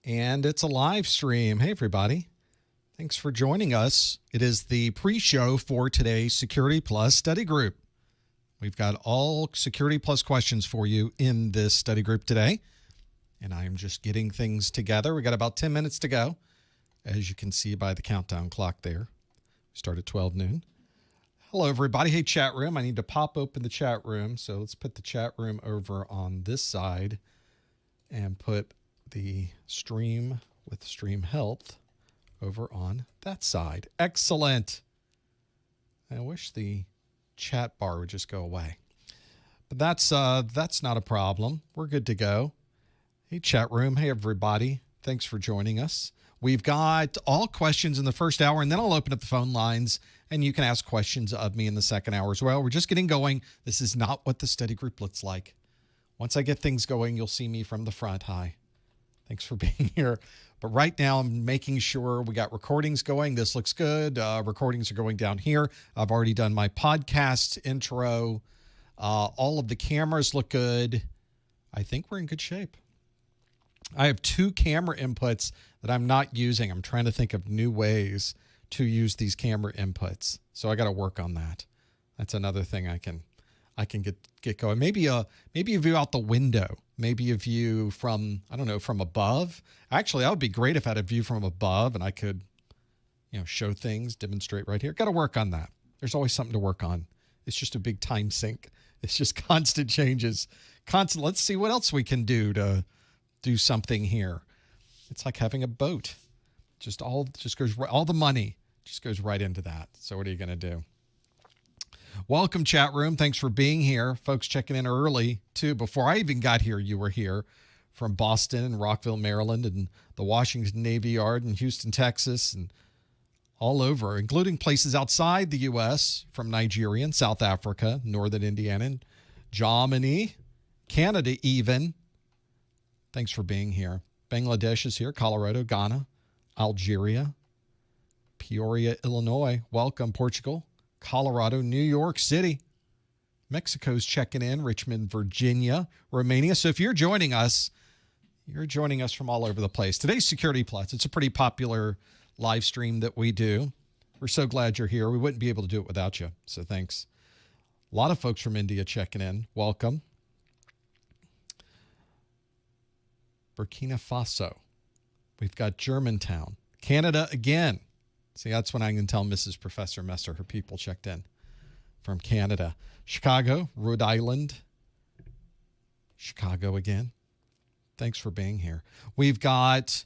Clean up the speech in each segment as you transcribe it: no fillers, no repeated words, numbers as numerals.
And it's a live stream. Hey, everybody. Thanks for joining us. It is the pre-show for today's Security Plus study group. We've got all Security Plus questions for you in this study group today. And I am just getting things together. We got about 10 minutes to go, as you can see by the countdown clock there. Start at 12 noon. Hello, everybody. Hey, chat room. I need to pop open the chat room. So let's put the chat room over on this side and put the stream with Stream Health over on that side. Excellent. I wish the chat bar would just go away. But that's not a problem. We're good to go. Hey, chat room. Hey, everybody. Thanks for joining us. We've got all questions in the first hour, and then I'll open up the phone lines, and you can ask questions of me in the second hour as well. We're just getting going. This is not what the study group looks like. Once I get things going, you'll see me from the front. Hi. Thanks for being here. But right now, I'm making sure we got recordings going. This looks good. Recordings are going down here. I've already done my podcast intro. All of the cameras look good. I think we're in good shape. I have 2 camera inputs that I'm not using. I'm trying to think of new ways to use these camera inputs. So I got to work on that. That's another thing I can get going. Maybe a view out the window. Maybe a view from, I don't know, from above. Actually, that would be great if I had a view from above and I could, show things, demonstrate right here. Got to work on that. There's always something to work on. It's just a big time sink. It's just constant changes. Let's see what else we can do to do something here. It's like having a boat. All the money just goes right into that. So what are you going to do? Welcome, chat room. Thanks for being here. Folks checking in early, too. Before I even got here, you were here from Boston and Rockville, Maryland, and the Washington Navy Yard in Houston, Texas, and all over, including places outside the U.S., from Nigeria and South Africa, northern Indiana, and Germany, Canada even. Thanks for being here. Bangladesh is here, Colorado, Ghana, Algeria, Peoria, Illinois. Welcome, Portugal. Colorado, New York City. Mexico's checking in, Richmond, Virginia, Romania. So if you're joining us from all over the place. Today's Security Plus. It's a pretty popular live stream that we do. We're so glad you're here. We wouldn't be able to do it without you. So thanks. A lot of folks from India checking in. Welcome. Burkina Faso. We've got Germantown. Canada again. See, that's when I can tell Mrs. Professor Messer her people checked in from Canada. Chicago, Rhode Island. Chicago again. Thanks for being here. We've got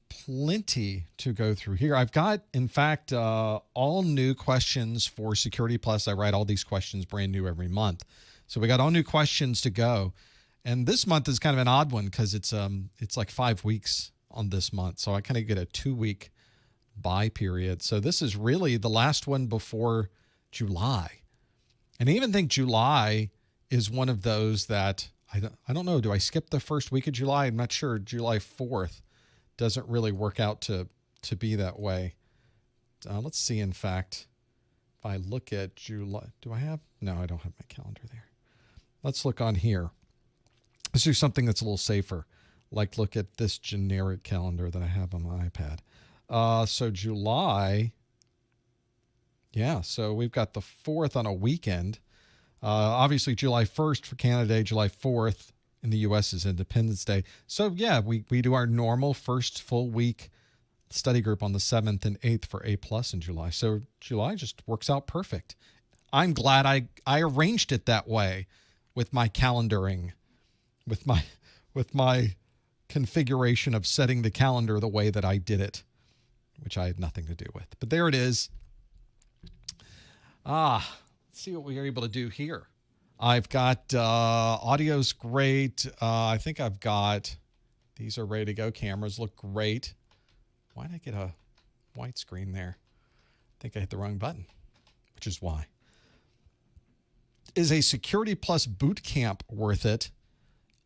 plenty to go through here. I've got, in fact, all new questions for Security Plus. I write all these questions brand new every month. So we got all new questions to go. And this month is kind of an odd one because it's like 5 weeks on this month. So I kind of get a 2-week buy period. So this is really the last one before July. And I even think July is one of those that, I don't know, do I skip the first week of July? I'm not sure. July 4th doesn't really work out to be that way. Let's see, in fact, if I look at July, no, I don't have my calendar there. Let's look on here. Let's do something that's a little safer. Like look at this generic calendar that I have on my iPad. So July, so we've got the 4th on a weekend. Obviously, July 1st for Canada, July 4th in the U.S. is Independence Day. So, we do our normal first full week study group on the 7th and 8th for A+ in July. So July just works out perfect. I'm glad I arranged it that way with my calendaring, with my configuration of setting the calendar the way that I did it, which I had nothing to do with. But there it is. Let's see what we are able to do here. I've got audio's great. I think I've got, these are ready to go. Cameras look great. Why did I get a white screen there? I think I hit the wrong button, which is why. Is a Security Plus boot camp worth it?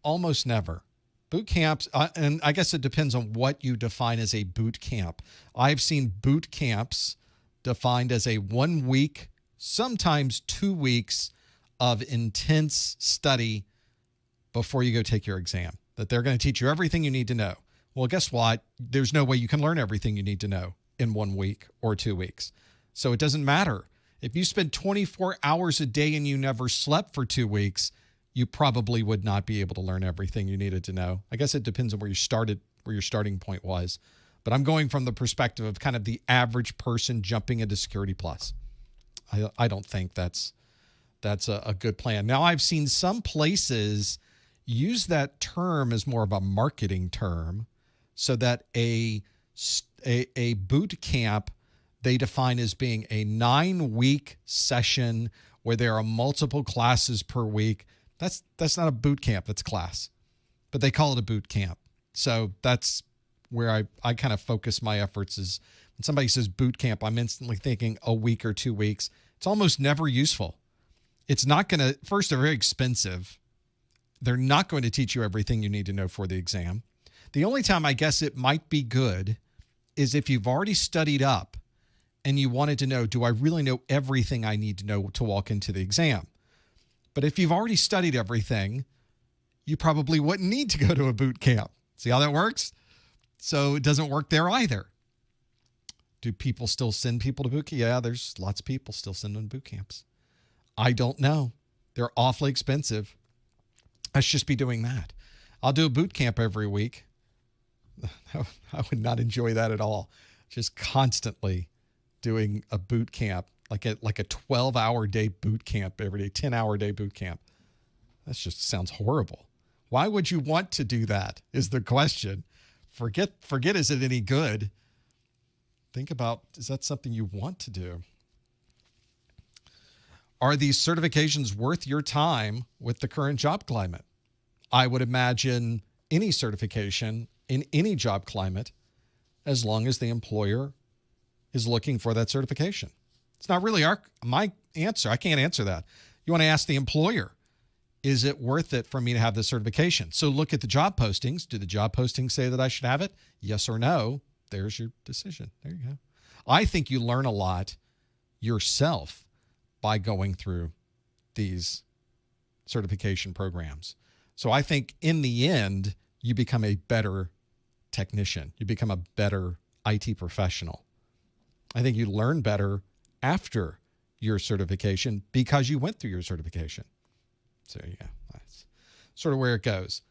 Almost never. Boot camps, and I guess it depends on what you define as a boot camp. I've seen boot camps defined as a 1 week, sometimes 2 weeks of intense study before you go take your exam. That they're going to teach you everything you need to know. Well, guess what? There's no way you can learn everything you need to know in 1 week or 2 weeks. So it doesn't matter. If you spend 24 hours a day and you never slept for 2 weeks, you probably would not be able to learn everything you needed to know. I guess it depends on where you started, where your starting point was. But I'm going from the perspective of kind of the average person jumping into Security Plus. I don't think that's a good plan. Now, I've seen some places use that term as more of a marketing term, so that a boot camp they define as being a 9-week session where there are multiple classes per week. That's not a boot camp, that's class. But they call it a boot camp. So that's where I kind of focus my efforts is when somebody says boot camp, I'm instantly thinking a week or 2 weeks. It's almost never useful. It's not going to, first, they're very expensive. They're not going to teach you everything you need to know for the exam. The only time I guess it might be good is if you've already studied up and you wanted to know, do I really know everything I need to know to walk into the exam? But if you've already studied everything, you probably wouldn't need to go to a boot camp. See how that works? So it doesn't work there either. Do people still send people to boot camp? Yeah, there's lots of people still sending boot camps. I don't know. They're awfully expensive. I should just be doing that. I'll do a boot camp every week. I would not enjoy that at all. Just constantly doing a boot camp, like a 12-hour day boot camp every day, 10-hour day boot camp. That just sounds horrible. Why would you want to do that is the question. Forget is it any good? Think about, is that something you want to do? Are these certifications worth your time with the current job climate? I would imagine any certification in any job climate, as long as the employer is looking for that certification. It's not really my answer. I can't answer that. You want to ask the employer, is it worth it for me to have this certification? So look at the job postings. Do the job postings say that I should have it? Yes or no? There's your decision. There you go. I think you learn a lot yourself by going through these certification programs. So I think in the end, you become a better technician. You become a better IT professional. I think you learn better after your certification because you went through your certification. So yeah, that's sort of where it goes.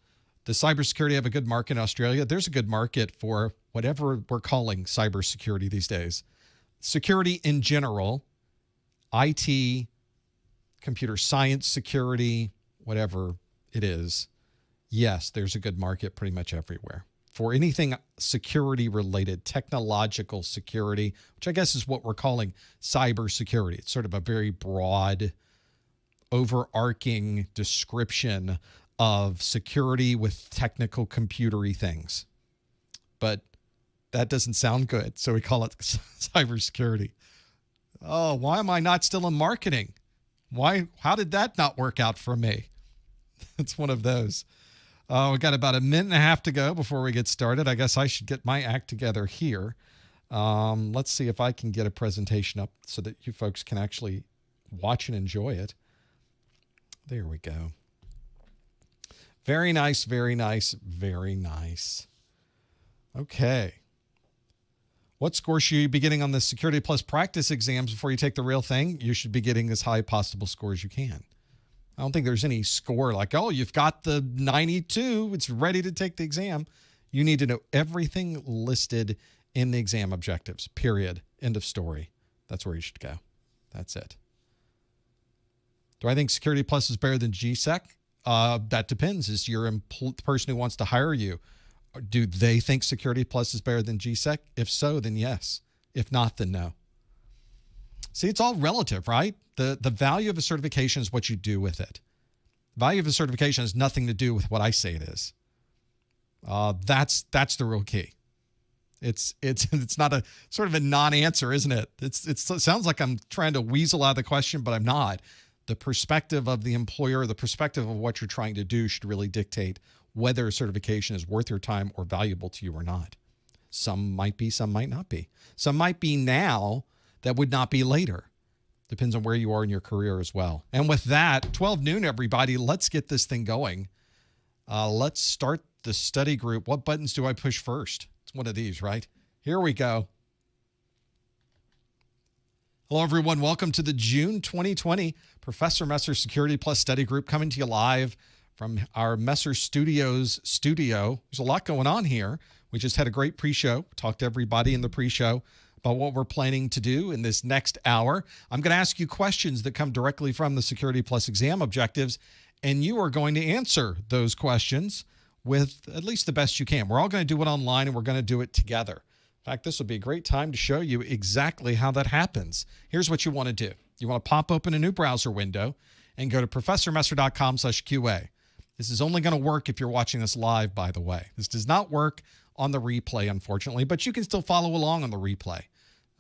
Does cybersecurity have a good market in Australia? There's a good market for whatever we're calling cybersecurity these days. Security in general, IT, computer science security, whatever it is. Yes, there's a good market pretty much everywhere. For anything security related, technological security, which I guess is what we're calling cybersecurity. It's sort of a very broad, overarching description of security with technical computery things. But that doesn't sound good, so we call it cybersecurity. Oh, why am I not still in marketing? How did that not work out for me? It's one of those. We've got about a minute and a half to go before we get started. I guess I should get my act together here. Let's see if I can get a presentation up so that you folks can actually watch and enjoy it. There we go. Very nice, very nice, very nice. Okay. What score should you be getting on the Security Plus practice exams before you take the real thing? You should be getting as high possible score as you can. I don't think there's any score like, oh, you've got the 92. It's ready to take the exam. You need to know everything listed in the exam objectives, period. End of story. That's where you should go. That's it. Do I think Security Plus is better than GSEC? That depends. Is your person who wants to hire you, do they think Security Plus is better than GSEC? If so, then yes. If not, then no. See, it's all relative, right? The value of a certification is what you do with it. The value of a certification has nothing to do with what I say it is. That's the real key. It's not a sort of a non-answer, isn't it? It sounds like I'm trying to weasel out of the question, but I'm not. The perspective of the employer, the perspective of what you're trying to do should really dictate whether a certification is worth your time or valuable to you or not. Some might be, some might not be. Some might be now that would not be later. Depends on where you are in your career as well. And with that, 12 noon, everybody, let's get this thing going. Let's start the study group. What buttons do I push first? It's one of these, right? Here we go. Hello, everyone. Welcome to the June 2020 Professor Messer Security Plus Study Group, coming to you live from our Messer Studios studio. There's a lot going on here. We just had a great pre-show. Talked to everybody in the pre-show about what we're planning to do in this next hour. I'm going to ask you questions that come directly from the Security Plus exam objectives, and you are going to answer those questions with at least the best you can. We're all going to do it online, and we're going to do it together. In fact, this would be a great time to show you exactly how that happens. Here's what you want to do. You want to pop open a new browser window and go to professormesser.com/QA. This is only going to work if you're watching this live, by the way. This does not work on the replay, unfortunately, but you can still follow along on the replay.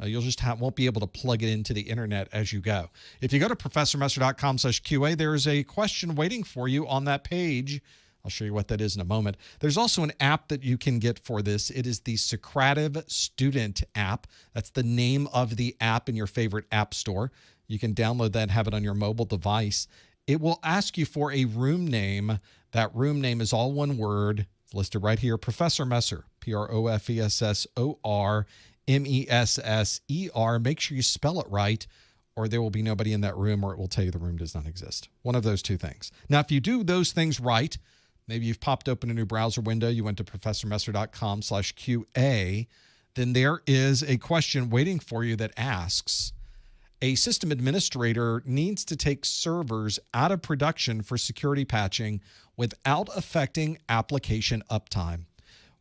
You'll just won't be able to plug it into the internet as you go. If you go to professormesser.com/QA, there is a question waiting for you on that page. I'll show you what that is in a moment. There's also an app that you can get for this. It is the Socrative Student app. That's the name of the app in your favorite app store. You can download that and have it on your mobile device. It will ask you for a room name. That room name is all one word. It's listed right here, Professor Messer, PROFESSORMESSER. Make sure you spell it right, or there will be nobody in that room, or it will tell you the room does not exist. One of those two things. Now, if you do those things right, maybe you've popped open a new browser window, you went to professormesser.com/QA, then there is a question waiting for you that asks, a system administrator needs to take servers out of production for security patching without affecting application uptime.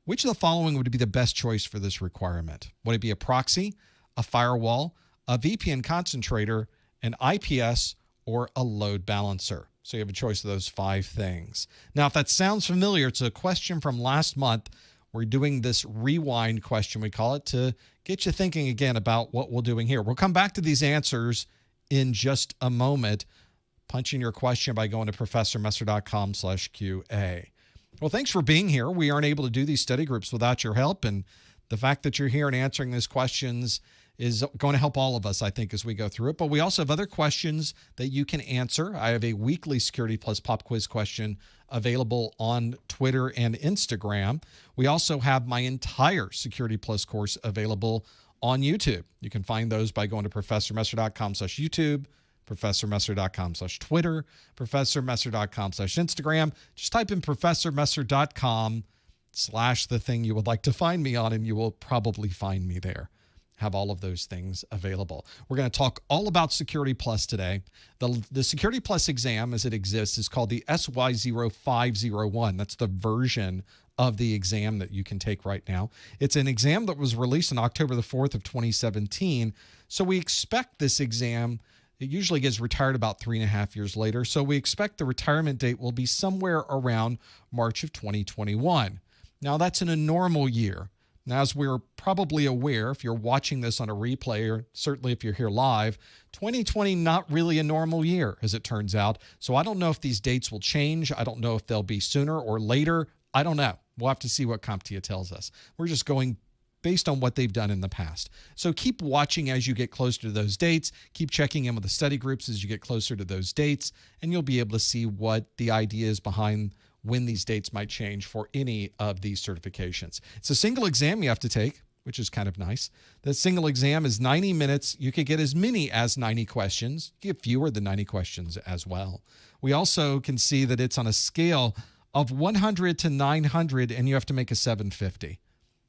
Which of the following would be the best choice for this requirement? Would it be a proxy, a firewall, a VPN concentrator, an IPS, or a load balancer? So you have a choice of those 5 things. Now, if that sounds familiar, it's a question from last month. We're doing this rewind question, we call it, to get you thinking again about what we're doing here. We'll come back to these answers in just a moment. Punch in your question by going to professormesser.com/QA. Well, thanks for being here. We aren't able to do these study groups without your help, and the fact that you're here and answering these questions is going to help all of us, I think, as we go through it. But we also have other questions that you can answer. I have a weekly Security Plus pop quiz question available on Twitter and Instagram. We also have my entire Security Plus course available on YouTube. You can find those by going to professormesser.com/YouTube, professormesser.com/Twitter, professormesser.com/Instagram. Just type in professormesser.com/the thing you would like to find me on, and you will probably find me there. Have all of those things available. We're going to talk all about Security Plus today. The Security Plus exam as it exists is called the SY0-501. That's the version of the exam that you can take right now. It's an exam that was released on October the 4th of 2017. So we expect this exam, it usually gets retired about 3.5 years later. So we expect the retirement date will be somewhere around March of 2021. Now that's in a normal year. Now, as we're probably aware, if you're watching this on a replay, or certainly if you're here live, 2020 not really a normal year, as it turns out. So I don't know if these dates will change. I don't know if they'll be sooner or later. I don't know. We'll have to see what CompTIA tells us. We're just going based on what they've done in the past. So keep watching as you get closer to those dates. Keep checking in with the study groups as you get closer to those dates, and you'll be able to see what the idea is behind when these dates might change for any of these certifications. It's a single exam you have to take, which is kind of nice. The single exam is 90 minutes. You could get as many as 90 questions. You get fewer than 90 questions as well. We also can see that it's on a scale of 100 to 900, and you have to make a 750.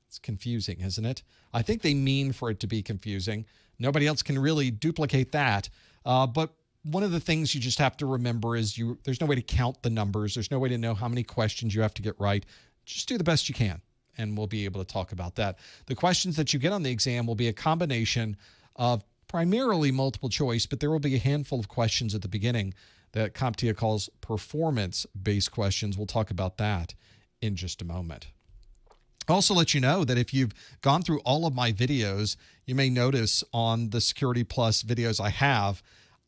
It's confusing, isn't it? I think they mean for it to be confusing. Nobody else can really duplicate that. But one of the things you just have to remember is there's no way to count the numbers. There's no way to know how many questions you have to get right. Just do the best you can, and we'll be able to talk about that. The questions that you get on the exam will be a combination of primarily multiple choice, but there will be a handful of questions at the beginning that CompTIA calls performance-based questions. We'll talk about that in just a moment. I'll also let you know that if you've gone through all of my videos, you may notice on the Security Plus videos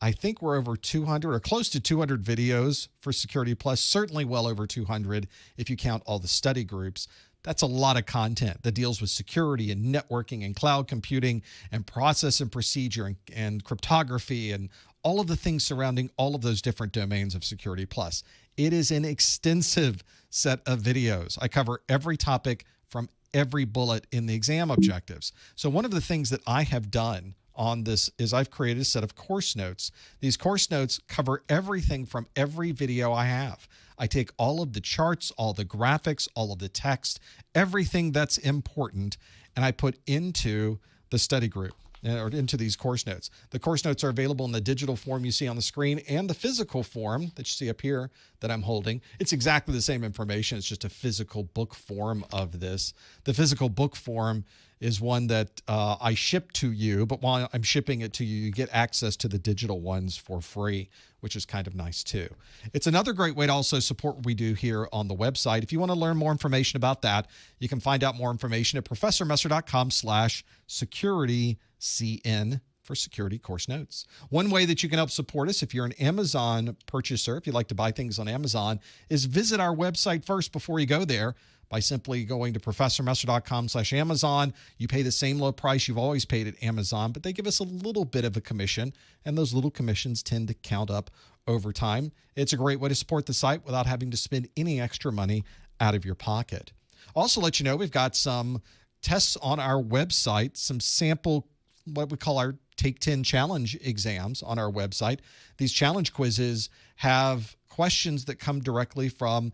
I think we're over 200 or close to 200 videos for Security Plus, certainly well over 200 if you count all the study groups. That's a lot of content that deals with security and networking and cloud computing and process and procedure and cryptography and all of the things surrounding all of those different domains of Security Plus. It is an extensive set of videos. I cover every topic from every bullet in the exam objectives. So one of the things that I have done on this is I've created a set of course notes. These course notes cover everything from every video I have. I take all of the charts, all the graphics, all of the text, everything that's important, and I put into the study group or into these course notes. The course notes are available in the digital form you see on the screen and the physical form that you see up here that I'm holding. It's exactly the same information. It's just a physical book form of this. The physical book form is one that I ship to you, but while I'm shipping it to you, you get access to the digital ones for free, which is kind of nice too. It's another great way to also support what we do here on the website. If you want to learn more information about that, you can find out more information at professormesser.com/securitycn for security course notes. One way that you can help support us if you're an Amazon purchaser, if you like to buy things on Amazon, is visit our website first before you go there by simply going to professormesser.com/Amazon. You pay the same low price you've always paid at Amazon, but they give us a little bit of a commission, and those little commissions tend to count up over time. It's a great way to support the site without having to spend any extra money out of your pocket. Also let you know we've got some tests on our website, some sample, what we call our Take 10 challenge exams on our website. These challenge quizzes have questions that come directly from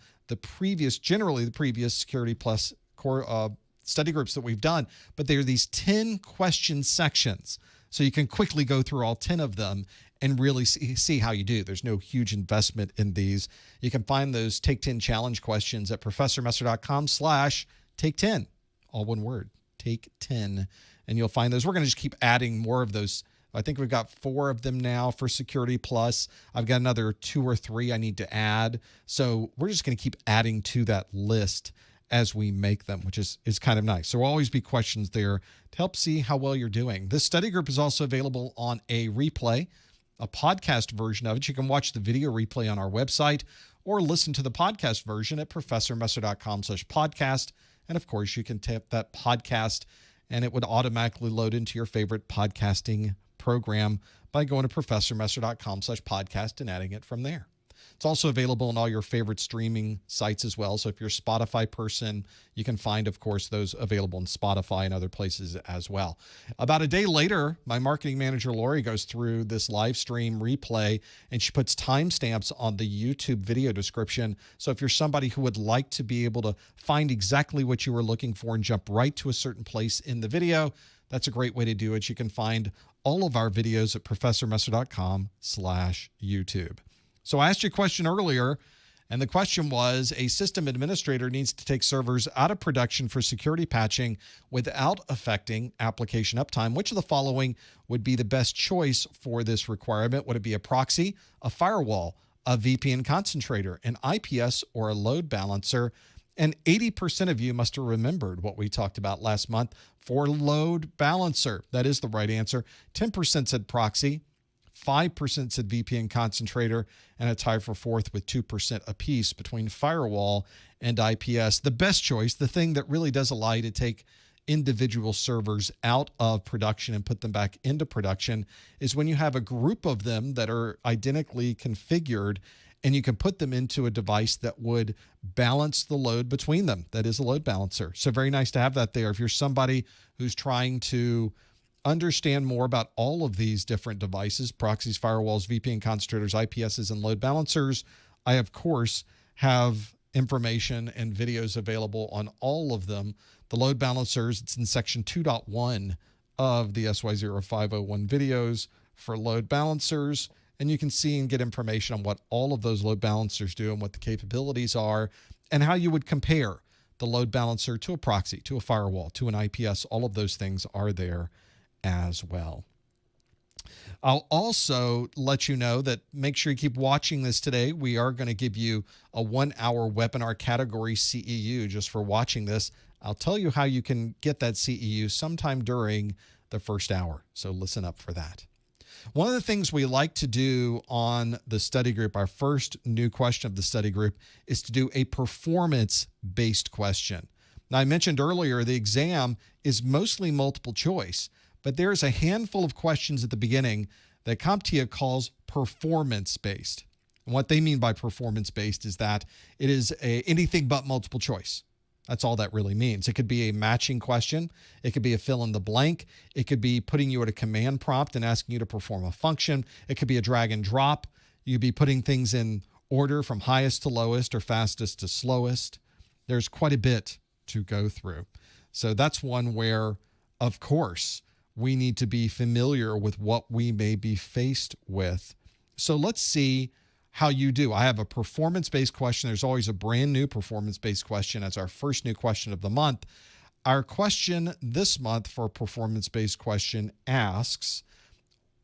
generally the previous Security Plus core study groups that we've done, but they're these 10 question sections. So you can quickly go through all 10 of them and really see how you do. There's no huge investment in these. You can find those Take 10 challenge questions at professormesser.com/take10, all one word, take 10. And you'll find those. We're going to just keep adding more of those. I think we've got 4 of them now for Security Plus. I've got another 2 or 3 I need to add. So we're just going to keep adding to that list as we make them, which is kind of nice. So there'll always be questions there to help see how well you're doing. This study group is also available on a replay, a podcast version of it. You can watch the video replay on our website or listen to the podcast version at professormesser.com/podcast. And of course, you can tap that podcast and it would automatically load into your favorite podcasting program by going to professormesser.com/podcast and adding it from there. It's also available on all your favorite streaming sites as well. So if you're a Spotify person, you can find, of course, those available in Spotify and other places as well. About a day later, my marketing manager, Lori, goes through this live stream replay, and she puts timestamps on the YouTube video description. So if you're somebody who would like to be able to find exactly what you were looking for and jump right to a certain place in the video, that's a great way to do it. You can find all of our videos at professormesser.com/YouTube. So I asked you a question earlier, and the question was, a system administrator needs to take servers out of production for security patching without affecting application uptime. Which of the following would be the best choice for this requirement? Would it be a proxy, a firewall, a VPN concentrator, an IPS, or a load balancer? And 80% of you must have remembered what we talked about last month for load balancer. That is the right answer. 10% said proxy, 5% said VPN concentrator, and a tie for fourth with 2% apiece between firewall and IPS. The best choice, the thing that really does allow you to take individual servers out of production and put them back into production, is when you have a group of them that are identically configured and you can put them into a device that would balance the load between them. That is a load balancer. So very nice to have that there. If you're somebody who's trying to understand more about all of these different devices, proxies, firewalls, VPN concentrators, IPSs, and load balancers, I, of course, have information and videos available on all of them. The load balancers, it's in section 2.1 of the SY0-501 videos for load balancers. And you can see and get information on what all of those load balancers do and what the capabilities are and how you would compare the load balancer to a proxy, to a firewall, to an IPS. All of those things are there as well. I'll also let you know that make sure you keep watching this today. We are going to give you a 1-hour webinar category CEU just for watching this. I'll tell you how you can get that CEU sometime during the first hour. So listen up for that. One of the things we like to do on the study group, our first new question of the study group, is to do a performance-based question. Now, I mentioned earlier the exam is mostly multiple choice, but there's a handful of questions at the beginning that CompTIA calls performance-based. And what they mean by performance-based is that it is anything but multiple choice. That's all that really means. It could be a matching question. It could be a fill in the blank. It could be putting you at a command prompt and asking you to perform a function. It could be a drag and drop. You could be putting things in order from highest to lowest or fastest to slowest. There's quite a bit to go through. So that's one where, of course, we need to be familiar with what we may be faced with. So let's see how you do. I have a performance-based question. There's always a brand new performance-based question as our first new question of the month. Our question this month for a performance-based question asks,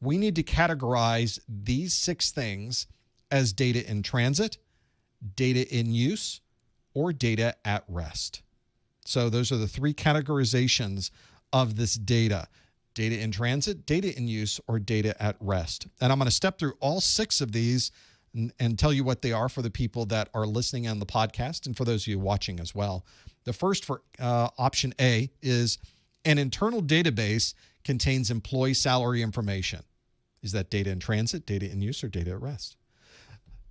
we need to categorize these 6 things as data in transit, data in use, or data at rest. So those are the 3 categorizations of this data: data in transit, data in use, or data at rest. And I'm going to step through all 6 of these and tell you what they are for the people that are listening on the podcast and for those of you watching as well. The first, for option A, is an internal database contains employee salary information. Is that data in transit, data in use, or data at rest?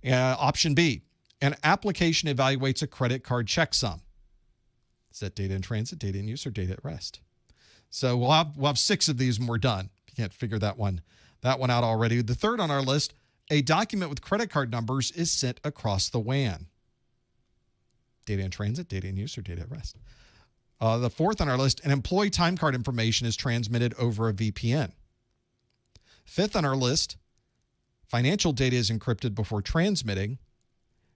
Option B, an application evaluates a credit card checksum. Is that data in transit, data in use, or data at rest? So we'll have 6 of these when we're done. If you can't figure that one out already. The third on our list, a document with credit card numbers is sent across the WAN. Data in transit, data in use, or data at rest? The fourth on our list, an employee time card information is transmitted over a VPN. Fifth on our list, financial data is encrypted before transmitting.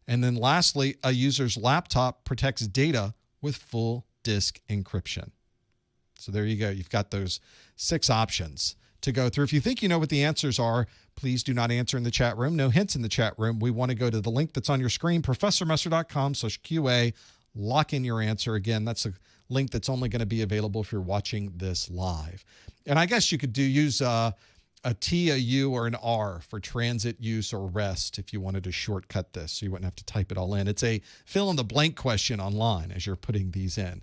And then lastly, a user's laptop protects data with full disk encryption. So there you go. You've got those 6 options to go through. If you think you know what the answers are, please do not answer in the chat room. No hints in the chat room. We want to go to the link that's on your screen, professormesser.com/QA. Lock in your answer. Again, that's a link that's only going to be available if you're watching this live. And I guess you could use a T, a U, or an R for transit, use, or rest if you wanted to shortcut this so you wouldn't have to type it all in. It's a fill in the blank question online as you're putting these in.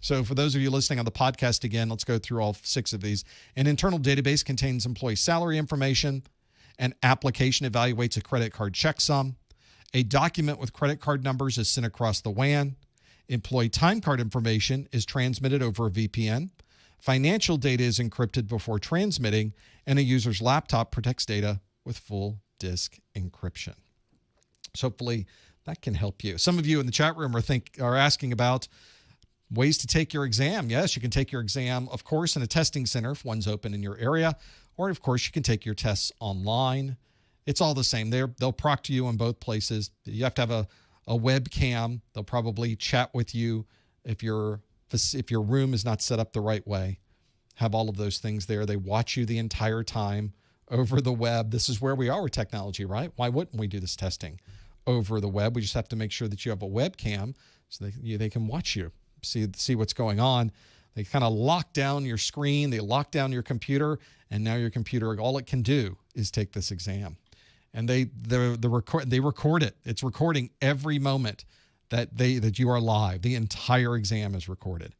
So for those of you listening on the podcast, again, let's go through all 6 of these. An internal database contains employee salary information. An application evaluates a credit card checksum. A document with credit card numbers is sent across the WAN. Employee time card information is transmitted over a VPN. Financial data is encrypted before transmitting, and a user's laptop protects data with full disk encryption. So hopefully that can help you. Some of you in the chat room are asking about ways to take your exam. Yes, you can take your exam, of course, in a testing center if one's open in your area, or of course you can take your tests online. It's all the same. They'll proctor you in both places. You have to have a webcam. They'll probably chat with you if your room is not set up the right way. Have all of those things there. They watch you the entire time over the web. This is where we are with technology, right? Why wouldn't we do this testing over the web? We just have to make sure that you have a webcam so they can watch you, see what's going on. They kind of lock down your screen. They lock down your computer, and now your computer, all it can do is take this exam. And they record it. It's recording every moment that you are live. The entire exam is recorded.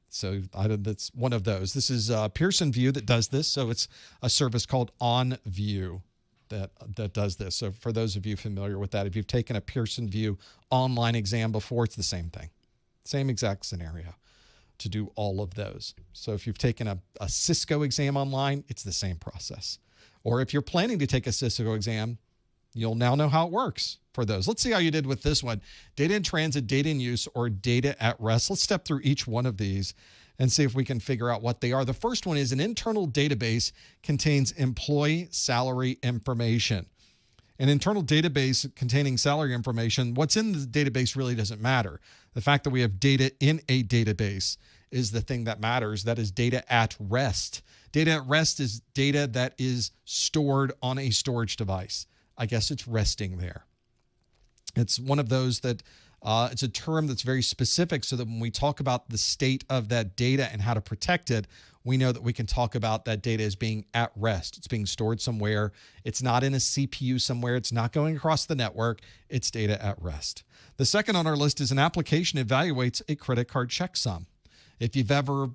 So that's one of those. This is Pearson VUE that does this. So it's a service called OnView that does this. So for those of you familiar with that, if you've taken a Pearson VUE online exam before, it's the same thing. Same exact scenario to do all of those. So if you've taken a Cisco exam online, it's the same process. Or if you're planning to take a Cisco exam, you'll now know how it works for those. Let's see how you did with this one. Data in transit, data in use, or data at rest. Let's step through each one of these and see if we can figure out what they are. The first one is an internal database contains employee salary information. An internal database containing salary information, what's in the database really doesn't matter. The fact that we have data in a database is the thing that matters. That is data at rest. Data at rest is data that is stored on a storage device. I guess it's resting there. It's one of those that it's a term that's very specific so that when we talk about the state of that data and how to protect it, we know that we can talk about that data as being at rest. It's being stored somewhere. It's not in a CPU somewhere. It's not going across the network. It's data at rest. The second on our list is an application evaluates a credit card checksum. If you've ever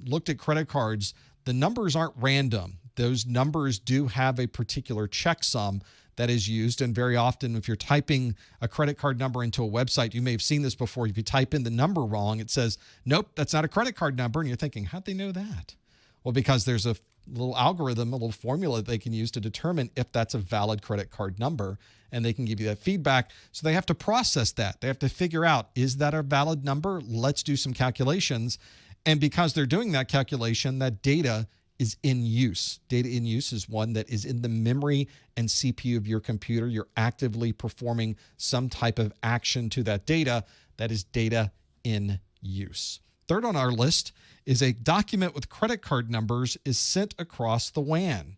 looked at credit cards, the numbers aren't random. those numbers do have a particular checksum that is used. And very often, if you're typing a credit card number into a website, you may have seen this before. If you type in the number wrong, it says, nope, that's not a credit card number. And you're thinking, how'd they know that? Well, because there's a little algorithm, a little formula they can use to determine if that's a valid credit card number, and they can give you that feedback. So they have to process that. They have to figure out, is that a valid number? Let's do some calculations. And because they're doing that calculation, that data is in use. Data in use is one that is in the memory and CPU of your computer. You're actively performing some type of action to that data. That is data in use. Third on our list is a document with credit card numbers is sent across the WAN.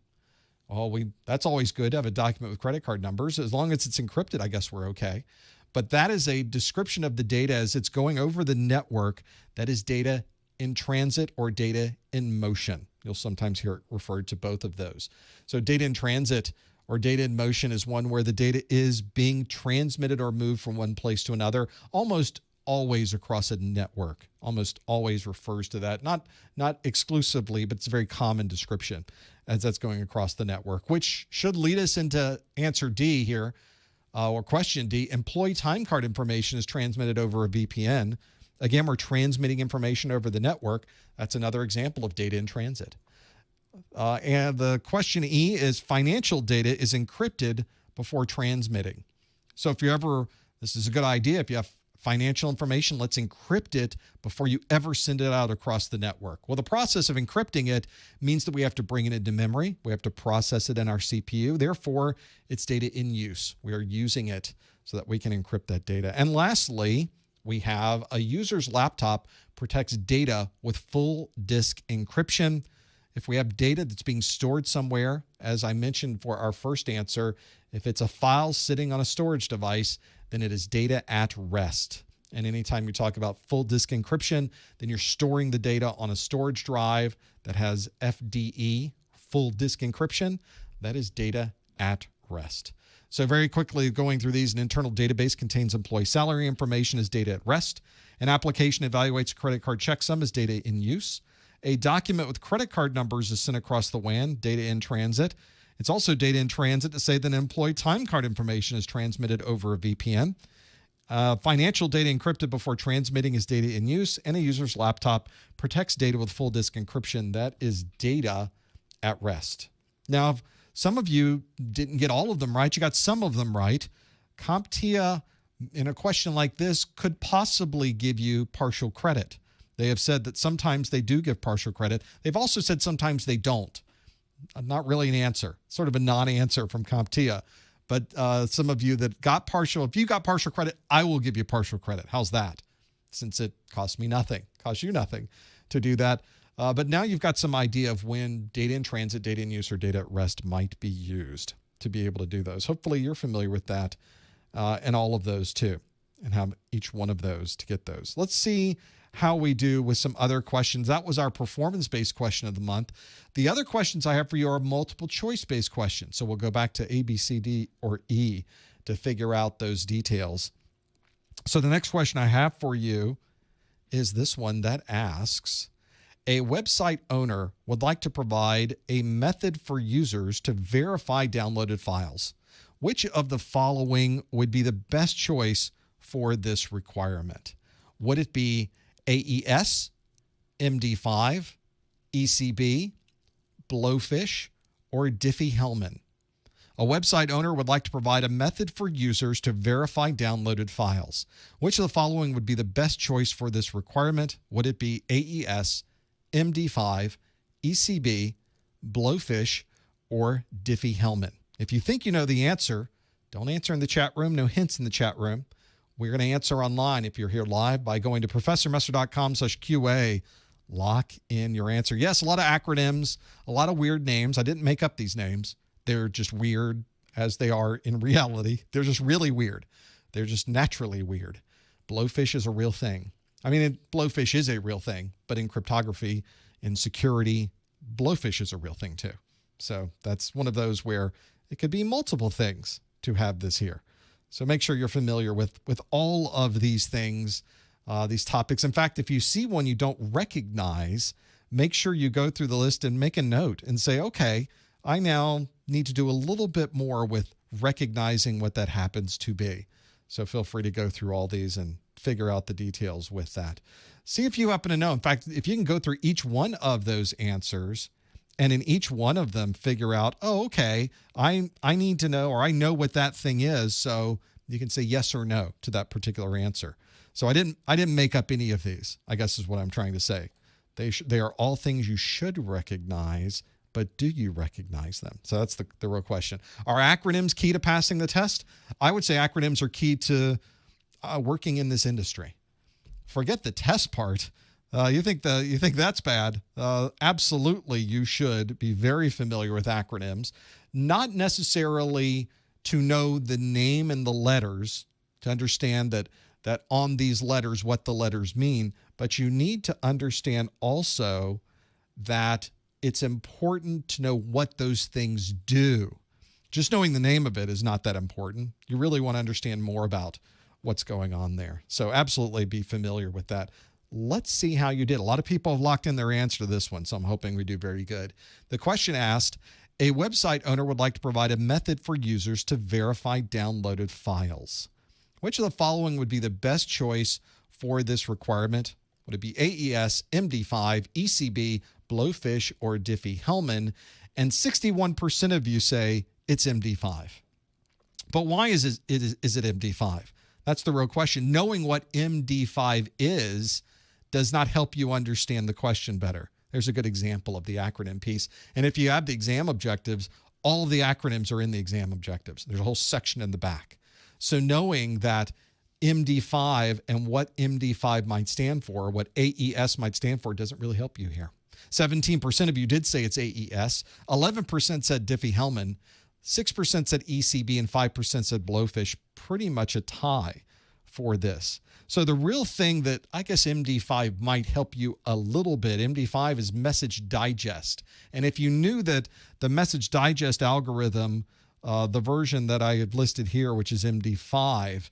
Well, that's always good to have a document with credit card numbers. As long as it's encrypted, I guess we're okay. But that is a description of the data as it's going over the network. That is data in transit or data in motion. You'll sometimes hear it referred to both of those. So data in transit or data in motion is one where the data is being transmitted or moved from one place to another, almost always across a network. Almost always refers to that. Not exclusively, but it's a very common description as that's going across the network, which should lead us into answer D here, or question D. Employee time card information is transmitted over a VPN. Again, we're transmitting information over the network. That's another example of data in transit. And the question E is financial data is encrypted before transmitting. So if you ever, this is a good idea, if you have financial information, let's encrypt it before you ever send it out across the network. Well, the process of encrypting it means that we have to bring it into memory. We have to process it in our CPU. Therefore, it's data in use. We are using it so that we can encrypt that data. And lastly, we have a user's laptop protects data with full disk encryption. If we have data that's being stored somewhere, as I mentioned for our first answer, if it's a file sitting on a storage device, then it is data at rest. And anytime you talk about full disk encryption, then you're storing the data on a storage drive that has FDE, full disk encryption. That is data at rest. So very quickly going through these, an internal database contains employee salary information as data at rest. An application evaluates a credit card checksum as data in use. A document with credit card numbers is sent across the WAN, data in transit. It's also data in transit to say that an employee time card information is transmitted over a VPN. Financial data encrypted before transmitting is data in use, and a user's laptop protects data with full disk encryption. That is data at rest. Now, if some of you didn't get all of them right, you got some of them right. CompTIA, in a question like this, could possibly give you partial credit. They have said that sometimes they do give partial credit. They've also said sometimes they don't. Not really an answer, sort of a non-answer from CompTIA. But some of you that got partial, if you got partial credit, I will give you partial credit. How's that? Since it costs me nothing, costs you nothing to do that. But now you've got some idea of when data in transit, data in use, or data at rest might be used to be able to do those. Hopefully you're familiar with that and all of those too, and have each one of those to get those. Let's see how we do with some other questions. That was our performance-based question of the month. The other questions I have for you are multiple choice-based questions. So we'll go back to A, B, C, D, or E to figure out those details. So the next question I have for you is this one that asks, a website owner would like to provide a method for users to verify downloaded files. Which of the following would be the best choice for this requirement? Would it be AES, MD5, ECB, Blowfish, or Diffie-Hellman? A website owner would like to provide a method for users to verify downloaded files. Which of the following would be the best choice for this requirement? Would it be AES, MD5, ECB, Blowfish, or Diffie-Hellman? If you think you know the answer, don't answer in the chat room. No hints in the chat room. We're going to answer online if you're here live by going to professormesser.com/QA. Lock in your answer. Yes, a lot of acronyms, a lot of weird names. I didn't make up these names. They're just weird as they are in reality. They're just really weird. They're just naturally weird. Blowfish is a real thing. I mean, Blowfish is a real thing, but in cryptography, in security, Blowfish is a real thing too. So that's one of those where it could be multiple things to have this here. So make sure you're familiar with all of these things, these topics. In fact, if you see one you don't recognize, make sure you go through the list and make a note and say, okay, I now need to do a little bit more with recognizing what that happens to be. So feel free to go through all these and figure out the details with that. See if you happen to know. In fact, if you can go through each one of those answers and in each one of them figure out, oh, okay, I need to know, or I know what that thing is. So you can say yes or no to that particular answer. So I didn't make up any of these, I guess is what I'm trying to say. They are all things you should recognize, but do you recognize them? So that's the real question. Are acronyms key to passing the test? I would say acronyms are key to working in this industry. Forget the test part. You think that's bad? Absolutely, you should be very familiar with acronyms. Not necessarily to know the name and the letters, to understand that on these letters what the letters mean, but you need to understand also that it's important to know what those things do. Just knowing the name of it is not that important. You really want to understand more about what's going on there. So absolutely be familiar with that. Let's see how you did. A lot of people have locked in their answer to this one, so I'm hoping we do very good. The question asked, a website owner would like to provide a method for users to verify downloaded files. Which of the following would be the best choice for this requirement? Would it be AES, MD5, ECB, Blowfish, or Diffie-Hellman? And 61% of you say it's MD5. But why is it MD5? That's the real question. Knowing what MD5 is does not help you understand the question better. There's a good example of the acronym piece. And if you have the exam objectives, all of the acronyms are in the exam objectives. There's a whole section in the back. So knowing that MD5 and what MD5 might stand for, what AES might stand for, doesn't really help you here. 17% of you did say it's AES. 11% said Diffie-Hellman. 6% said ECB and 5% said Blowfish. Pretty much a tie for this. So the real thing that I guess MD5 might help you a little bit, MD5 is message digest. And if you knew that the message digest algorithm, the version that I have listed here, which is MD5,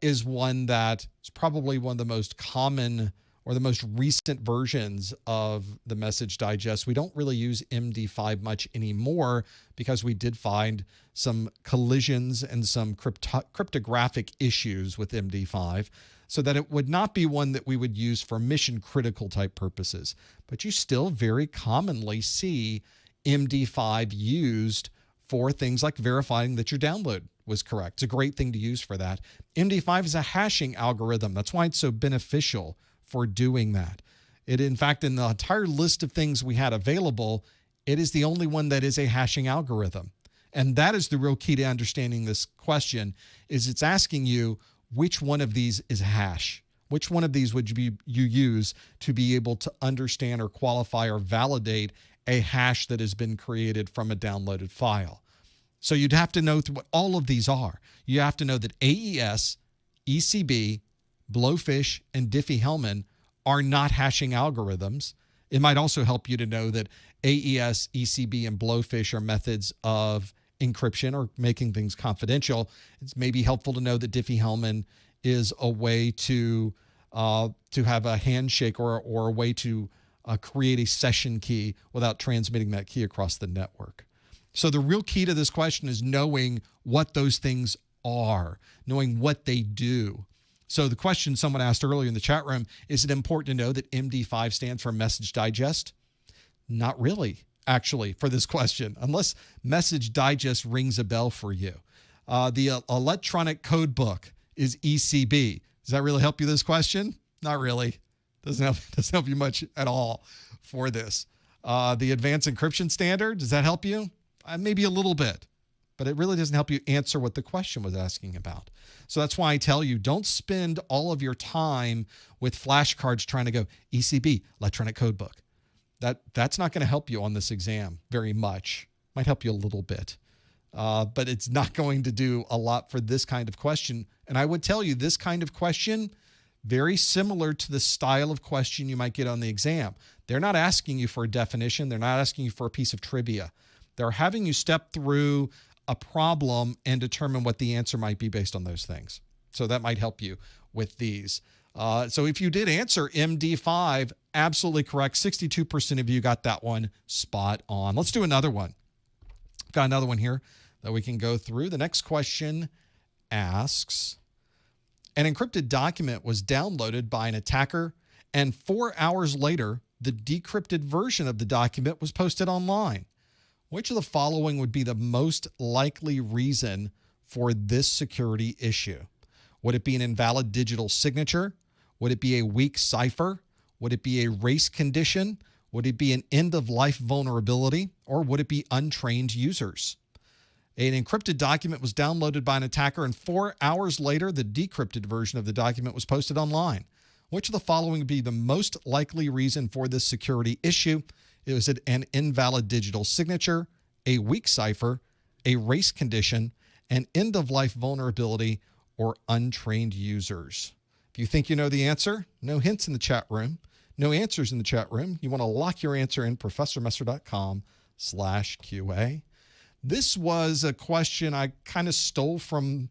is one that is probably one of the most common or the most recent versions of the message digest. We don't really use MD5 much anymore because we did find some collisions and some cryptographic issues with MD5, so that it would not be one that we would use for mission critical type purposes. But you still very commonly see MD5 used for things like verifying that your download was correct. It's a great thing to use for that. MD5 is a hashing algorithm. That's why it's so beneficial for doing that. It, in fact, in the entire list of things we had available, it is the only one that is a hashing algorithm. And that is the real key to understanding this question, is it's asking you which one of these is a hash. Which one of these would you use to be able to understand or qualify or validate a hash that has been created from a downloaded file? So you'd have to know what all of these are. You have to know that AES, ECB, Blowfish, and Diffie-Hellman are not hashing algorithms. It might also help you to know that AES, ECB, and Blowfish are methods of encryption or making things confidential. It's maybe helpful to know that Diffie-Hellman is a way to have a handshake or a way to create a session key without transmitting that key across the network. So the real key to this question is knowing what those things are, knowing what they do. So the question someone asked earlier in the chat room, is it important to know that MD5 stands for Message Digest? Not really, actually, for this question, unless Message Digest rings a bell for you. The electronic code book is ECB. Does that really help you this question? Not really. Doesn't help you much at all for this. The advanced encryption standard, does that help you? Maybe a little bit, but it really doesn't help you answer what the question was asking about. So that's why I tell you, don't spend all of your time with flashcards trying to go ECB, electronic code book. That's not going to help you on this exam very much. Might help you a little bit, but it's not going to do a lot for this kind of question. And I would tell you, this kind of question, very similar to the style of question you might get on the exam. They're not asking you for a definition. They're not asking you for a piece of trivia. They're having you step through a problem and determine what the answer might be based on those things. So that might help you with these. So if you did answer MD5, absolutely correct. 62% of you got that one spot on. Let's do another one. Got another one here that we can go through. The next question asks, an encrypted document was downloaded by an attacker, and 4 hours later, the decrypted version of the document was posted online. Which of the following would be the most likely reason for this security issue? Would it be an invalid digital signature? Would it be a weak cipher? Would it be a race condition? Would it be an end-of-life vulnerability? Or would it be untrained users? An encrypted document was downloaded by an attacker, and 4 hours later, the decrypted version of the document was posted online. Which of the following would be the most likely reason for this security issue? Is it an invalid digital signature, a weak cipher, a race condition, an end-of-life vulnerability, or untrained users? If you think you know the answer, no hints in the chat room, no answers in the chat room. You want to lock your answer in professormesser.com/QA. This was a question I kind of stole from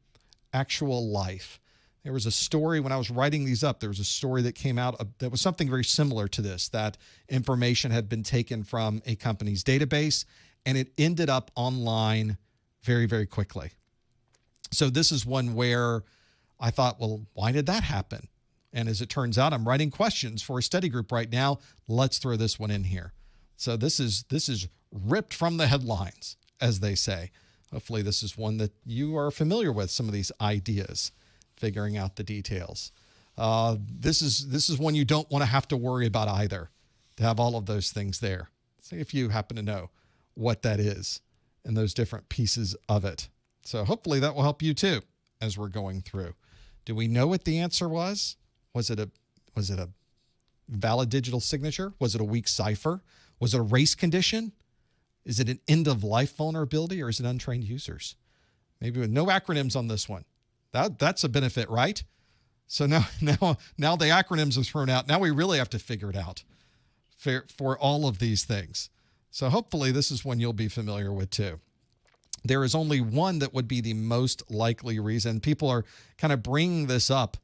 actual life. There was a story when I was writing these up, there was a story that came out that was something very similar to this, that information had been taken from a company's database and it ended up online very, very quickly. So this is one where I thought, well, why did that happen? And as it turns out, I'm writing questions for a study group right now. Let's throw this one in here. So this is ripped from the headlines, as they say. Hopefully this is one that you are familiar with, some of these ideas, figuring out the details. This is one you don't want to have to worry about either, to have all of those things there. See if you happen to know what that is and those different pieces of it. So hopefully that will help you too as we're going through. Do we know what the answer was? Was it a valid digital signature? Was it a weak cipher? Was it a race condition? Is it an end-of-life vulnerability, or is it untrained users? Maybe with no acronyms on this one. That's a benefit, right? So now the acronyms are thrown out. Now we really have to figure it out for all of these things. So hopefully this is one you'll be familiar with too. There is only one that would be the most likely reason. People are kind of bringing this up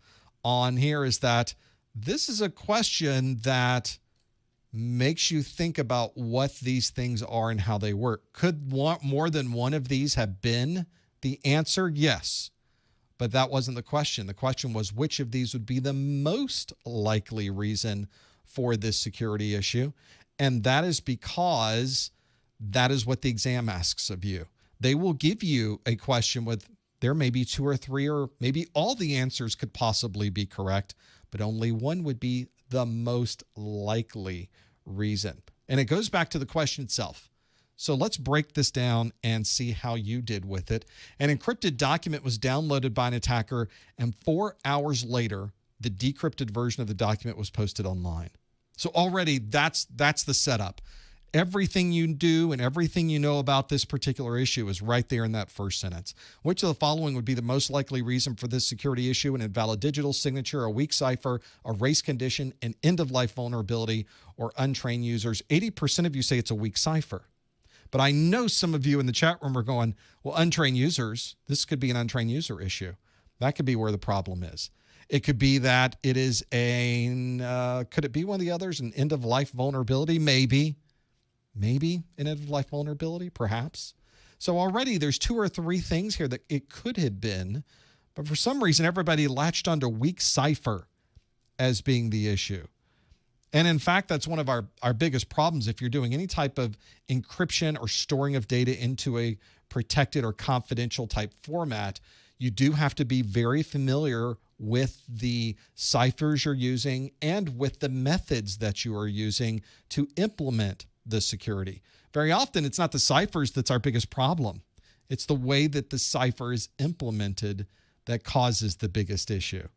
on here, is that this is a question that makes you think about what these things are and how they work. Could more than one of these have been the answer? Yes. But that wasn't the question. The question was, which of these would be the most likely reason for this security issue? And that is because that is what the exam asks of you. They will give you a question with, there may be 2 or 3, or maybe all the answers could possibly be correct, but only one would be the most likely reason. And it goes back to the question itself. So let's break this down and see how you did with it. An encrypted document was downloaded by an attacker, and 4 hours later, the decrypted version of the document was posted online. So already that's the setup. Everything you do and everything you know about this particular issue is right there in that first sentence. Which of the following would be the most likely reason for this security issue? An invalid digital signature, a weak cipher, a race condition, an end-of-life vulnerability, or untrained users? 80% of you say it's a weak cipher. But I know some of you in the chat room are going, well, untrained users, this could be an untrained user issue. That could be where the problem is. It could be that it is could it be one of the others, an end-of-life vulnerability? Maybe an end-of-life vulnerability, perhaps. So already there's 2 or 3 things here that it could have been, but for some reason everybody latched onto weak cipher as being the issue. And in fact, that's one of our biggest problems. If you're doing any type of encryption or storing of data into a protected or confidential type format, you do have to be very familiar with the ciphers you're using and with the methods that you are using to implement the security. Very often, it's not the ciphers that's our biggest problem. It's the way that the cipher is implemented that causes the biggest issue,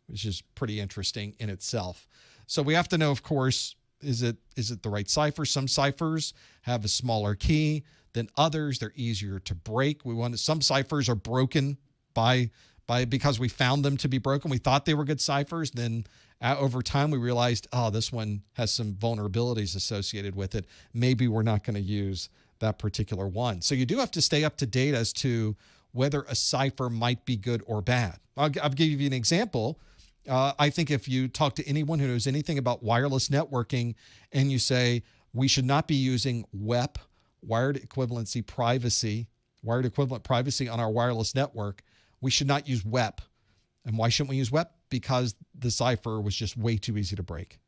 which is pretty interesting in itself. So we have to know, of course, is it the right cipher? Some ciphers have a smaller key than others. They're easier to break. Some ciphers are broken because we found them to be broken. We thought they were good ciphers. Then over time, we realized, oh, this one has some vulnerabilities associated with it. Maybe we're not going to use that particular one. So you do have to stay up to date as to whether a cipher might be good or bad. I'll give you an example. I think if you talk to anyone who knows anything about wireless networking and you say we should not be using WEP, wired equivalent privacy on our wireless network, we should not use WEP. And why shouldn't we use WEP? Because the cipher was just way too easy to break.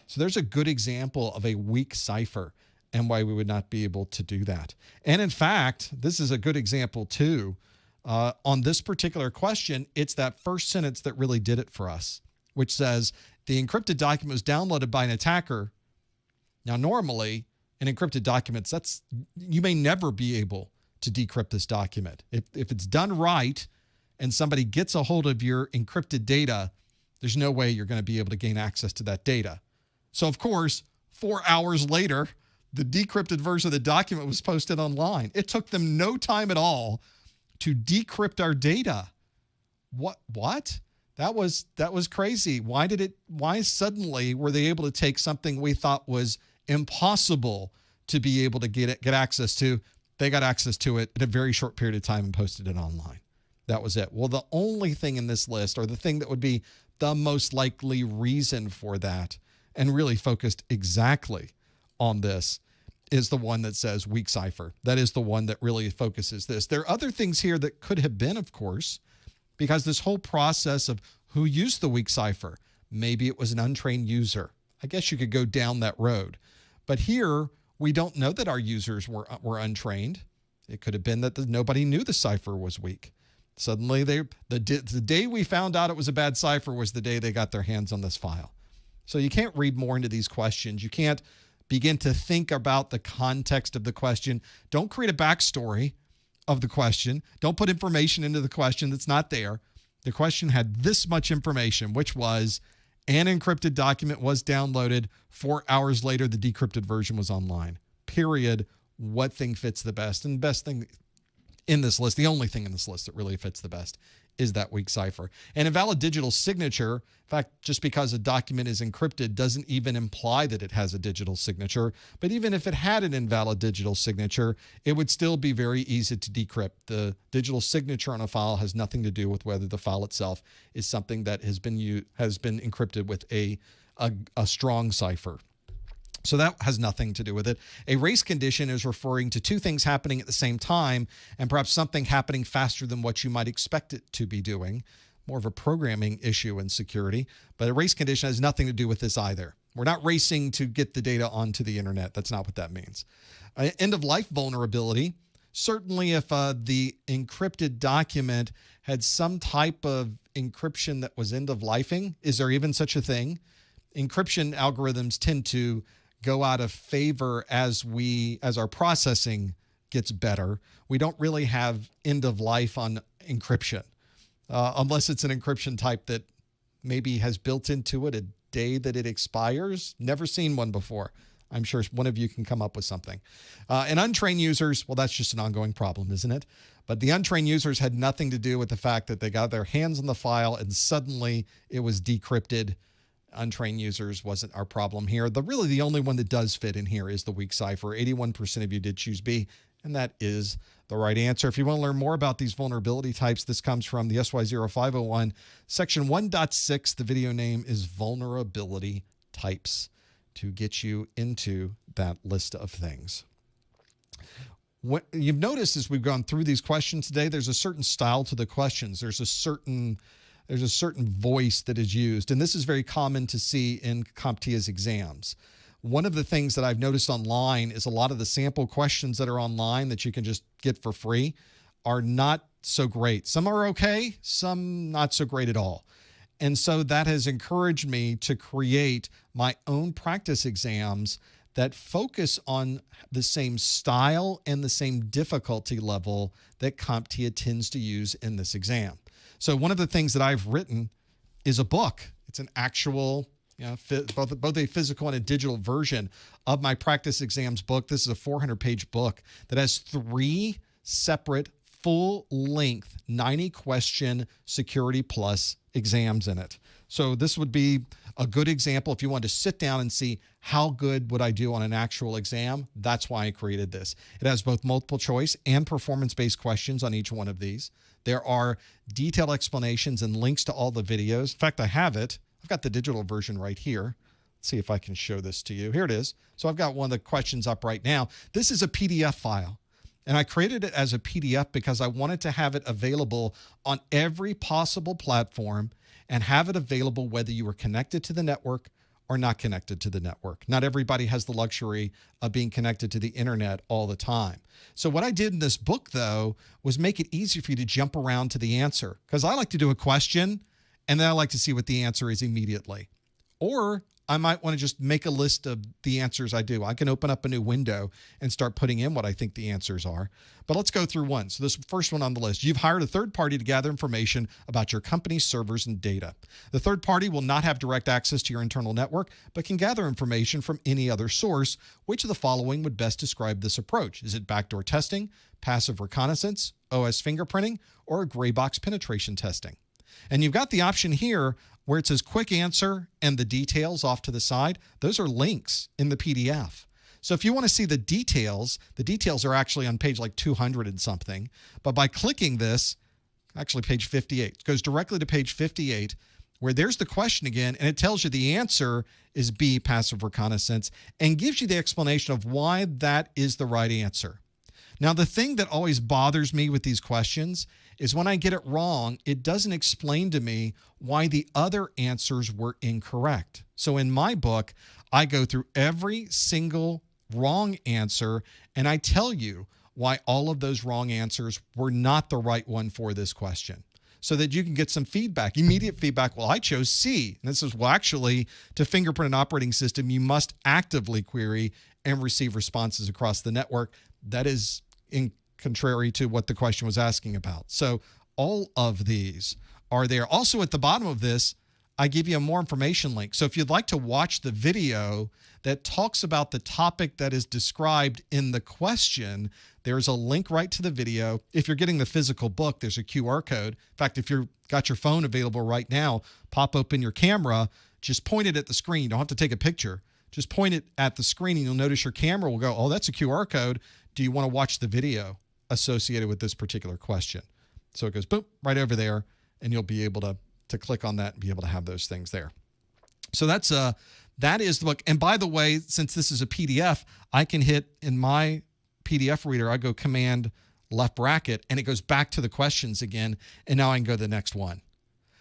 So there's a good example of a weak cipher and why we would not be able to do that. And in fact, this is a good example too. On this particular question, it's that first sentence that really did it for us, which says the encrypted document was downloaded by an attacker. Now, normally in encrypted documents, you may never be able to decrypt this document. If it's done right and somebody gets a hold of your encrypted data, there's no way you're going to be able to gain access to that data. So, of course, 4 hours later, the decrypted version of the document was posted online. It took them no time at all to decrypt our data. What? That was crazy. Why suddenly were they able to take something we thought was impossible to be able to get access to? They got access to it in a very short period of time and posted it online. That was it. Well, the only thing in this list, or the thing that would be the most likely reason for that, and really focused exactly on this, is the one that says weak cipher. That is the one that really focuses this. There are other things here that could have been, of course, because this whole process of who used the weak cipher, maybe it was an untrained user. I guess you could go down that road. But here, we don't know that our users were untrained. It could have been that nobody knew the cipher was weak. Suddenly, the day we found out it was a bad cipher was the day they got their hands on this file. So you can't read more into these questions. You can't begin to think about the context of the question. Don't create a backstory of the question. Don't put information into the question that's not there. The question had this much information, which was an encrypted document was downloaded. 4 hours later, the decrypted version was online. Period. What thing fits the best? And the best thing in this list, the only thing in this list that really fits the best, is that weak cipher. An invalid digital signature, in fact, just because a document is encrypted doesn't even imply that it has a digital signature. But even if it had an invalid digital signature, it would still be very easy to decrypt. The digital signature on a file has nothing to do with whether the file itself is something that has been encrypted with a strong cipher. So that has nothing to do with it. A race condition is referring to two things happening at the same time, and perhaps something happening faster than what you might expect it to be doing. More of a programming issue in security. But a race condition has nothing to do with this either. We're not racing to get the data onto the internet. That's not what that means. End-of-life vulnerability. Certainly if the encrypted document had some type of encryption that was end-of-lifing, is there even such a thing? Encryption algorithms tend to go out of favor as our processing gets better. We don't really have end of life on encryption, unless it's an encryption type that maybe has built into it a day that it expires. Never seen one before. I'm sure one of you can come up with something. And untrained users, well, that's just an ongoing problem, isn't it? But the untrained users had nothing to do with the fact that they got their hands on the file and suddenly it was decrypted. Untrained users wasn't our problem here. Really the only one that does fit in here is the weak cipher. 81% of you did choose B, and that is the right answer. If you want to learn more about these vulnerability types, this comes from the SY0-501, section 1.6. The video name is Vulnerability Types, to get you into that list of things. What you've noticed as we've gone through these questions today, there's a certain style to the questions. There's a certain voice that is used, and this is very common to see in CompTIA's exams. One of the things that I've noticed online is a lot of the sample questions that are online that you can just get for free are not so great. Some are okay, some not so great at all. And so that has encouraged me to create my own practice exams that focus on the same style and the same difficulty level that CompTIA tends to use in this exam. So one of the things that I've written is a book. It's an actual, both a physical and a digital version of my practice exams book. This is a 400-page book that has 3 separate full-length 90-question Security Plus exams in it. So this would be a good example if you wanted to sit down and see how good would I do on an actual exam. That's why I created this. It has both multiple choice and performance-based questions on each one of these. There are detailed explanations and links to all the videos. In fact, I have it. I've got the digital version right here. Let's see if I can show this to you. Here it is. So I've got one of the questions up right now. This is a PDF file. And I created it as a PDF because I wanted to have it available on every possible platform and have it available whether you were connected to the network or not connected to the network. Not everybody has the luxury of being connected to the internet all the time. So what I did in this book, though, was make it easy for you to jump around to the answer, because I like to do a question and then I like to see what the answer is immediately. Or I might want to just make a list of the answers I do. I can open up a new window and start putting in what I think the answers are. But let's go through one. So this first one on the list. You've hired a third party to gather information about your company's servers and data. The third party will not have direct access to your internal network, but can gather information from any other source. Which of the following would best describe this approach? Is it backdoor testing, passive reconnaissance, OS fingerprinting, or gray box penetration testing? And you've got the option here where it says quick answer and the details off to the side. Those are links in the PDF. So if you want to see the details are actually on page like 200 and something. But by clicking this, actually page 58, it goes directly to page 58 where there's the question again, and it tells you the answer is B, passive reconnaissance, and gives you the explanation of why that is the right answer. Now, the thing that always bothers me with these questions is when I get it wrong, it doesn't explain to me why the other answers were incorrect. So in my book, I go through every single wrong answer and I tell you why all of those wrong answers were not the right one for this question, so that you can get some feedback, immediate feedback. Well, I chose C. And this is, well, actually, to fingerprint an operating system, you must actively query and receive responses across the network. That is contrary to what the question was asking about. So all of these are there. Also at the bottom of this, I give you a more information link. So if you'd like to watch the video that talks about the topic that is described in the question, there's a link right to the video. If you're getting the physical book, there's a QR code. In fact, if you've got your phone available right now, pop open your camera, just point it at the screen. You don't have to take a picture. Just point it at the screen and you'll notice your camera will go, oh, that's a QR code. Do you want to watch the video associated with this particular question? So it goes boom, right over there, and you'll be able to click on that and be able to have those things there. So that is the book. And by the way, since this is a PDF, I can hit in my PDF reader, I go Command left bracket, and it goes back to the questions again, and now I can go to the next one.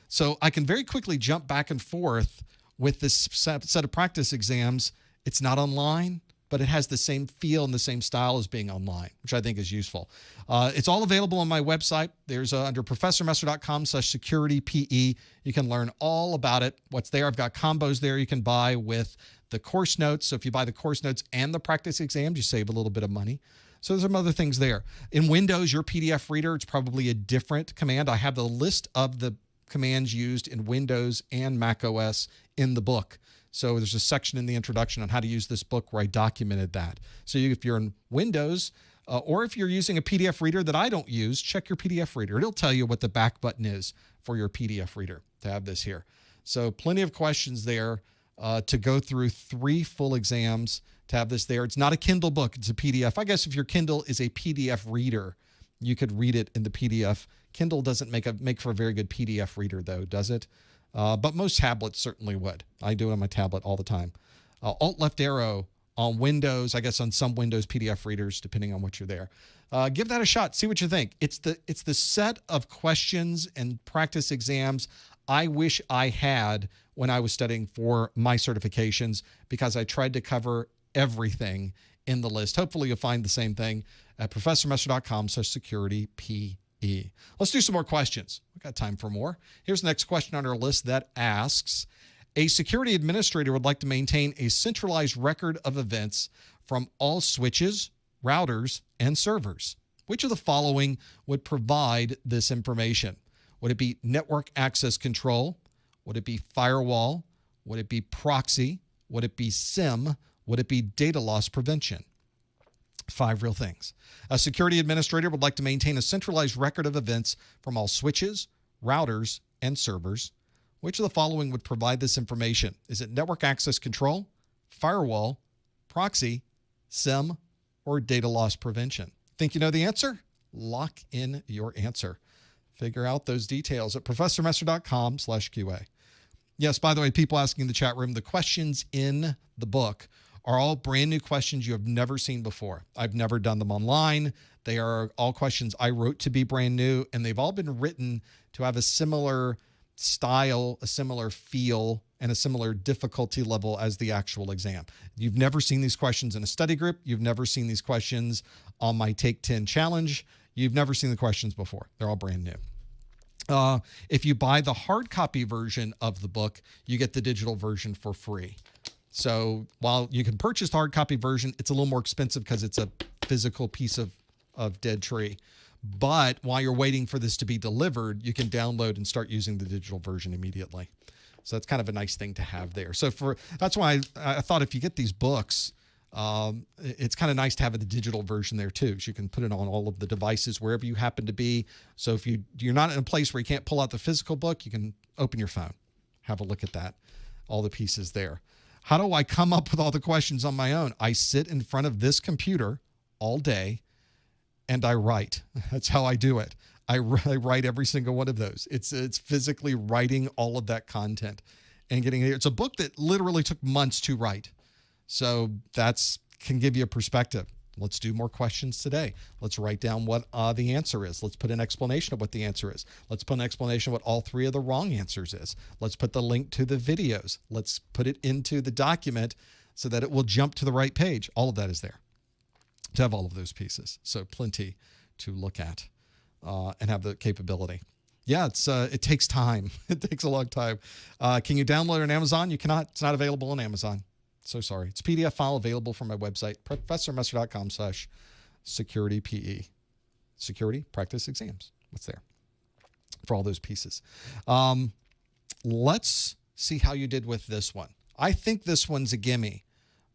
So I can very quickly jump back and forth with this set of practice exams. It's not online, but it has the same feel and the same style as being online, which I think is useful. It's all available on my website. There's under professormesser.com/securitype. You can learn all about it, what's there. I've got combos there you can buy with the course notes. So if you buy the course notes and the practice exams, you save a little bit of money. So there's some other things there. In Windows, your PDF reader, it's probably a different command. I have the list of the commands used in Windows and Mac OS in the book. So there's a section in the introduction on how to use this book where I documented that. So if you're in Windows or if you're using a PDF reader that I don't use, check your PDF reader. It'll tell you what the back button is for your PDF reader to have this here. So plenty of questions there to go through 3 full exams to have this there. It's not a Kindle book. It's a PDF. I guess if your Kindle is a PDF reader, you could read it in the PDF. Kindle doesn't make for a very good PDF reader, though, does it? But most tablets certainly would. I do it on my tablet all the time. Alt-left arrow on Windows, I guess on some Windows PDF readers, depending on what you're there. Give that a shot. See what you think. It's the set of questions and practice exams I wish I had when I was studying for my certifications, because I tried to cover everything in the list. Hopefully you'll find the same thing at professormesser.com/securitype. Let's do some more questions. We've got time for more. Here's the next question on our list that asks, a security administrator would like to maintain a centralized record of events from all switches, routers, and servers. Which of the following would provide this information? Would it be network access control? Would it be firewall? Would it be proxy? Would it be SIM? Would it be data loss prevention? 5 real things. A security administrator would like to maintain a centralized record of events from all switches, routers, and servers. Which of the following would provide this information? Is it network access control, firewall, proxy, SIM, or data loss prevention? Think you know the answer? Lock in your answer. Figure out those details at professormesser.com/QA. Yes, by the way, people asking in the chat room, the questions in the book are all brand new questions you have never seen before. I've never done them online. They are all questions I wrote to be brand new, and they've all been written to have a similar style, a similar feel, and a similar difficulty level as the actual exam. You've never seen these questions in a study group. You've never seen these questions on my Take 10 challenge. You've never seen the questions before. They're all brand new. If you buy the hard copy version of the book, you get the digital version for free. So while you can purchase the hard copy version, it's a little more expensive because it's a physical piece of dead tree. But while you're waiting for this to be delivered, you can download and start using the digital version immediately. So that's kind of a nice thing to have there. So that's why I thought if you get these books, it's kind of nice to have the digital version there too. So you can put it on all of the devices wherever you happen to be. So if you're not in a place where you can't pull out the physical book, you can open your phone, have a look at that, all the pieces there. How do I come up with all the questions on my own? I sit in front of this computer all day and I write. That's how I do it. I write every single one of those. It's physically writing all of that content and getting it. It's a book that literally took months to write. So that's can give you a perspective. Let's do more questions today. Let's write down what the answer is. Let's put an explanation of what the answer is. Let's put an explanation of what all three of the wrong answers is. Let's put the link to the videos. Let's put it into the document so that it will jump to the right page. All of that is there to have all of those pieces. So plenty to look at and have the capability. Yeah, it takes time. It takes a long time. Can you download it on Amazon? You cannot. It's not available on Amazon. So sorry. It's a PDF file available from my website, professormesser.com/securitype. Security practice exams. What's there for all those pieces? Let's see how you did with this one. I think this one's a gimme,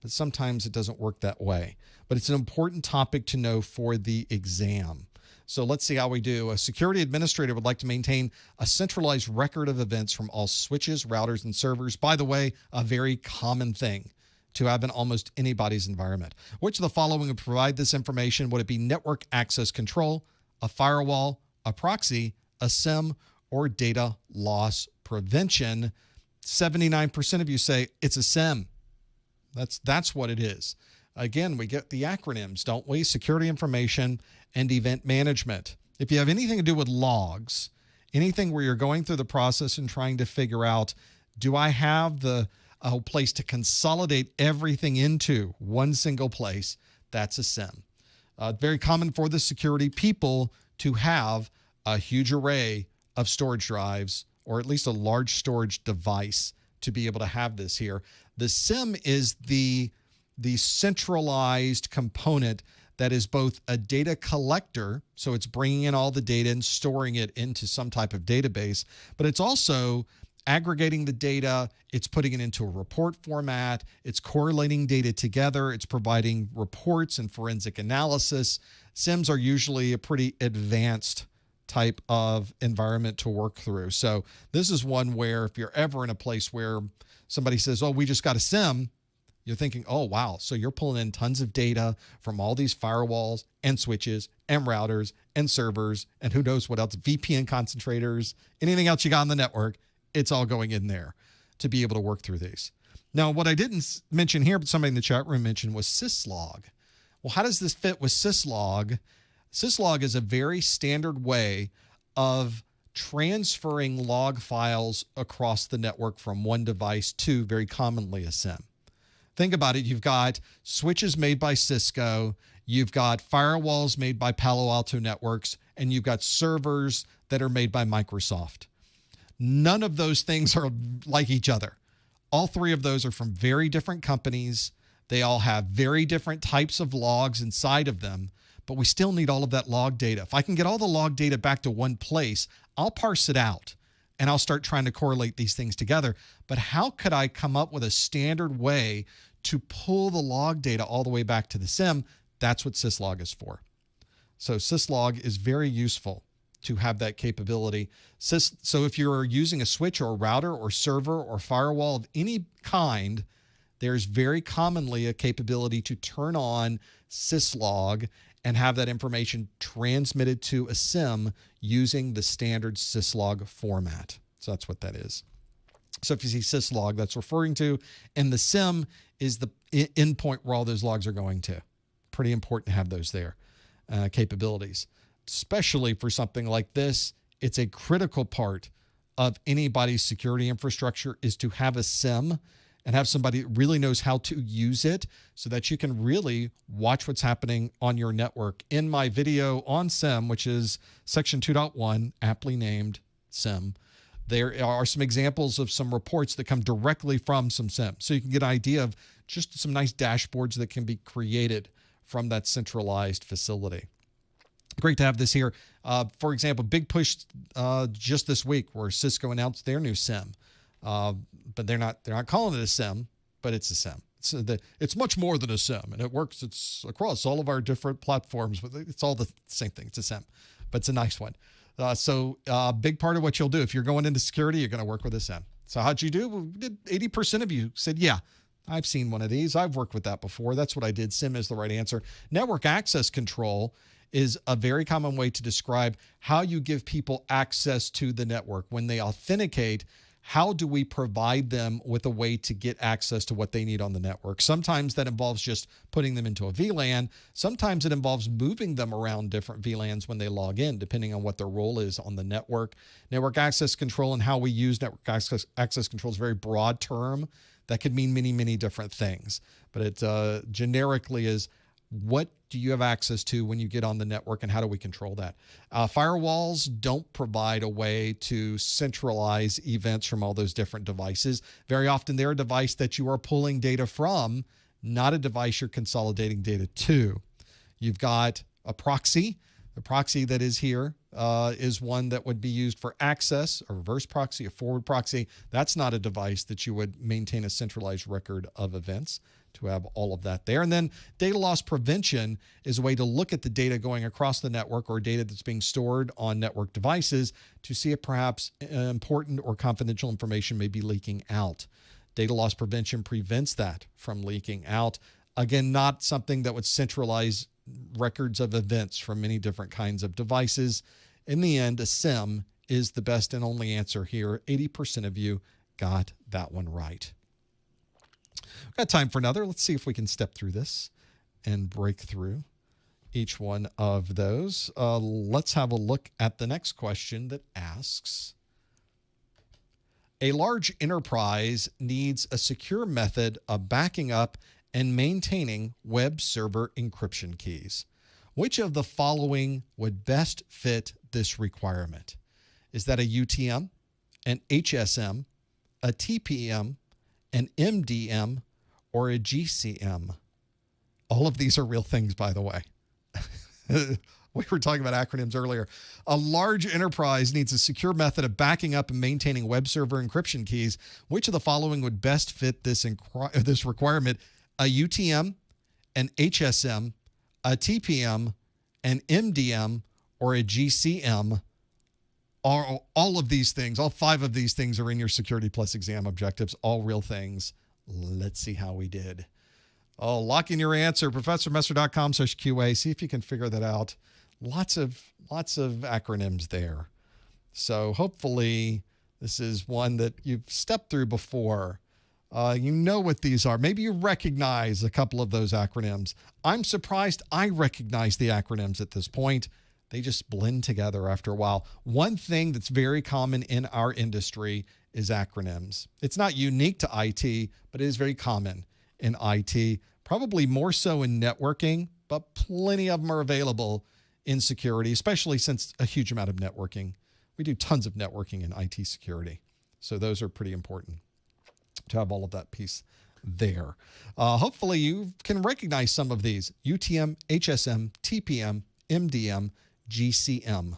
but sometimes it doesn't work that way. But it's an important topic to know for the exam. So let's see how we do. A security administrator would like to maintain a centralized record of events from all switches, routers, and servers. By the way, a very common thing to have in almost anybody's environment. Which of the following would provide this information? Would it be network access control, a firewall, a proxy, a SIM, or data loss prevention? 79% of you say it's a SIM. That's what it is. Again, we get the acronyms, don't we? Security information and event management. If you have anything to do with logs, anything where you're going through the process and trying to figure out, do I have a place to consolidate everything into one single place? That's a SIM. Very common for the security people to have a huge array of storage drives, or at least a large storage device to be able to have this here. The SIM is the centralized component that is both a data collector, so it's bringing in all the data and storing it into some type of database, but it's also aggregating the data, it's putting it into a report format, it's correlating data together, it's providing reports and forensic analysis. SIMs are usually a pretty advanced type of environment to work through. So this is one where if you're ever in a place where somebody says, oh, we just got a SIM, you're thinking, oh, wow. So you're pulling in tons of data from all these firewalls and switches and routers and servers and who knows what else, VPN concentrators, anything else you got on the network, it's all going in there to be able to work through these. Now, what I didn't mention here, but somebody in the chat room mentioned, was syslog. Well, how does this fit with syslog? Syslog is a very standard way of transferring log files across the network from one device to, very commonly, a SIM. Think about it. You've got switches made by Cisco, you've got firewalls made by Palo Alto Networks, and you've got servers that are made by Microsoft. None of those things are like each other. All three of those are from very different companies. They all have very different types of logs inside of them, but we still need all of that log data. If I can get all the log data back to one place, I'll parse it out and I'll start trying to correlate these things together. But how could I come up with a standard way to pull the log data all the way back to the SIM? That's what syslog is for. So syslog is very useful to have that capability. So if you're using a switch or a router or server or firewall of any kind, there's very commonly a capability to turn on syslog and have that information transmitted to a SIM using the standard syslog format. So that's what that is. So if you see syslog, that's referring to, and the SIM is the endpoint where all those logs are going to. Pretty important to have those there, capabilities. Especially for something like this, it's a critical part of anybody's security infrastructure is to have a SIM and have somebody that really knows how to use it so that you can really watch what's happening on your network. In my video on SIM, which is section 2.1, aptly named SIM, there are some examples of some reports that come directly from some SIM. So you can get an idea of just some nice dashboards that can be created from that centralized facility. Great to have this here. For example, big push just this week where Cisco announced their new SIM. But they're not calling it a SIM, but it's a SIM. It's much more than a SIM, and it works. It's across all of our different platforms. It's all the same thing. It's a SIM, but it's a nice one. So a big part of what you'll do if you're going into security, you're going to work with a SIM. So how'd you do? Well, 80% of you said, yeah, I've seen one of these. I've worked with that before. That's what I did. SIM is the right answer. Network access control is a very common way to describe how you give people access to the network. When they authenticate, how do we provide them with a way to get access to what they need on the network? Sometimes that involves just putting them into a VLAN. Sometimes it involves moving them around different VLANs when they log in, depending on what their role is on the network. Network access control and how we use network access control is a very broad term that could mean many, many different things. But it generically is, what do you have access to when you get on the network, and how do we control that? Firewalls don't provide a way to centralize events from all those different devices. Very often they're a device that you are pulling data from, not a device you're consolidating data to. You've got a proxy. The proxy that is here is one that would be used for access, a reverse proxy, a forward proxy. That's not a device that you would maintain a centralized record of events to have all of that there. And then data loss prevention is a way to look at the data going across the network or data that's being stored on network devices to see if perhaps important or confidential information may be leaking out. Data loss prevention prevents that from leaking out. Again, not something that would centralize records of events from many different kinds of devices. In the end, a SIM is the best and only answer here. 80% of you got that one right. We've got time for another. Let's see if we can step through this and break through each one of those. Let's have a look at the next question that asks, a large enterprise needs a secure method of backing up and maintaining web server encryption keys. Which of the following would best fit this requirement? Is that a UTM, an HSM, a TPM, an MDM, or a GCM? All of these are real things, by the way. We were talking about acronyms earlier. A large enterprise needs a secure method of backing up and maintaining web server encryption keys. Which of the following would best fit this requirement? A UTM, an HSM, a TPM, an MDM, or a GCM? All of these things, all 5 of these things are in your Security Plus exam objectives, all real things. Let's see how we did. Oh, lock in your answer, professormesser.com/QA. See if you can figure that out. Lots of acronyms there. So hopefully this is one that you've stepped through before. You know what these are. Maybe you recognize a couple of those acronyms. I'm surprised I recognize the acronyms at this point. They just blend together after a while. One thing that's very common in our industry is acronyms. It's not unique to IT, but it is very common in IT, probably more so in networking, but plenty of them are available in security, especially since a huge amount of networking. We do tons of networking in IT security. So those are pretty important to have all of that piece there. Hopefully you can recognize some of these: UTM, HSM, TPM, MDM, GCM.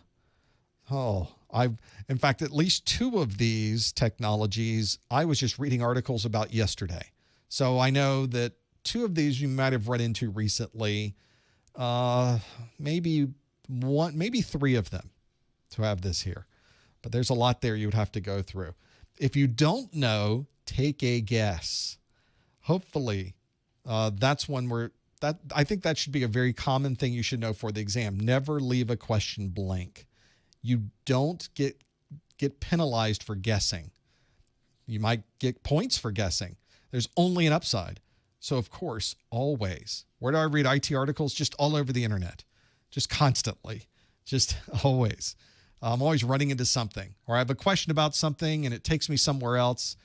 In fact, at least 2 of these technologies I was just reading articles about yesterday. So I know that 2 of these you might have run into recently. Maybe 3 of them. to have this here. But there's a lot there you would have to go through. If you don't know, take a guess. Hopefully, that's one where I think that should be a very common thing you should know for the exam. Never leave a question blank. You don't get penalized for guessing. You might get points for guessing. There's only an upside. So, of course, always. Where do I read IT articles? Just all over the internet. Just constantly. Just always. I'm always running into something. Or I have a question about something and it takes me somewhere else.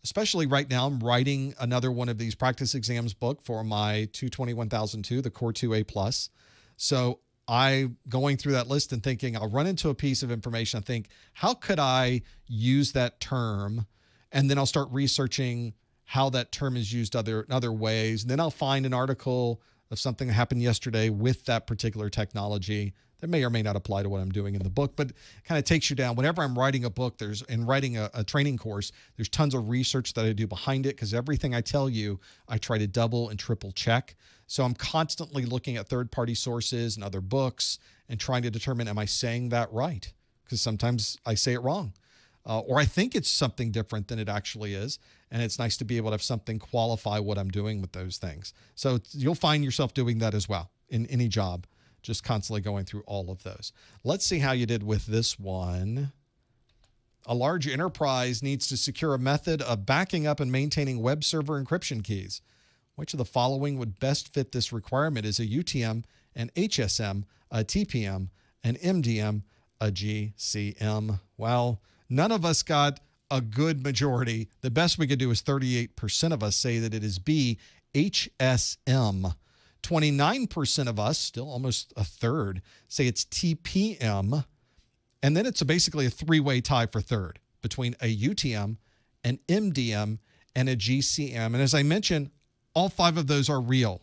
Especially right now, I'm writing another one of these practice exams book for my 221,002, the Core 2A+. So I'm going through that list and thinking, I'll run into a piece of information. I think, how could I use that term? And then I'll start researching how that term is used in other ways. And then I'll find an article of something that happened yesterday with that particular technology that may or may not apply to what I'm doing in the book, but kind of takes you down. Whenever I'm writing a book, writing a training course, there's tons of research that I do behind it, because everything I tell you, I try to double and triple check. So I'm constantly looking at third-party sources and other books and trying to determine, am I saying that right? Because sometimes I say it wrong. Or I think it's something different than it actually is. And it's nice to be able to have something qualify what I'm doing with those things. So you'll find yourself doing that as well in any job, just constantly going through all of those. Let's see how you did with this one. A large enterprise needs to secure a method of backing up and maintaining web server encryption keys. Which of the following would best fit this requirement? Is a UTM, an HSM, a TPM, an MDM, a GCM? Well, none of us got a good majority. The best we could do is 38% of us say that it is B, HSM. 29% of us, still almost a third, say it's TPM. And then it's basically a three-way tie for third between a UTM, an MDM, and a GCM. And as I mentioned, all five of those are real.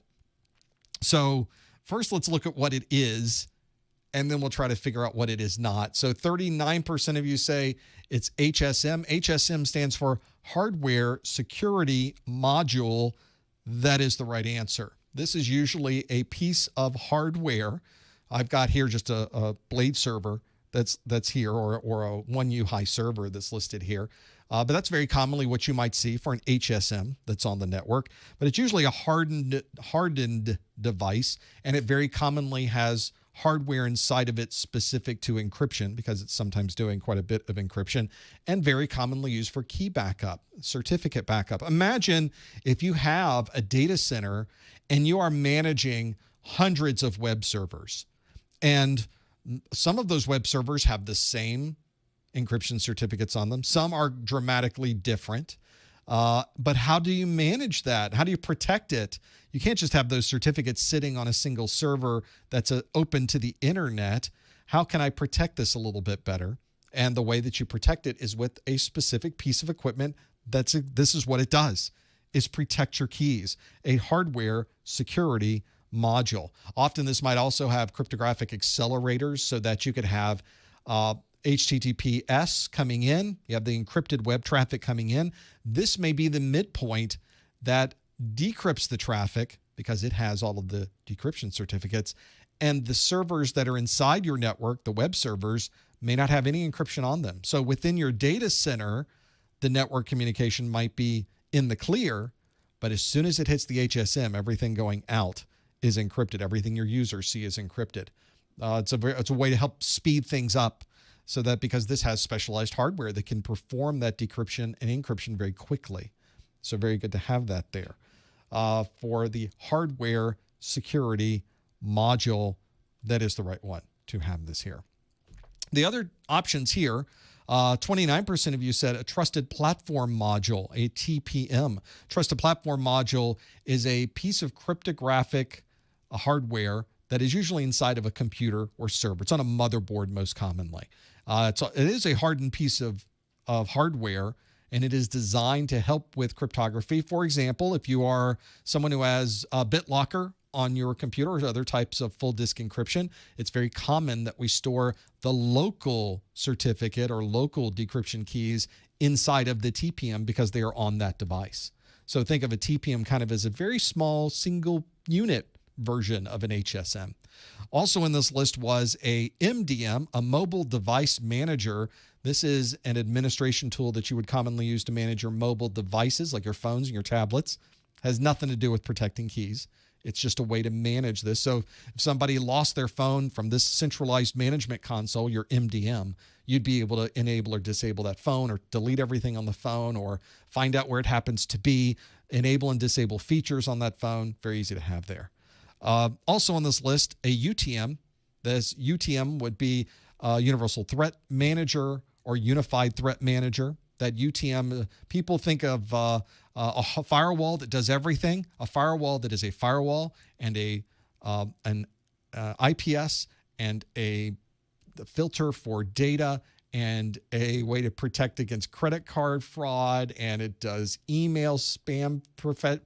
So first, let's look at what it is, and then we'll try to figure out what it is not. So 39% of you say it's HSM. HSM stands for Hardware Security Module. That is the right answer. This is usually a piece of hardware. I've got here just a blade server that's here, or a 1U high server that's listed here. But that's very commonly what you might see for an HSM that's on the network. But it's usually a hardened device, and it very commonly has hardware inside of it specific to encryption, because it's sometimes doing quite a bit of encryption, and very commonly used for key backup, certificate backup. Imagine if you have a data center and you are managing hundreds of web servers, and some of those web servers have the same encryption certificates on them. Some are dramatically different. But how do you manage that? How do you protect it? You can't just have those certificates sitting on a single server that's open to the internet. How can I protect this a little bit better? And the way that you protect it is with a specific piece of equipment. This is what it does, is protect your keys, a hardware security module. Often this might also have cryptographic accelerators so that you could have HTTPS coming in. You have the encrypted web traffic coming in. This may be the midpoint that decrypts the traffic, because it has all of the decryption certificates, and the servers that are inside your network, the web servers, may not have any encryption on them. So within your data center, the network communication might be in the clear, but as soon as it hits the HSM, everything going out is encrypted. Everything your users see is encrypted. It's a way to help speed things up, so that, because this has specialized hardware that can perform that decryption and encryption very quickly. So very good to have that there. For the hardware security module, that is the right one to have this here. The other options here, 29% of you said a trusted platform module, a TPM. Trusted platform module is a piece of cryptographic hardware that is usually inside of a computer or server. It's on a motherboard most commonly. It is a hardened piece of hardware, and it is designed to help with cryptography. For example, if you are someone who has a BitLocker on your computer or other types of full disk encryption, it's very common that we store the local certificate or local decryption keys inside of the TPM because they are on that device. So think of a TPM kind of as a very small single unit version of an HSM. Also in this list was a MDM, a mobile device manager. This is an administration tool that you would commonly use to manage your mobile devices, like your phones and your tablets. Has nothing to do with protecting keys. It's just a way to manage this. So if somebody lost their phone from this centralized management console, your MDM, you'd be able to enable or disable that phone, or delete everything on the phone, or find out where it happens to be, enable and disable features on that phone. Very easy to have there. Also on this list, a UTM. This UTM would be Universal Threat Manager or Unified Threat Manager. That UTM, people think of a firewall that does everything, a firewall that is a firewall and an IPS and a filter for data and a way to protect against credit card fraud, and it does email spam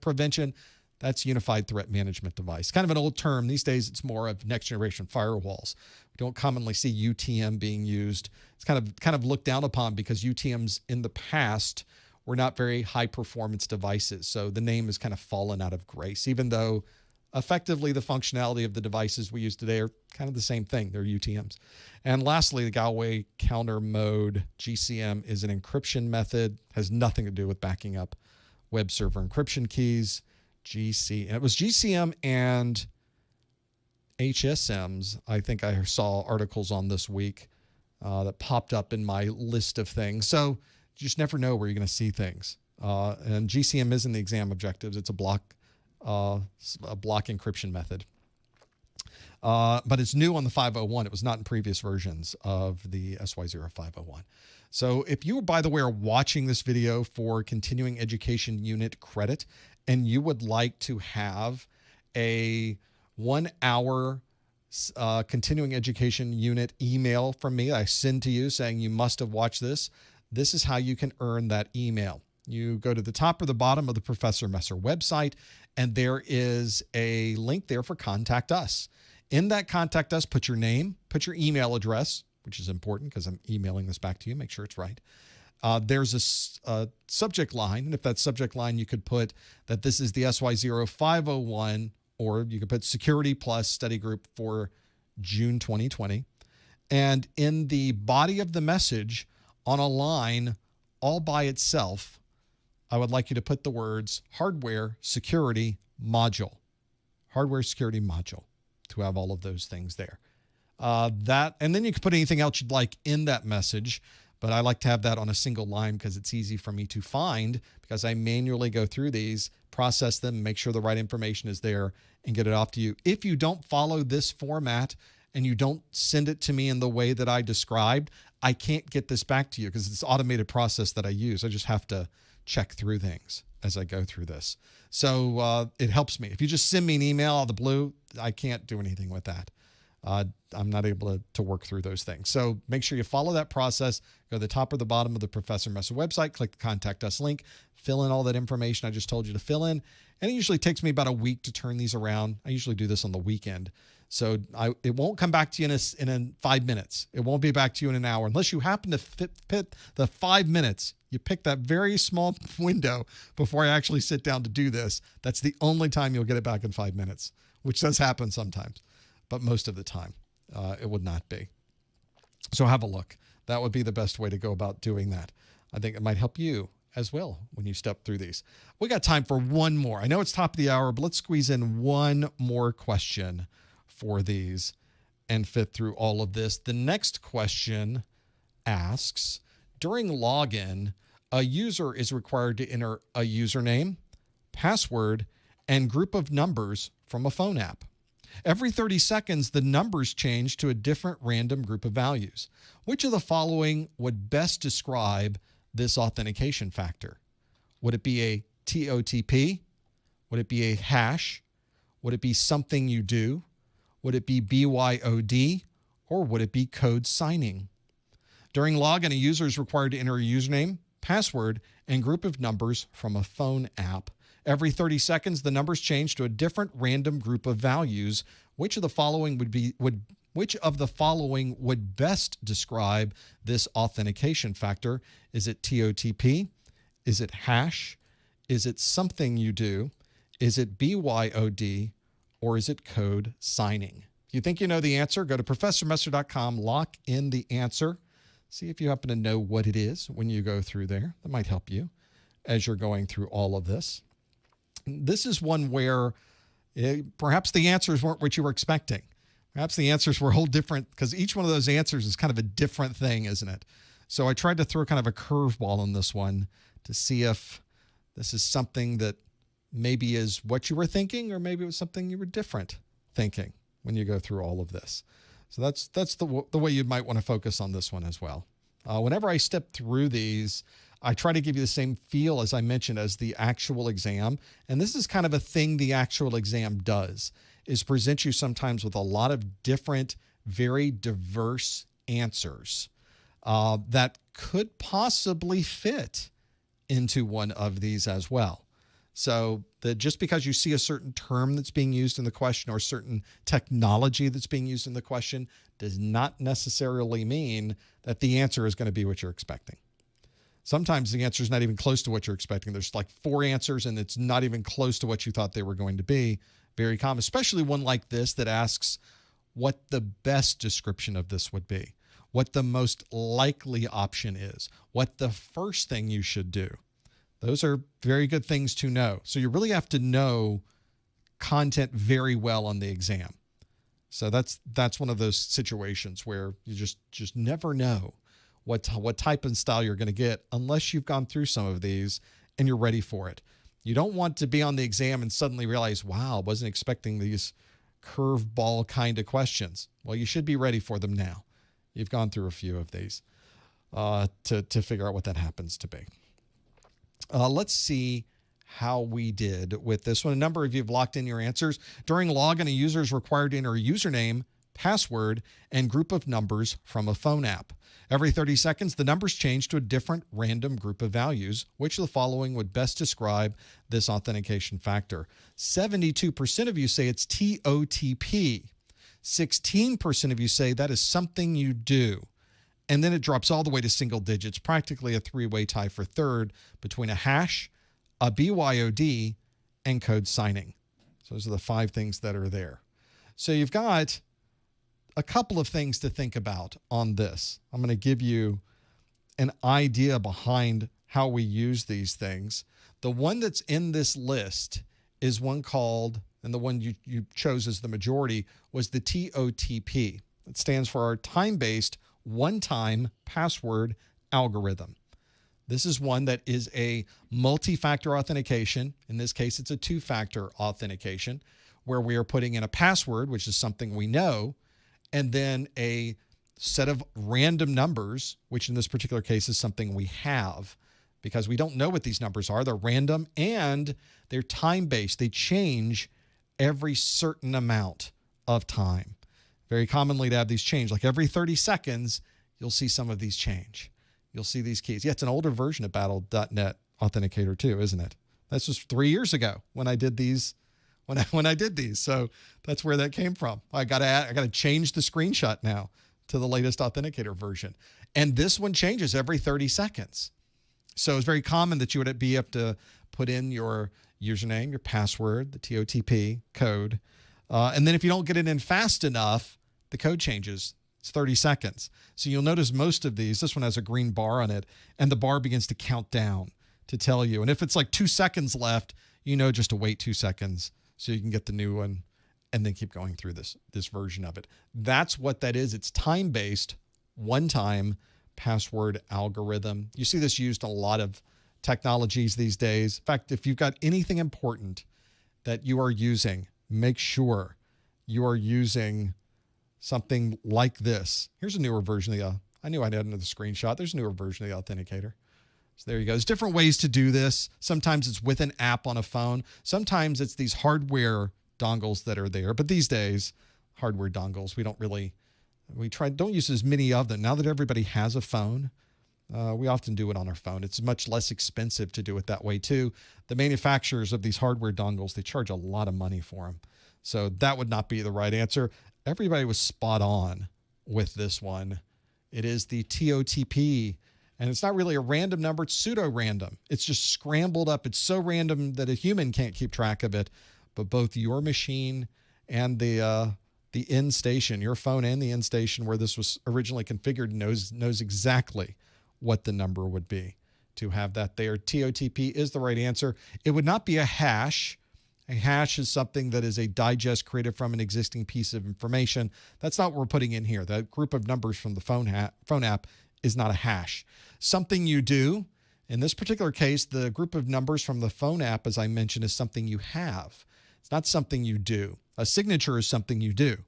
prevention. That's Unified Threat Management Device. Kind of an old term. These days, it's more of next generation firewalls. We don't commonly see UTM being used. It's kind of looked down upon because UTMs in the past were not very high performance devices. So the name has kind of fallen out of grace, even though effectively the functionality of the devices we use today are kind of the same thing. They're UTMs. And lastly, the Galway Counter Mode GCM is an encryption method. Has nothing to do with backing up web server encryption keys. And it was GCM and HSMs. I think I saw articles on this week that popped up in my list of things. So you just never know where you're going to see things. And GCM is in the exam objectives. It's a block encryption method. But it's new on the 501. It was not in previous versions of the SY0-501. So if you, by the way, are watching this video for continuing education unit credit, and you would like to have a 1 hour continuing education unit email from me, I send to you saying you must have watched this. This is how you can earn that email. You go to the top or the bottom of the Professor Messer website, and there is a link there for Contact Us. In that Contact Us, put your name, put your email address, which is important because I'm emailing this back to you. Make sure it's right. There's a subject line, and if that subject line, you could put that this is the SY0-501, or you could put Security Plus Study Group for June 2020. And in the body of the message, on a line all by itself, I would like you to put the words Hardware Security Module. Hardware Security Module, to have all of those things there. And then you can put anything else you'd like in that message. But I like to have that on a single line because it's easy for me to find, because I manually go through these, process them, make sure the right information is there, and get it off to you. If you don't follow this format and you don't send it to me in the way that I described, I can't get this back to you because it's an automated process that I use. I just have to check through things as I go through this. So it helps me. If you just send me an email out of the blue, I can't do anything with that. I'm not able to work through those things. So make sure you follow that process. Go to the top or the bottom of the Professor Messer website, click the Contact Us link, fill in all that information I just told you to fill in. And it usually takes me about a week to turn these around. I usually do this on the weekend. So it won't come back to you in 5 minutes. It won't be back to you in an hour. Unless you happen to fit the 5 minutes. You pick that very small window before I actually sit down to do this. That's the only time you'll get it back in 5 minutes, which does happen sometimes. But most of the time, it would not be. So have a look. That would be the best way to go about doing that. I think it might help you as well when you step through these. We got time for one more. I know it's top of the hour, but let's squeeze in one more question for these and fit through all of this. The next question asks, during login, a user is required to enter a username, password, and group of numbers from a phone app. Every 30 seconds, the numbers change to a different random group of values. Which of the following would best describe this authentication factor? Would it be a TOTP? Would it be a hash? Would it be something you do? Would it be BYOD? Or would it be code signing? During login, a user is required to enter a username, password, and group of numbers from a phone app. Every 30 seconds, the numbers change to a different random group of values. Which of the following would best describe this authentication factor? Is it TOTP? Is it hash? Is it something you do? Is it BYOD? or is it code signing? If you think you know the answer, go to ProfessorMesser.com, lock in the answer. See if you happen to know what it is when you go through there. That might help you as you're going through all of this. This is one where perhaps the answers weren't what you were expecting. Perhaps the answers were a whole different, because each one of those answers is kind of a different thing, isn't it? So I tried to throw kind of a curveball on this one to see if this is something that maybe is what you were thinking, or maybe it was something you were different thinking when you go through all of this. So that's the way you might want to focus on this one as well. Whenever I step through these, I try to give you the same feel, as I mentioned, as the actual exam. And this is kind of a thing the actual exam does, is present you sometimes with a lot of different, very diverse answers that could possibly fit into one of these as well. So that just because you see a certain term that's being used in the question or a certain technology that's being used in the question does not necessarily mean that the answer is going to be what you're expecting. Sometimes the answer is not even close to what you're expecting. There's like 4 answers and it's not even close to what you thought they were going to be. Very common, especially one like this that asks what the best description of this would be, what the most likely option is, what the first thing you should do. Those are very good things to know. So you really have to know content very well on the exam. So that's one of those situations where you just never know what type and style you're going to get unless you've gone through some of these and you're ready for it. You don't want to be on the exam and suddenly realize, wow, I wasn't expecting these curveball kind of questions. Well, you should be ready for them now. You've gone through a few of these to figure out what that happens to be. Let's see how we did with this one. A number of you have locked in your answers. During login, a user is required to enter a username, password, and group of numbers from a phone app. Every 30 seconds, the numbers change to a different random group of values. Which of the following would best describe this authentication factor? 72% of you say it's TOTP. 16% of you say that is something you do. And then it drops all the way to single digits, practically a 3-way tie for third between a hash, a BYOD, and code signing. So those are the 5 things that are there. So you've got a couple of things to think about on this. I'm going to give you an idea behind how we use these things. The one that's in this list is one called, and the one you chose as the majority, was the TOTP. It stands for our time-based one-time password algorithm. This is one that is a multi-factor authentication. In this case, it's a 2-factor authentication where we are putting in a password, which is something we know, and then a set of random numbers, which in this particular case is something we have because we don't know what these numbers are. They're random and they're time-based. They change every certain amount of time. Very commonly to have these change, like every 30 seconds, you'll see some of these change. You'll see these keys. Yeah, it's an older version of Battle.net Authenticator too, isn't it? This was 3 years ago when I did these. When I did these, so that's where that came from. I gotta change the screenshot now to the latest Authenticator version, and this one changes every 30 seconds. So it's very common that you would be able to put in your username, your password, the TOTP code, and then if you don't get it in fast enough, the code changes. It's 30 seconds. So you'll notice most of these, this one has a green bar on it, and the bar begins to count down to tell you. And if it's like 2 seconds left, you know just to wait 2 seconds so you can get the new one and then keep going through this version of it. That's what that is. It's time-based, one-time password algorithm. You see this used in a lot of technologies these days. In fact, if you've got anything important that you are using, make sure you are using something like this. Here's a newer version of the, I knew I'd add another screenshot. There's a newer version of the Authenticator. So there you go. There's different ways to do this. Sometimes it's with an app on a phone. Sometimes it's these hardware dongles that are there. But these days, hardware dongles, don't use as many of them. Now that everybody has a phone, we often do it on our phone. It's much less expensive to do it that way too. The manufacturers of these hardware dongles, they charge a lot of money for them. So that would not be the right answer. Everybody was spot on with this one. It is the TOTP. And it's not really a random number. It's pseudo-random. It's just scrambled up. It's so random that a human can't keep track of it. But both your machine and the end station, your phone and the end station where this was originally configured knows exactly what the number would be to have that there. TOTP is the right answer. It would not be a hash. A hash is something that is a digest created from an existing piece of information. That's not what we're putting in here. That group of numbers from the phone app is not a hash. Something you do. In this particular case, the group of numbers from the phone app, as I mentioned, is something you have. It's not something you do. A signature is something you do.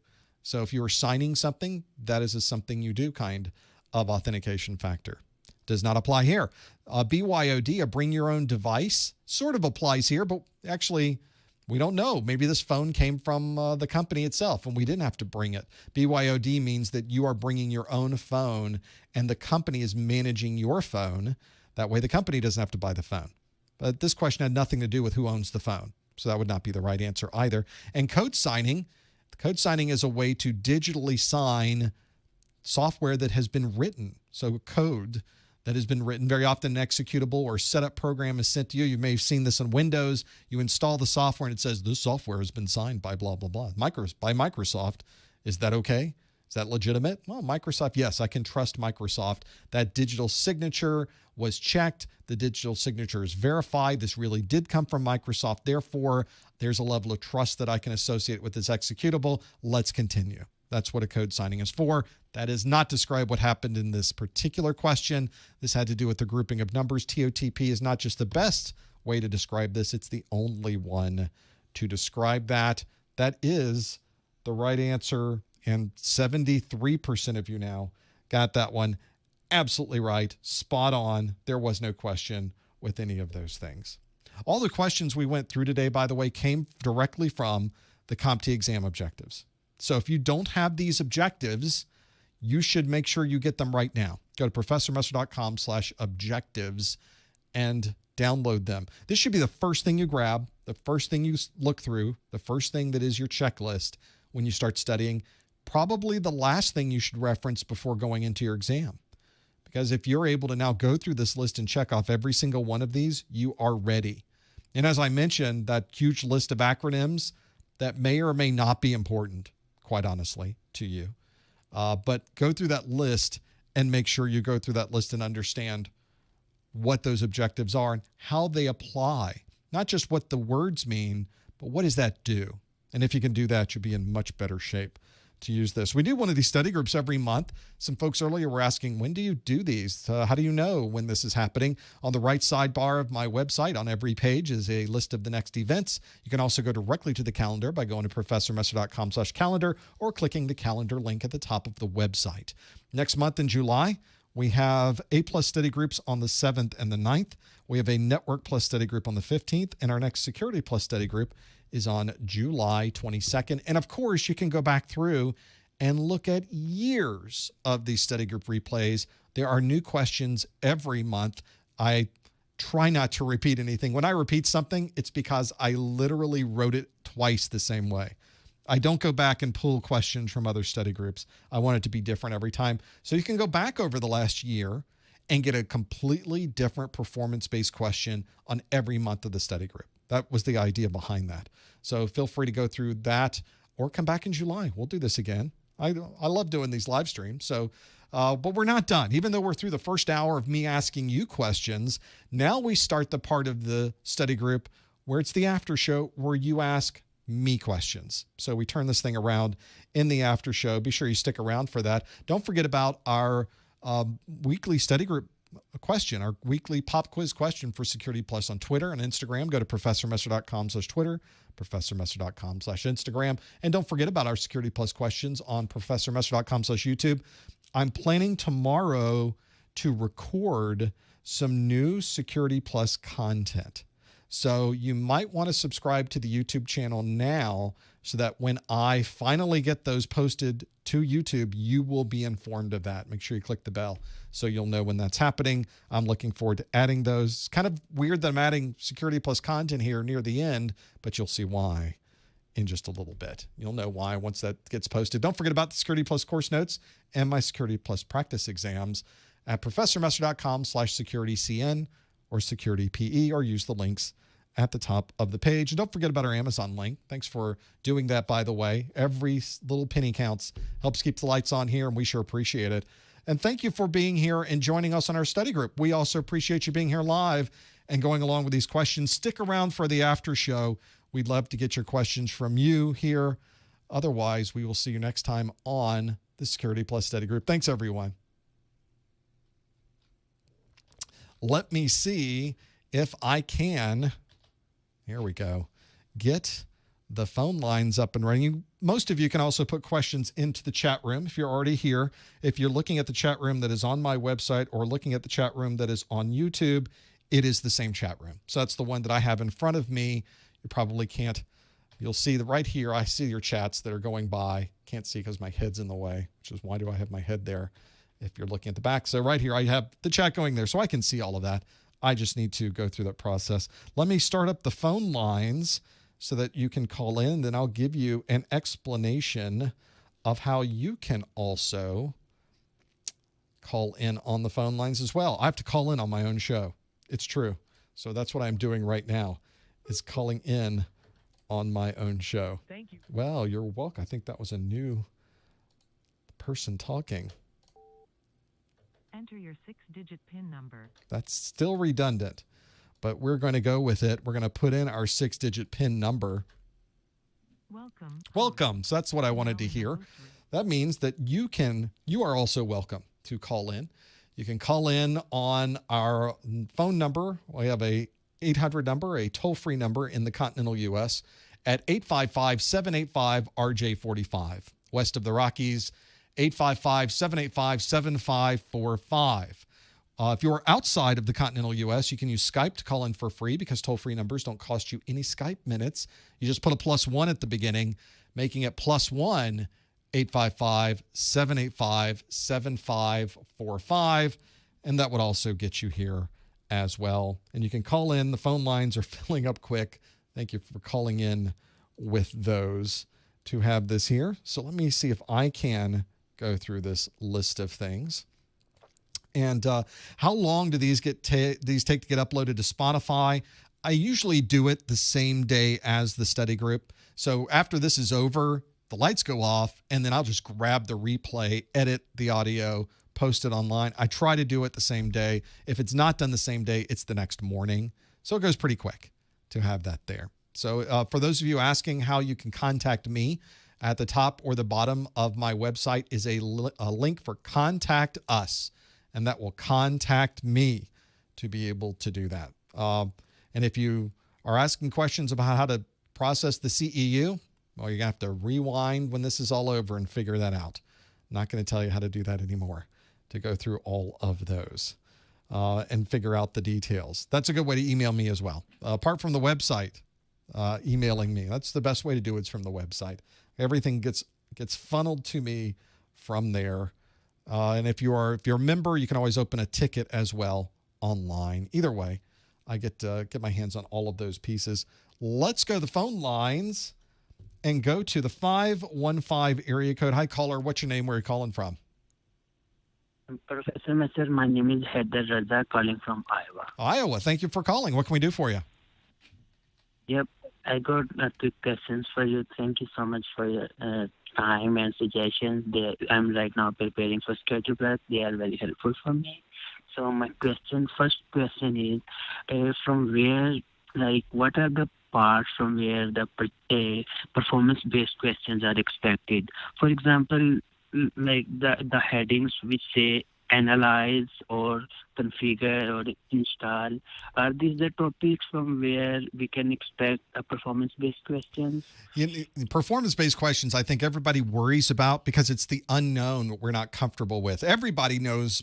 So if you are signing something, that is a something you do kind of authentication factor. Does not apply here. BYOD, a bring your own device, sort of applies here, but actually we don't know. Maybe this phone came from the company itself and we didn't have to bring it. BYOD means that you are bringing your own phone and the company is managing your phone. That way the company doesn't have to buy the phone. But this question had nothing to do with who owns the phone. So that would not be the right answer either. And code signing is a way to digitally sign software that has been written. So code that has been written, very often an executable or setup program is sent to you. You may have seen this in Windows. You install the software and it says this software has been signed by blah, blah, blah. By Microsoft. Is that okay? Is that legitimate? Well, Microsoft, yes, I can trust Microsoft. That digital signature was checked. The digital signature is verified. This really did come from Microsoft. Therefore, there's a level of trust that I can associate with this executable. Let's continue. That's what a code signing is for. That does not describe what happened in this particular question. This had to do with the grouping of numbers. TOTP is not just the best way to describe this. It's the only one to describe that. That is the right answer. And 73% of you now got that one absolutely right. Spot on. There was no question with any of those things. All the questions we went through today, by the way, came directly from the CompTIA exam objectives. So if you don't have these objectives, you should make sure you get them right now. Go to professormesser.com/objectives and download them. This should be the first thing you grab, the first thing you look through, the first thing that is your checklist when you start studying. Probably the last thing you should reference before going into your exam. Because if you're able to now go through this list and check off every single one of these, you are ready. And as I mentioned, that huge list of acronyms that may or may not be important, quite honestly, to you. But go through that list and make sure you go through that list and understand what those objectives are and how they apply. Not just what the words mean, but what does that do? And if you can do that, you'll be in much better shape to use this. We do one of these study groups every month. Some folks earlier were asking, when do you do these? How do you know when this is happening? On the right sidebar of my website, on every page is a list of the next events. You can also go directly to the calendar by going to professormesser.com/calendar or clicking the calendar link at the top of the website. Next month in July, we have A+ study groups on the 7th and the 9th. We have a Network Plus study group on the 15th, and our next Security Plus study group is on July 22nd. And of course, you can go back through and look at years of these study group replays. There are new questions every month. I try not to repeat anything. When I repeat something, it's because I literally wrote it twice the same way. I don't go back and pull questions from other study groups. I want it to be different every time. So you can go back over the last year and get a completely different performance-based question on every month of the study group. That was the idea behind that. So feel free to go through that or come back in July. We'll do this again. I love doing these live streams. So, but we're not done. Even though we're through the first hour of me asking you questions, now we start the part of the study group where it's the after show where you ask me questions. So we turn this thing around in the after show. Be sure you stick around for that. Don't forget about our weekly study group question, our weekly pop quiz question for Security Plus on Twitter and Instagram. Go to professormesser.com/Twitter, professormesser.com/Instagram. And don't forget about our Security Plus questions on professormesser.com/YouTube. I'm planning tomorrow to record some new Security Plus content. So you might want to subscribe to the YouTube channel now so that when I finally get those posted to YouTube, you will be informed of that. Make sure you click the bell so you'll know when that's happening. I'm looking forward to adding those. It's kind of weird that I'm adding Security Plus content here near the end, but you'll see why in just a little bit. You'll know why once that gets posted. Don't forget about the Security Plus course notes and my Security Plus practice exams at professormesser.com/securitycn or securitype, or use the links at the top of the page. And don't forget about our Amazon link. Thanks for doing that, by the way. Every little penny counts, helps keep the lights on here, and we sure appreciate it. And thank you for being here and joining us on our study group. We also appreciate you being here live and going along with these questions. Stick around for the after show. We'd love to get your questions from you here. Otherwise, we will see you next time on the Security Plus Study Group. Thanks, everyone. Let me see if I can, here we go, get the phone lines up and running. Most of you can also put questions into the chat room if you're already here. If you're looking at the chat room that is on my website or looking at the chat room that is on YouTube, it is the same chat room. So that's the one that I have in front of me. You probably can't, you'll see that right here, I see your chats that are going by. Can't see because my head's in the way, which is why do I have my head there if you're looking at the back. So right here, I have the chat going there, so I can see all of that. I just need to go through that process. Let me start up the phone lines so that you can call in, then I'll give you an explanation of how you can also call in on the phone lines as well. I have to call in on my own show. It's true. So that's what I'm doing right now, is calling in on my own show. Thank you. Well, you're welcome. I think that was a new person talking. Enter your 6-digit PIN number. That's still redundant, but we're going to go with it. We're going to put in our 6-digit PIN number. Welcome. So that's what I wanted to hear. That means that you are also welcome to call in. You can call in on our phone number. We have a 800 number, a toll-free number in the continental U.S. at 855-785-RJ45. West of the Rockies, 855-785-7545. If you're outside of the continental U.S., you can use Skype to call in for free because toll-free numbers don't cost you any Skype minutes. You just put a +1 at the beginning, making it +1 855-785-7545, and that would also get you here as well. And you can call in. The phone lines are filling up quick. Thank you for calling in with those to have this here. So let me see if I can go through this list of things. And how long do these take to get uploaded to Spotify? I usually do it the same day as the study group. So after this is over, the lights go off, and then I'll just grab the replay, edit the audio, post it online. I try to do it the same day. If it's not done the same day, it's the next morning. So it goes pretty quick to have that there. So for those of you asking how you can contact me, at the top or the bottom of my website is a link for Contact Us, and that will contact me to be able to do that. And if you are asking questions about how to process the CEU, well, you're going to have to rewind when this is all over and figure that out. I'm not going to tell you how to do that anymore, to go through all of those and figure out the details. That's a good way to email me as well. Apart from the website, emailing me, that's the best way to do it, is from the website. Everything gets funneled to me from there. And if you're a member, you can always open a ticket as well online. Either way, I get my hands on all of those pieces. Let's go to the phone lines and go to the 515 area code. Hi, caller. What's your name? Where are you calling from? Professor Messer, my name is Haider Raza, calling from Iowa. Iowa. Thank you for calling. What can we do for you? Yep. I got quick questions for you. Thank you so much for your time and suggestions. I'm right now preparing for Security Plus. They are very helpful for me. So my first question is, from where, what are the parts from where the performance-based questions are expected? For example, the headings which say analyze or configure or install, are these the topics from where we can expect a performance-based questions? Performance-based questions, I think everybody worries about because it's the unknown we're not comfortable with. Everybody knows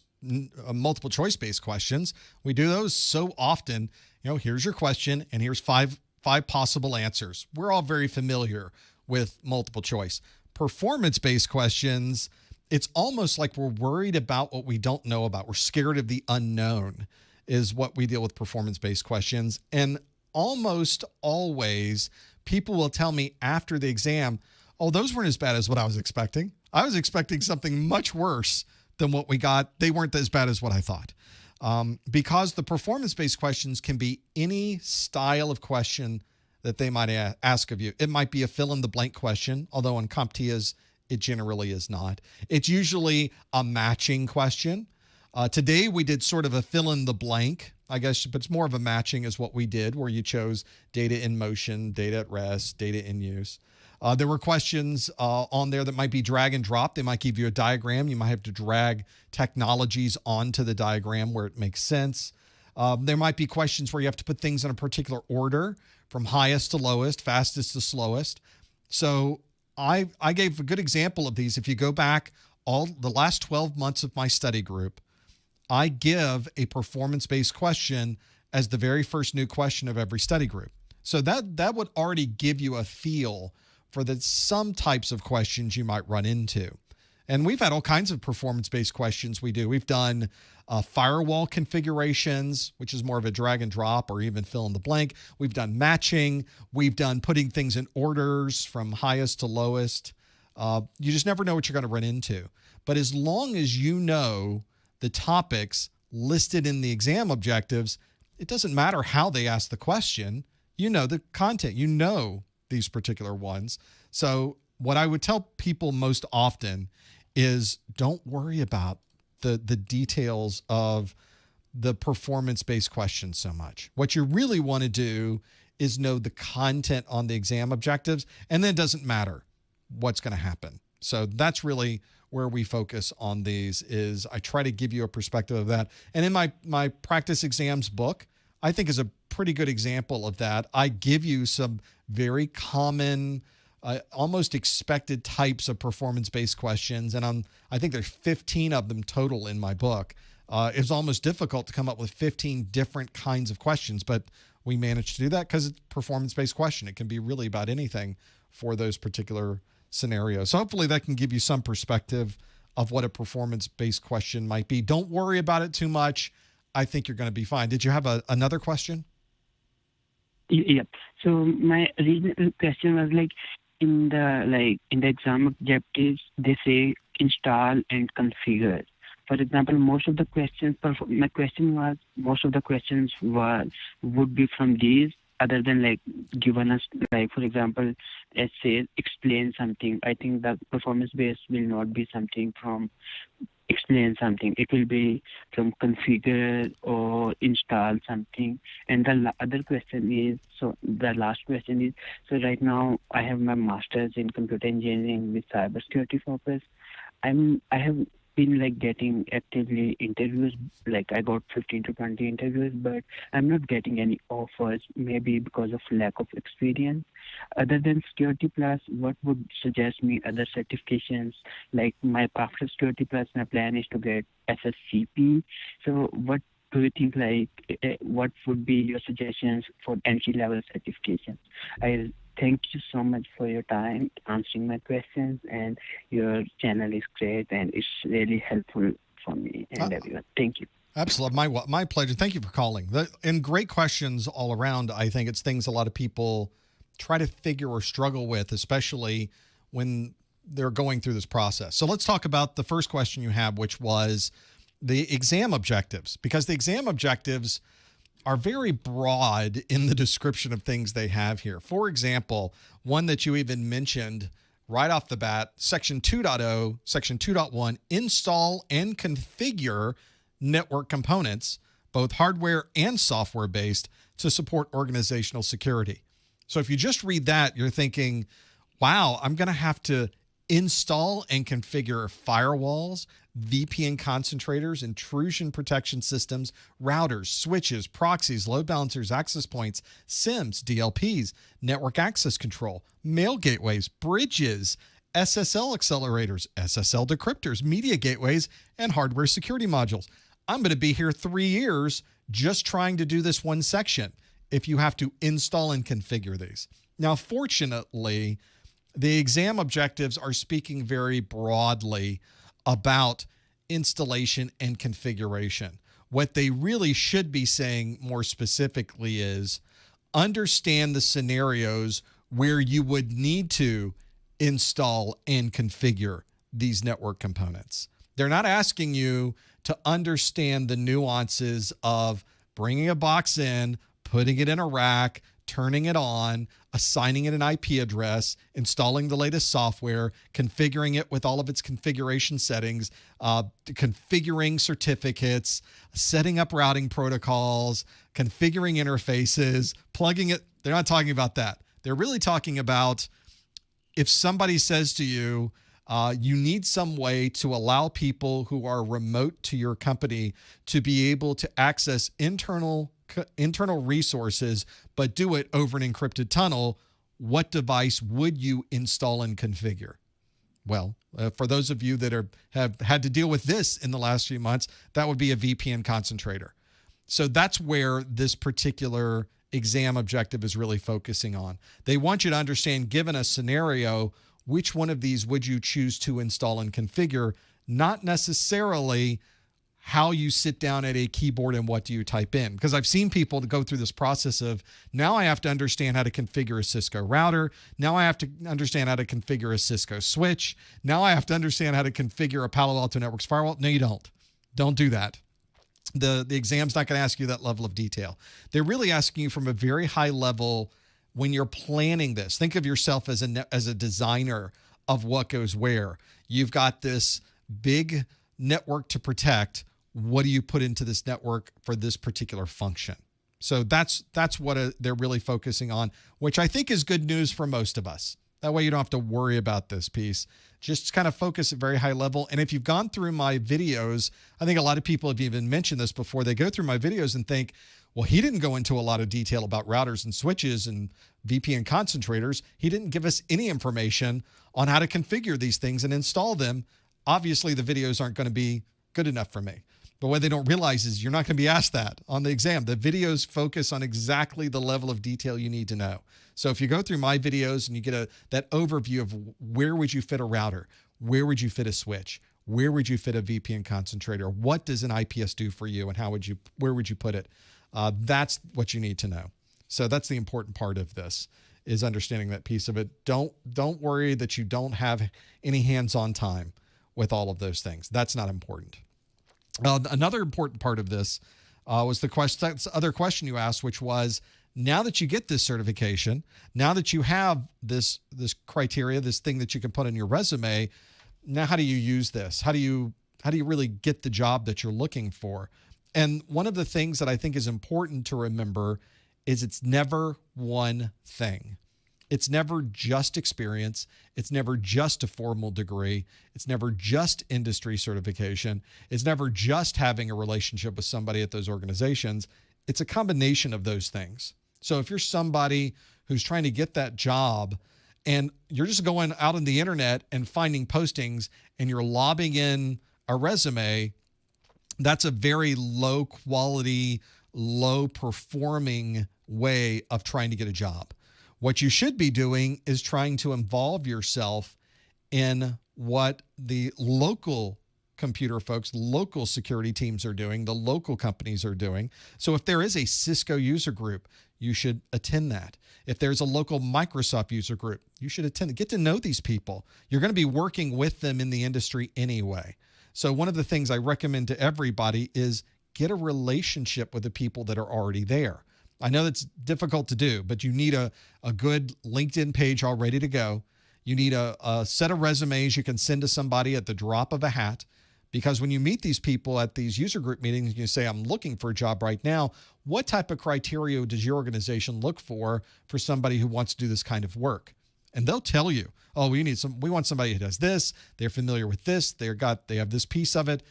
multiple choice-based questions. We do those so often. Here's your question, and here's five possible answers. We're all very familiar with multiple choice. Performance-based questions, it's almost like we're worried about what we don't know about. We're scared of the unknown is what we deal with performance-based questions. And almost always people will tell me after the exam, oh, those weren't as bad as what I was expecting. I was expecting something much worse than what we got. They weren't as bad as what I thought. because the performance-based questions can be any style of question that they might ask of you. It might be a fill-in-the-blank question, although on CompTIA's, it generally is not. It's usually a matching question. Today, we did sort of a fill-in-the-blank, I guess, but it's more of a matching is what we did, where you chose data in motion, data at rest, data in use. There were questions on there that might be drag and drop. They might give you a diagram. You might have to drag technologies onto the diagram where it makes sense. There might be questions where you have to put things in a particular order, from highest to lowest, fastest to slowest. So I gave a good example of these. If you go back all the last 12 months of my study group, I give a performance-based question as the very first new question of every study group. So that would already give you a feel for some types of questions you might run into. And we've had all kinds of performance-based questions we do. We've done firewall configurations, which is more of a drag and drop or even fill in the blank. We've done matching. We've done putting things in orders from highest to lowest. You just never know what you're going to run into. But as long as you know the topics listed in the exam objectives, it doesn't matter how they ask the question. You know the content. You know these particular ones. So what I would tell people most often is don't worry about the details of the performance-based questions so much. What you really want to do is know the content on the exam objectives, and then it doesn't matter what's going to happen. So that's really where we focus on these. Is I try to give you a perspective of that. And in my practice exams book, I think is a pretty good example of that. I give you some very common, almost expected types of performance-based questions. And I think there's 15 of them total in my book. It's almost difficult to come up with 15 different kinds of questions, but we managed to do that because it's a performance-based question. It can be really about anything for those particular scenarios. So hopefully that can give you some perspective of what a performance-based question might be. Don't worry about it too much. I think you're going to be fine. Did you have another question? Yeah. So my original question was in the exam objectives, they say install and configure. For example, most of the questions would be from these, other than given us, for example, let's say explain something. I think that performance based will not be something from explain something. It will be from configure or install something. And the other question is, the last question is, so right now I have my master's in computer engineering with cybersecurity focus. I have been getting actively interviews, I got 15 to 20 interviews, but I'm not getting any offers, maybe because of lack of experience. Other than Security Plus, what would suggest me other certifications? After Security Plus, my plan is to get SSCP. So what do you think, what would be your suggestions for entry-level certifications? I thank you so much for your time answering my questions, and your channel is great and it's really helpful for me and everyone. Thank you. Absolutely. My pleasure. Thank you for calling. And great questions all around. I think it's things a lot of people try to figure or struggle with, especially when they're going through this process. So let's talk about the first question you have, which was the exam objectives, because the exam objectives are very broad in the description of things they have here. For example, one that you even mentioned right off the bat, Section 2.0, Section 2.1, install and configure network components, both hardware and software-based, to support organizational security. So if you just read that, you're thinking, wow, I'm going to have to install and configure firewalls, VPN concentrators, intrusion protection systems, routers, switches, proxies, load balancers, access points, SIMs, DLPs, network access control, mail gateways, bridges, SSL accelerators, SSL decryptors, media gateways, and hardware security modules. I'm going to be here 3 years just trying to do this one section if you have to install and configure these. Now, fortunately, the exam objectives are speaking very broadly about installation and configuration. What they really should be saying more specifically is understand the scenarios where you would need to install and configure these network components. They're not asking you to understand the nuances of bringing a box in, putting it in a rack, turning it on, assigning it an IP address, installing the latest software, configuring it with all of its configuration settings, configuring certificates, setting up routing protocols, configuring interfaces, plugging it. They're not talking about that. They're really talking about if somebody says to you, you need some way to allow people who are remote to your company to be able to access internal resources, but do it over an encrypted tunnel, what device would you install and configure? Well, for those of you that have had to deal with this in the last few months, that would be a VPN concentrator. So that's where this particular exam objective is really focusing on. They want you to understand, given a scenario, which one of these would you choose to install and configure, not necessarily how you sit down at a keyboard and what do you type in. Because I've seen people to go through this process of, now I have to understand how to configure a Cisco router. Now I have to understand how to configure a Cisco switch. Now I have to understand how to configure a Palo Alto Networks firewall. No, you don't. Don't do that. The exam's not going to ask you that level of detail. They're really asking you from a very high level when you're planning this. Think of yourself as a designer of what goes where. You've got this big network to protect. What do you put into this network for this particular function? So that's what they're really focusing on, which I think is good news for most of us. That way you don't have to worry about this piece. Just kind of focus at very high level. And if you've gone through my videos, I think a lot of people have even mentioned this before. They go through my videos and think, well, he didn't go into a lot of detail about routers and switches and VPN concentrators. He didn't give us any information on how to configure these things and install them. Obviously, the videos aren't going to be good enough for me. But what they don't realize is you're not going to be asked that on the exam. The videos focus on exactly the level of detail you need to know. So if you go through my videos and you get that overview of where would you fit a router, where would you fit a switch, where would you fit a VPN concentrator, what does an IPS do for you, and where would you put it? That's what you need to know. So that's the important part of this, is understanding that piece of it. Don't worry that you don't have any hands-on time with all of those things. That's not important. Another important part of this was the other question you asked, which was, now that you get this certification, now that you have this criteria, this thing that you can put on your resume, now how do you use this? How do you really get the job that you're looking for? And one of the things that I think is important to remember is it's never one thing. It's never just experience. It's never just a formal degree. It's never just industry certification. It's never just having a relationship with somebody at those organizations. It's a combination of those things. So if you're somebody who's trying to get that job and you're just going out on the internet and finding postings and you're lobbing in a resume, that's a very low quality, low performing way of trying to get a job. What you should be doing is trying to involve yourself in what the local computer folks, local security teams are doing, the local companies are doing. So if there is a Cisco user group, you should attend that. If there's a local Microsoft user group, you should attend it. Get to know these people. You're going to be working with them in the industry anyway. So one of the things I recommend to everybody is get a relationship with the people that are already there. I know that's difficult to do, but you need a good LinkedIn page all ready to go. You need a set of resumes you can send to somebody at the drop of a hat, because when you meet these people at these user group meetings, you say, I'm looking for a job right now. What type of criteria does your organization look for somebody who wants to do this kind of work? And they'll tell you, oh, we want somebody who does this. They're familiar with this. They have this piece of it.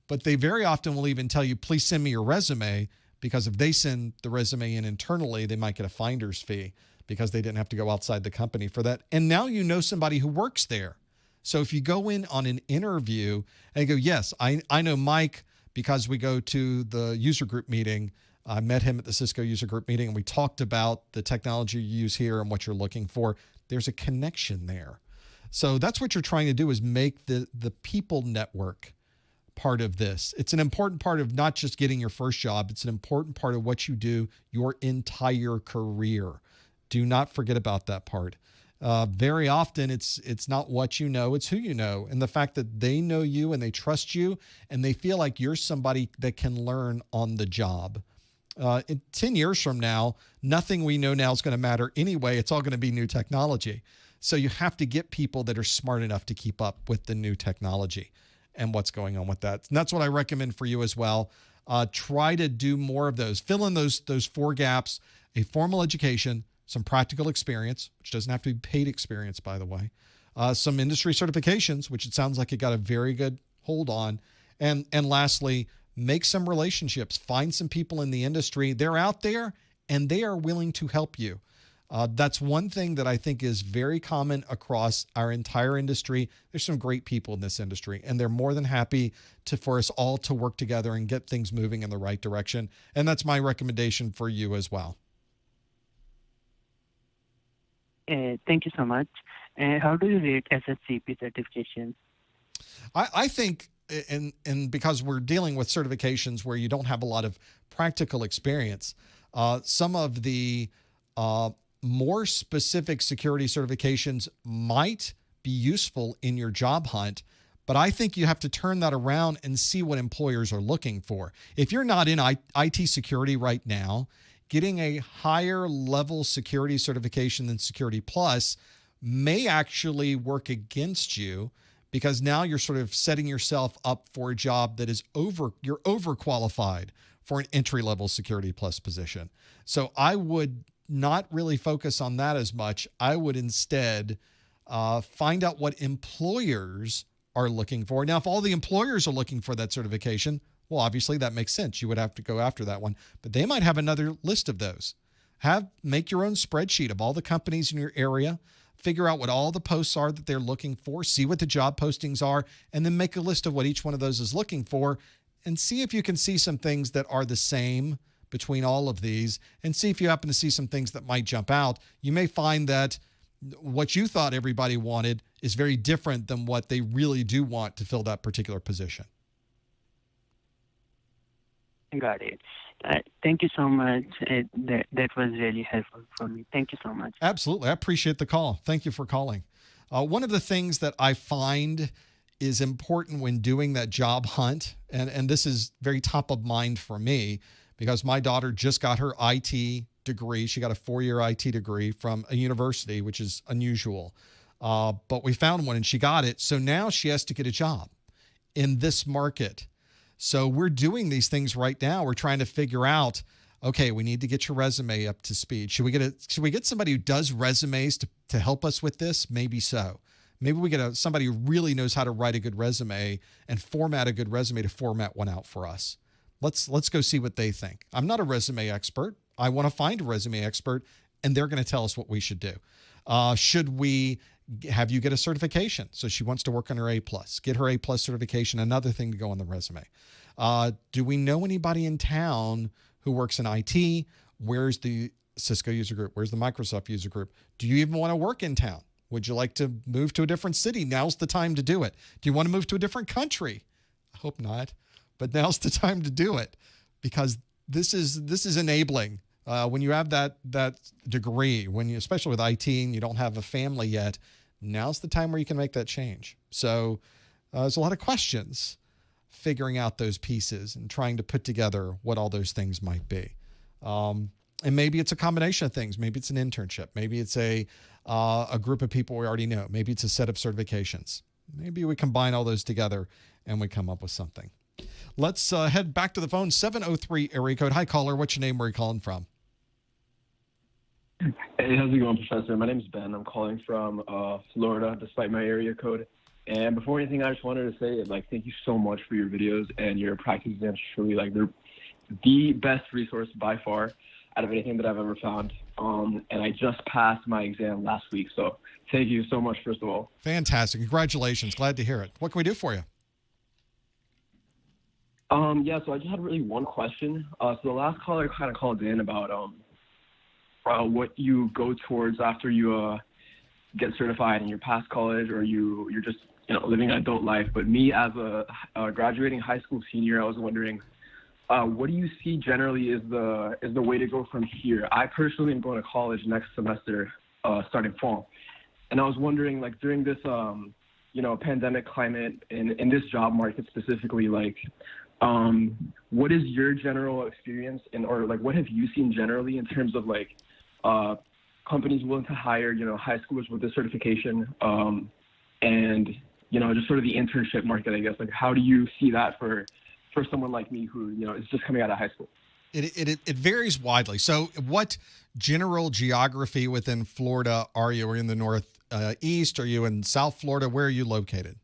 But they very often will even tell you, please send me your resume, because if they send the resume in internally, they might get a finder's fee because they didn't have to go outside the company for that. And now you know somebody who works there. So if you go in on an interview and go, yes, I know Mike because we go to the user group meeting. I met him at the Cisco user group meeting and we talked about the technology you use here and what you're looking for. There's a connection there. So that's what you're trying to do, is make the people network part of this. It's an important part of not just getting your first job. It's an important part of what you do your entire career. Do not forget about that part. Very often it's not what you know, it's who you know. And the fact that they know you and they trust you and they feel like you're somebody that can learn on the job. 10 years from now, nothing we know now is going to matter anyway. It's all going to be new technology. So you have to get people that are smart enough to keep up with the new technology and what's going on with that. And that's what I recommend for you as well. Try to do more of those. Fill in those 4 gaps: a formal education, some practical experience, which doesn't have to be paid experience, by the way, some industry certifications, which it sounds like you got a very good hold on, and lastly, make some relationships. Find some people in the industry. They're out there, and they are willing to help you. That's one thing that I think is very common across our entire industry. There's some great people in this industry, and they're more than happy for us all to work together and get things moving in the right direction. And that's my recommendation for you as well. Thank you so much. How do you rate SSCP certification? I think, and because we're dealing with certifications where you don't have a lot of practical experience, some of the more specific security certifications might be useful in your job hunt, but I think you have to turn that around and see what employers are looking for. If you're not in IT security right now, getting a higher level security certification than Security Plus may actually work against you, because now you're sort of setting yourself up for a job that is you're overqualified for an entry-level Security Plus position. So I would not really focus on that as much. I would instead find out what employers are looking for. Now, if all the employers are looking for that certification, well, obviously that makes sense. You would have to go after that one, but they might have another list of those. Make your own spreadsheet of all the companies in your area, figure out what all the posts are that they're looking for, see what the job postings are, and then make a list of what each one of those is looking for, and see if you can see some things that are the same between all of these, and see if you happen to see some things that might jump out. You may find that what you thought everybody wanted is very different than what they really do want to fill that particular position. Got it. Thank you so much. That was really helpful for me. Thank you so much. Absolutely. I appreciate the call. Thank you for calling. One of the things that I find is important when doing that job hunt, and this is very top of mind for me, because my daughter just got her IT degree. She got a 4-year IT degree from a university, which is unusual. But we found one and she got it. So now she has to get a job in this market. So we're doing these things right now. We're trying to figure out, okay, we need to get your resume up to speed. Should we get somebody who does resumes to help us with this? Maybe so. Maybe we get somebody who really knows how to write a good resume and format a good resume to format one out for us. Let's go see what they think. I'm not a resume expert. I want to find a resume expert, and they're going to tell us what we should do. Should we have you get a certification? So she wants to work on her A+. Get her A+ certification, another thing to go on the resume. Do we know anybody in town who works in IT? Where's the Cisco user group? Where's the Microsoft user group? Do you even want to work in town? Would you like to move to a different city? Now's the time to do it. Do you want to move to a different country? I hope not, but now's the time to do it, because this is enabling. When you have that degree, especially with IT and you don't have a family yet, now's the time where you can make that change. So there's a lot of questions figuring out those pieces and trying to put together what all those things might be. And maybe it's a combination of things. Maybe it's an internship. Maybe it's a group of people we already know. Maybe it's a set of certifications. Maybe we combine all those together and we come up with something. Let's head back to the phone. 703 area code. Hi, caller. What's your name? Where are you calling from? Hey, how's it going, Professor? My name is Ben. I'm calling from Florida, despite my area code. And before anything, I just wanted to say, thank you so much for your videos and your practice exams. Truly, they're the best resource by far out of anything that I've ever found. And I just passed my exam last week, so thank you so much, first of all. Fantastic. Congratulations. Glad to hear it. What can we do for you? Yeah, so I just had really one question. So the last caller kind of called in about what you go towards after you get certified and you're past college, or you're just living an adult life. But me, as a graduating high school senior, I was wondering, what do you see generally is the way to go from here? I personally am going to college next semester, starting fall. And I was wondering, like, during this, pandemic climate in this job market specifically, like, what is your general experience or like, what have you seen generally in terms of like, companies willing to hire, high schoolers with this certification, and, just sort of the internship market, I guess, like, how do you see that for someone like me who, is just coming out of high school? It varies widely. So what general geography within Florida are you? Are you in the northeast? Are you in South Florida? Where are you located?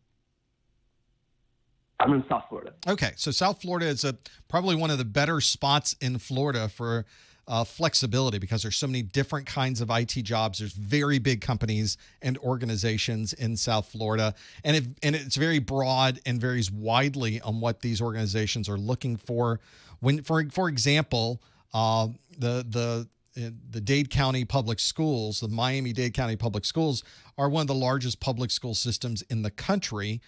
I'm in South Florida. Okay. So South Florida is probably one of the better spots in Florida for flexibility because there's so many different kinds of IT jobs. There's very big companies and organizations in South Florida, and it's very broad and varies widely on what these organizations are looking for. When, for example, the Dade County Public Schools, the Miami-Dade County Public Schools, are one of the largest public school systems in the country.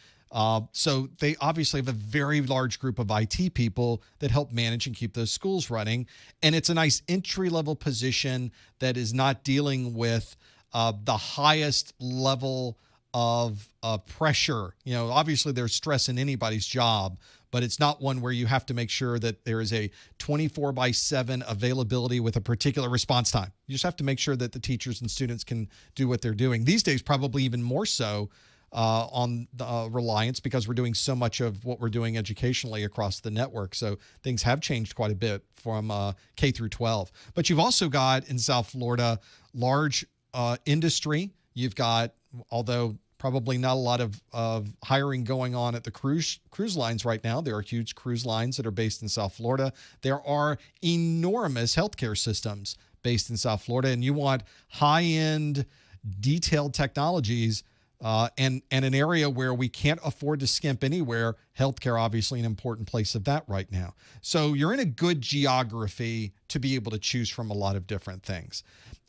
So they obviously have a very large group of IT people that help manage and keep those schools running. And it's a nice entry-level position that is not dealing with the highest level of pressure. Obviously there's stress in anybody's job, but it's not one where you have to make sure that there is a 24/7 availability with a particular response time. You just have to make sure that the teachers and students can do what they're doing. These days, probably even more so on the Reliance, because we're doing so much of what we're doing educationally across the network. So things have changed quite a bit from K through 12. But you've also got in South Florida large industry. You've got, although probably not a lot of hiring going on at the cruise lines right now. There are huge cruise lines that are based in South Florida. There are enormous healthcare systems based in South Florida, and you want high-end, detailed technologies and an area where we can't afford to skimp anywhere. Healthcare, obviously, an important place of that right now. So you're in a good geography to be able to choose from a lot of different things.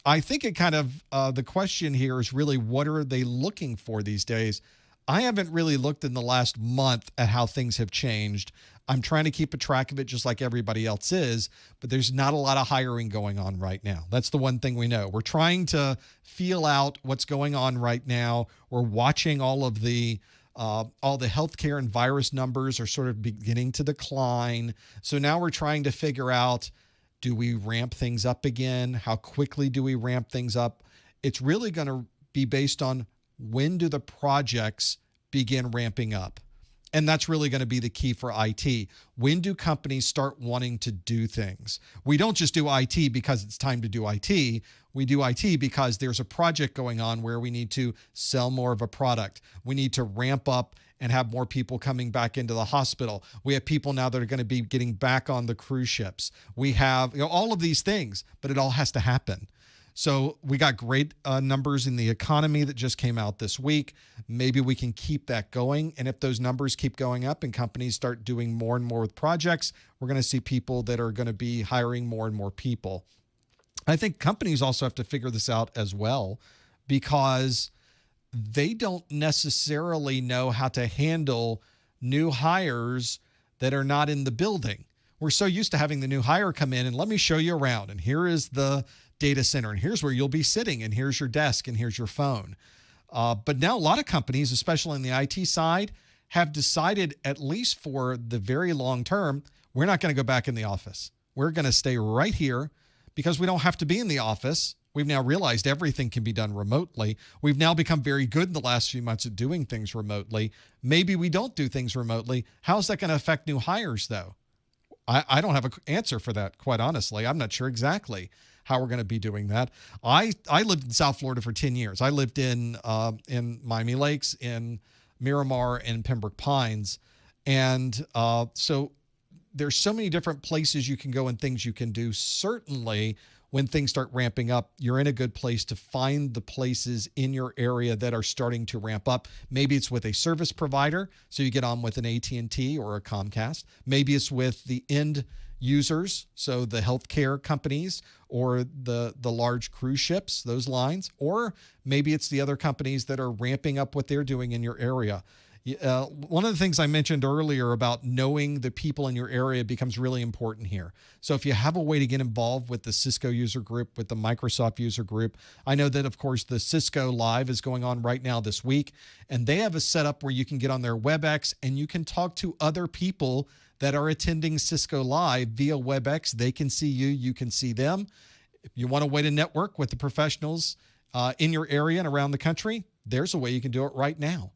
I think it kind of, the question here is really, what are they looking for these days? I haven't really looked in the last month at how things have changed. I'm trying to keep a track of it just like everybody else is, but there's not a lot of hiring going on right now. That's the one thing we know. We're trying to feel out what's going on right now. We're watching all the healthcare and virus numbers are sort of beginning to decline. So now we're trying to figure out, do we ramp things up again? How quickly do we ramp things up? It's really going to be based on when do the projects begin ramping up? And that's really going to be the key for IT. When do companies start wanting to do things? We don't just do IT because it's time to do IT. We do IT because there's a project going on where we need to sell more of a product. We need to ramp up and have more people coming back into the hospital. We have people now that are going to be getting back on the cruise ships. We have all of these things, but it all has to happen. So we got great numbers in the economy that just came out this week. Maybe we can keep that going. And if those numbers keep going up and companies start doing more and more with projects, we're going to see people that are going to be hiring more and more people. I think companies also have to figure this out as well, because they don't necessarily know how to handle new hires that are not in the building. We're so used to having the new hire come in and let me show you around. And here is the data center, and here's where you'll be sitting, and here's your desk, and here's your phone. But now a lot of companies, especially on the IT side, have decided, at least for the very long term, we're not going to go back in the office. We're going to stay right here because we don't have to be in the office. We've now realized everything can be done remotely. We've now become very good in the last few months at doing things remotely. Maybe we don't do things remotely. How's that going to affect new hires, though? I don't have an answer for that, quite honestly. I'm not sure exactly how we're going to be doing that. I lived in South Florida for 10 years. I lived in Miami Lakes, in Miramar, and Pembroke Pines. And so there's so many different places you can go and things you can do. Certainly, when things start ramping up, you're in a good place to find the places in your area that are starting to ramp up. Maybe it's with a service provider, so you get on with an AT&T or a Comcast. Maybe it's with the end users, so the healthcare companies or the large cruise ships, those lines, or maybe it's the other companies that are ramping up what they're doing in your area. One of the things I mentioned earlier about knowing the people in your area becomes really important here. So if you have a way to get involved with the Cisco user group, with the Microsoft user group, I know that, of course, the Cisco Live is going on right now this week, and they have a setup where you can get on their WebEx and you can talk to other people that are attending Cisco Live via WebEx. They can see you, you can see them. If you want a way to network with the professionals in your area and around the country, there's a way you can do it right now.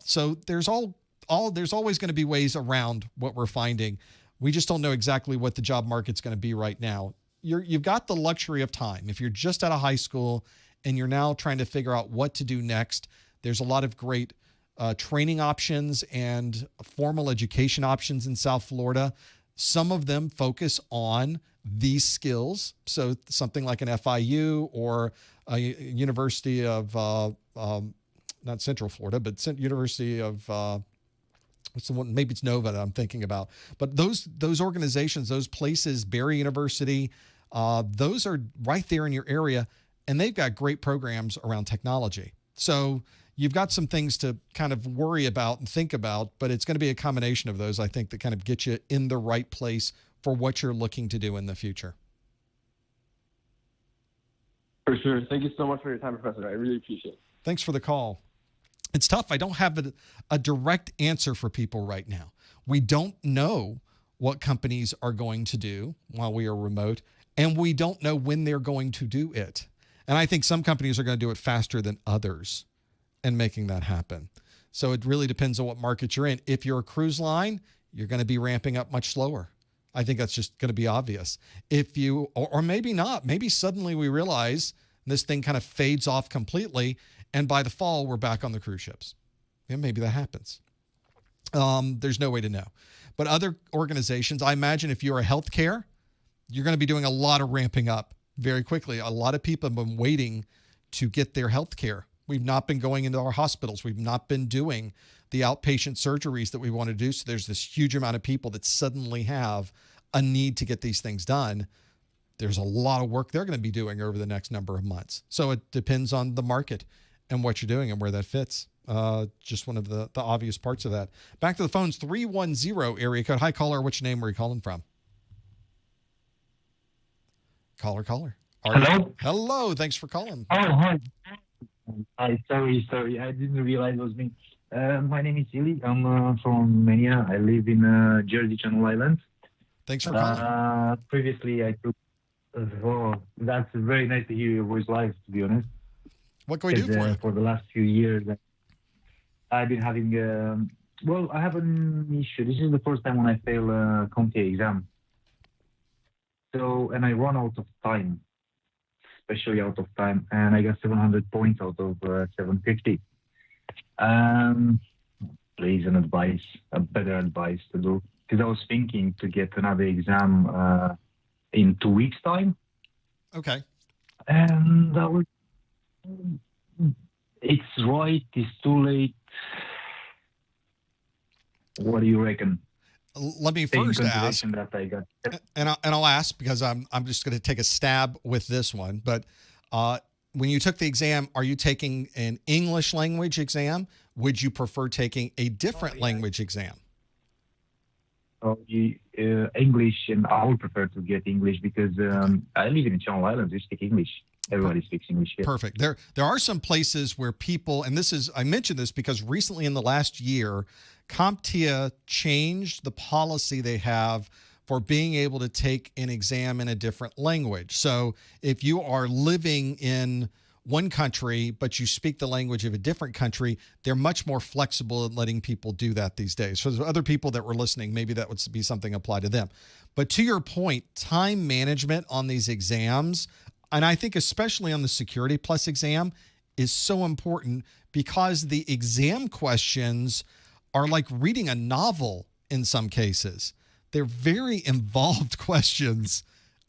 So there's always going to be ways around what we're finding. We just don't know exactly what the job market's going to be right now. You've got the luxury of time. If you're just out of high school and you're now trying to figure out what to do next, there's a lot of great training options and formal education options in South Florida. Some of them focus on these skills. So something like an FIU or a University of not Central Florida, but University of what's the one? Maybe it's Nova that I'm thinking about. But those organizations, those places, Barry University, those are right there in your area, and they've got great programs around technology. So you've got some things to kind of worry about and think about, but it's going to be a combination of those, I think, that kind of get you in the right place for what you're looking to do in the future. For sure. Thank you so much for your time, Professor. I really appreciate it. Thanks for the call. It's tough. I don't have a direct answer for people right now. We don't know what companies are going to do while we are remote, and we don't know when they're going to do it. And I think some companies are going to do it faster than others in making that happen. So it really depends on what market you're in. If you're a cruise line, you're going to be ramping up much slower. I think that's just going to be obvious. If you, or maybe not, maybe suddenly we realize this thing kind of fades off completely, and by the fall, we're back on the cruise ships. Yeah, maybe that happens. There's no way to know. But other organizations, I imagine if you're a healthcare, you're going to be doing a lot of ramping up very quickly. A lot of people have been waiting to get their healthcare. We've not been going into our hospitals. We've not been doing the outpatient surgeries that we want to do. So there's this huge amount of people that suddenly have a need to get these things done. There's a lot of work they're going to be doing over the next number of months. So it depends on the market and what you're doing and where that fits. Just one of the obvious parts of that. Back to the phones, 310 area code. Hi, caller. What's your name? Where are you calling from? Caller. Hello? Hello. Thanks for calling. Oh, hi. Hi, sorry. I didn't realize it was me. My name is Ili. I'm from Romania. I live in Jersey, Channel Islands. Thanks for calling. Previously, I took... that's very nice to hear your voice live, to be honest. What can we do for you? For the last few years, I've been having... I have an issue. This is the first time when I fail a CompTIA exam. So, and I run out of time, especially out of time, and I got 700 points out of 750. Please, an advice, a better advice to do. Because I was thinking to get another exam in 2 weeks' time. Okay. And I was... It's right, it's too late. What do you reckon? Let me first ask, that I got. and I'll ask because I'm just going to take a stab with this one. But when you took the exam, are you taking an English language exam? Would you prefer taking a different language exam? English, and I would prefer to get English because I live in Channel Islands. We speak English. Everybody speaks English here. Perfect. There are some places where people, and I mentioned this because recently in the last year, CompTIA changed the policy they have for being able to take an exam in a different language. So if you are living in one country, but you speak the language of a different country, they're much more flexible in letting people do that these days. So there's other people that were listening, maybe that would be something applied to them. But to your point, time management on these exams, and I think especially on the Security Plus exam, is so important because the exam questions are like reading a novel in some cases. They're very involved questions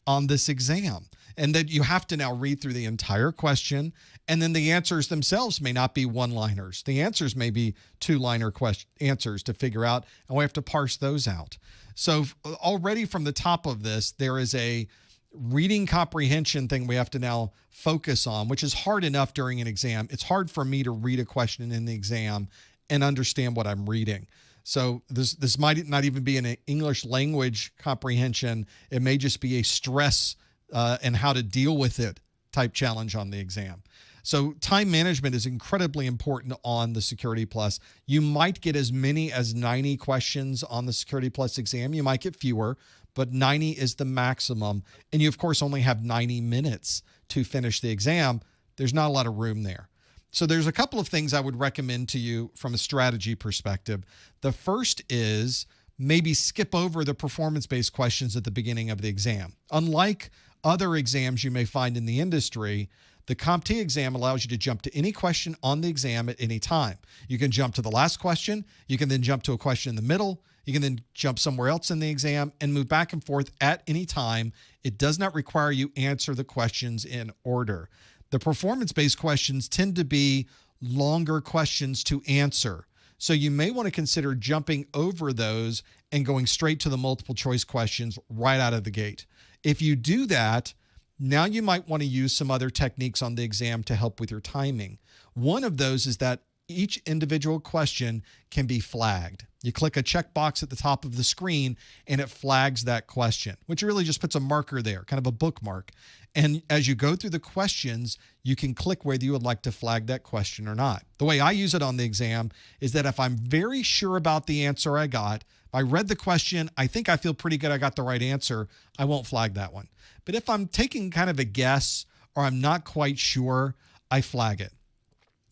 on this exam. And that you have to now read through the entire question, and then the answers themselves may not be one-liners. The answers may be two-liner answers to figure out, and we have to parse those out. So already from the top of this, there is a reading comprehension thing we have to now focus on, which is hard enough during an exam. It's hard for me to read a question in the exam and understand what I'm reading. So this might not even be an English language comprehension. It may just be a stress and how to deal with it type challenge on the exam. So time management is incredibly important on the Security Plus. You might get as many as 90 questions on the Security Plus exam. You might get fewer, but 90 is the maximum. And you, of course, only have 90 minutes to finish the exam. There's not a lot of room there. So there's a couple of things I would recommend to you from a strategy perspective. The first is maybe skip over the performance-based questions at the beginning of the exam. Unlike other exams you may find in the industry, the CompTIA exam allows you to jump to any question on the exam at any time. You can jump to the last question. You can then jump to a question in the middle. You can then jump somewhere else in the exam and move back and forth at any time. It does not require you answer the questions in order. The performance-based questions tend to be longer questions to answer. So you may want to consider jumping over those and going straight to the multiple choice questions right out of the gate. If you do that, now you might want to use some other techniques on the exam to help with your timing. One of those is that each individual question can be flagged. You click a checkbox at the top of the screen and it flags that question, which really just puts a marker there, kind of a bookmark. And as you go through the questions, you can click whether you would like to flag that question or not. The way I use it on the exam is that if I'm very sure about the answer I got, if I read the question, I think I feel pretty good I got the right answer, I won't flag that one. But if I'm taking kind of a guess or I'm not quite sure, I flag it.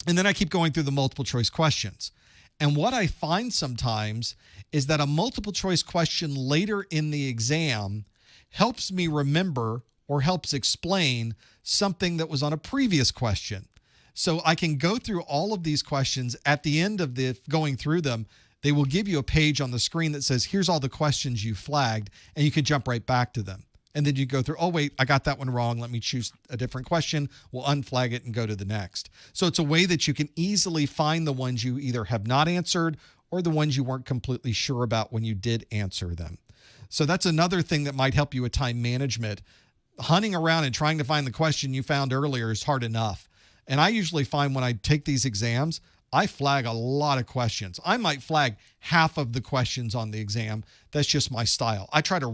And then I keep going through the multiple choice questions. And what I find sometimes is that a multiple choice question later in the exam helps me remember or helps explain something that was on a previous question. So I can go through all of these questions. At the end of the going through them, they will give you a page on the screen that says, here's all the questions you flagged, and you can jump right back to them. And then you go through, oh, wait, I got that one wrong. Let me choose a different question. We'll unflag it and go to the next. So it's a way that you can easily find the ones you either have not answered or the ones you weren't completely sure about when you did answer them. So that's another thing that might help you with time management. Hunting around and trying to find the question you found earlier is hard enough. And I usually find when I take these exams, I flag a lot of questions. I might flag half of the questions on the exam. That's just my style. I try to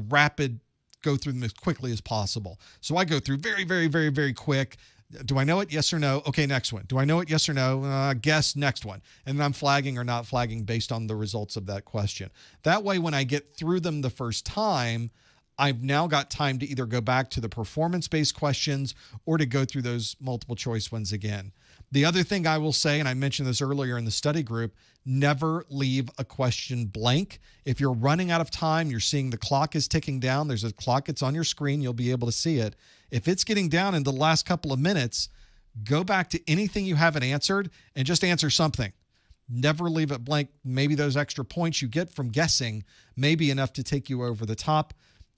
go through them as quickly as possible. So I go through very, very, very, very quick. Do I know it? Yes or no? Okay, next one. Do I know it? Yes or no? Guess, next one. And then I'm flagging or not flagging based on the results of that question. That way, when I get through them the first time, I've now got time to either go back to the performance-based questions or to go through those multiple choice ones again. The other thing I will say, and I mentioned this earlier in the study group, never leave a question blank. If you're running out of time, you're seeing the clock is ticking down, there's a clock that's on your screen, you'll be able to see it. If it's getting down in the last couple of minutes, go back to anything you haven't answered and just answer something. Never leave it blank. Maybe those extra points you get from guessing may be enough to take you over the top.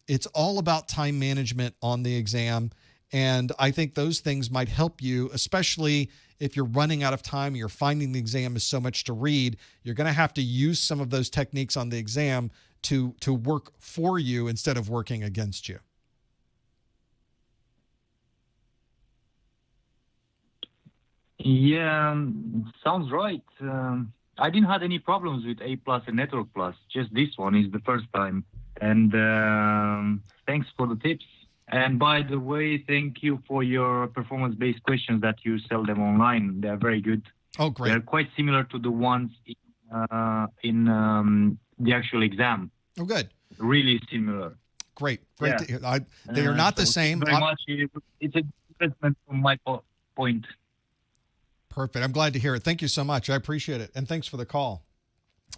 It's all about time management on the exam. And I think those things might help you, especially if you're running out of time, you're finding the exam is so much to read, you're going to have to use some of those techniques on the exam to work for you instead of working against you. Yeah, sounds right. I didn't have any problems with A+ and Network Plus. Just this one is the first time. And thanks for the tips. And by the way, thank you for your performance-based questions that you sell them online. They're very good. Oh, great. They're quite similar to the ones in the actual exam. Oh, good. Really similar. Great. Yeah. To hear. They are not the same. Very much. It's a investment from my point. Perfect. I'm glad to hear it. Thank you so much. I appreciate it. And thanks for the call.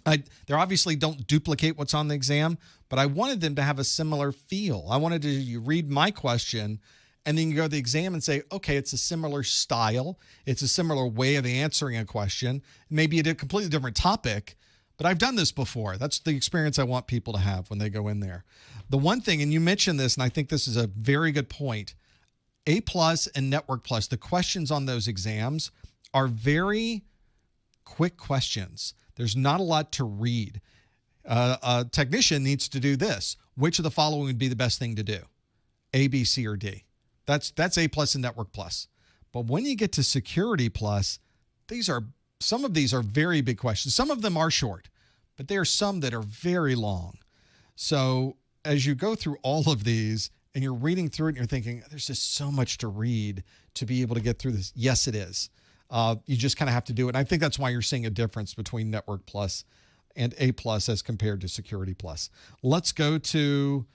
They obviously don't duplicate what's on the exam, but I wanted them to have a similar feel. I wanted you read my question and then you go to the exam and say, okay, it's a similar style. It's a similar way of answering a question, maybe a completely different topic, but I've done this before. That's the experience I want people to have when they go in there. The one thing, and you mentioned this, and I think this is a very good point, A+ and Network Plus, the questions on those exams are very quick questions. There's not a lot to read. A technician needs to do this. Which of the following would be the best thing to do? A, B, C, or D? That's A+ and Network Plus. But when you get to Security Plus, these are some of these are very big questions. Some of them are short, but there are some that are very long. So as you go through all of these and you're reading through it and you're thinking, there's just so much to read to be able to get through this. Yes, it is. You just kind of have to do it. And I think that's why you're seeing a difference between Network Plus and A Plus as compared to Security Plus. Let's go to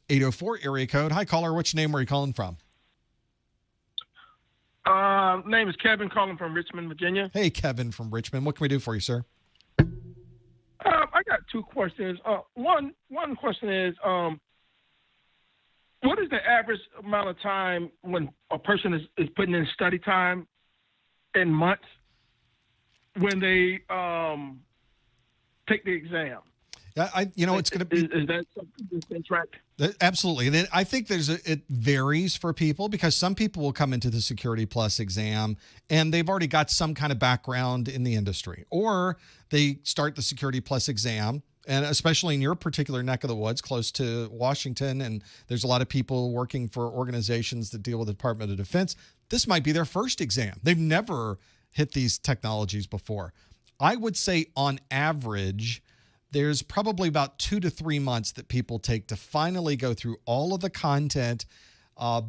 804 area code. Hi, caller. What's your name? Where are you calling from? Name is Kevin, calling from Richmond, Virginia. Hey, Kevin from Richmond. What can we do for you, sir? I got two questions. One question is, what is the average amount of time when a person is putting in study time in months when they take the exam? It's going to be. Is that something that's been tracked? Absolutely. And I think it varies for people, because some people will come into the Security Plus exam and they've already got some kind of background in the industry, or they start the Security Plus exam. And especially in your particular neck of the woods, close to Washington, and there's a lot of people working for organizations that deal with the Department of Defense, this might be their first exam. They've never hit these technologies before. I would say on average, there's probably about 2 to 3 months that people take to finally go through all of the content,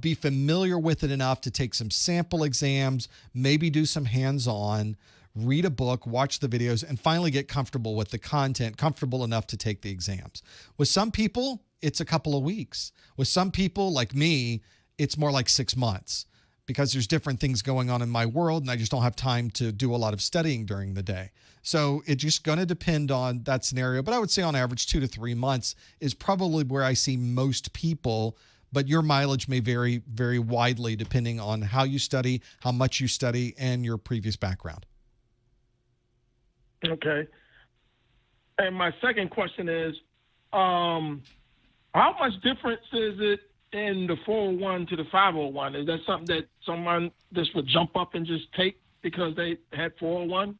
be familiar with it enough to take some sample exams, maybe do some hands-on, read a book, watch the videos, and finally get comfortable with the content, comfortable enough to take the exams. With some people, it's a couple of weeks. With some people, like me, it's more like 6 months, because there's different things going on in my world and I just don't have time to do a lot of studying during the day. So it's just going to depend on that scenario. But I would say on average 2 to 3 months is probably where I see most people. But your mileage may vary very widely depending on how you study, how much you study, and your previous background. Okay. And my second question is, how much difference is it in the 401 to the 501? Is that something that someone just would jump up and just take because they had 401?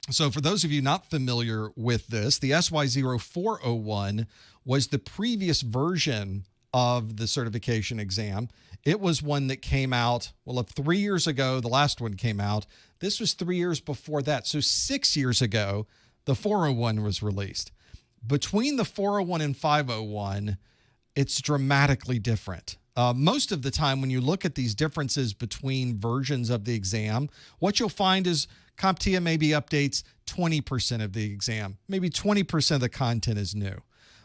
So for those of you not familiar with this, the SY0-501 was the previous version of the certification exam. It was one that came out, well, 3 years ago, the last one came out. This was 3 years before that. So 6 years ago, the 401 was released. Between the 401 and 501, it's dramatically different. Most of the time when you look at these differences between versions of the exam, what you'll find is CompTIA maybe updates 20% of the exam. Maybe 20% of the content is new.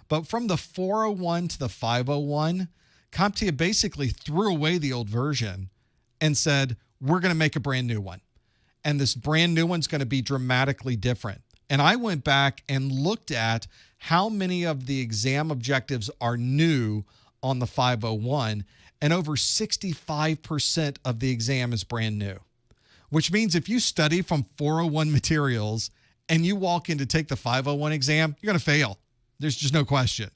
But from the 401 to the 501, CompTIA basically threw away the old version and said, we're going to make a brand new one. And this brand new one's going to be dramatically different. And I went back and looked at how many of the exam objectives are new on the 501, and over 65% of the exam is brand new, which means if you study from 401 materials and you walk in to take the 501 exam, you're going to fail. There's just no question.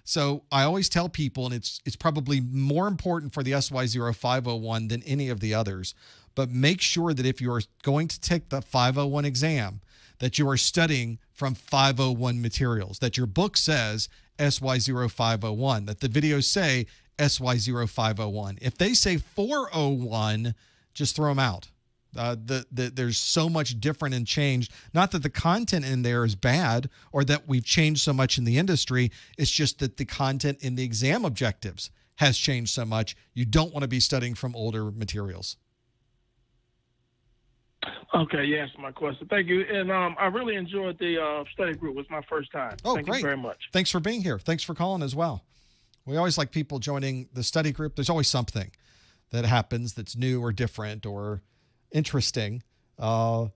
So I always tell people, and it's probably more important for the SY0-501 than any of the others, but make sure that if you are going to take the 501 exam, that you are studying from 501 materials, that your book says SY0-501, that the videos say SY0-501. If they say 401, just throw them out. There's so much different and changed. Not that the content in there is bad or that we've changed so much in the industry. It's just that the content in the exam objectives has changed so much. You don't want to be studying from older materials. Okay, yes, my question. Thank you. And I really enjoyed the study group. It was my first time. Oh, Thank great. you very much. Thanks for being here. Thanks for calling as well. We always like people joining the study group. There's always something that happens that's new or different or interesting,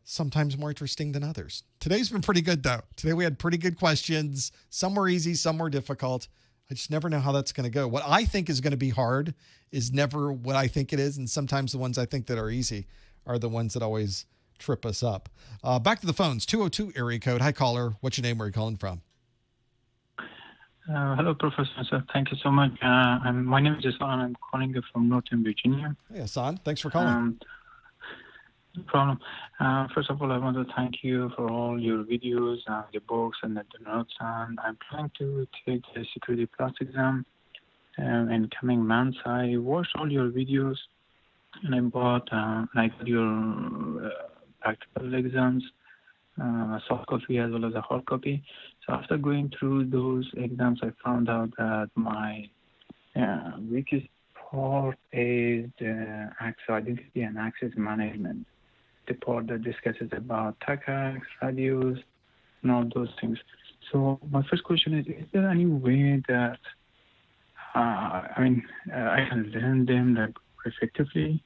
sometimes more interesting than others. Today's been pretty good, though. Today we had pretty good questions. Some were easy, some were difficult. I just never know how that's going to go. What I think is going to be hard is never what I think it is, and sometimes the ones I think that are easy are the ones that always trip us up. Back to the phones, 202 area code. Hi, caller. What's your name? Where are you calling from? Hello, Professor. Thank you so much. My name is Hassan. I'm calling you from Northern Virginia. Hey, Hassan. Thanks for calling. No problem. First of all, I want to thank you for all your videos, the books, and the notes. And I'm planning to take the Security Plus exam in coming months. I watched all your videos, and I bought your practical exams. a soft copy as well as a hard copy. So after going through those exams, I found out that my weakest part is the access identity and access management, the part that discusses about TACACs, radios, and all those things. So my first question is there any way that I can learn them like effectively?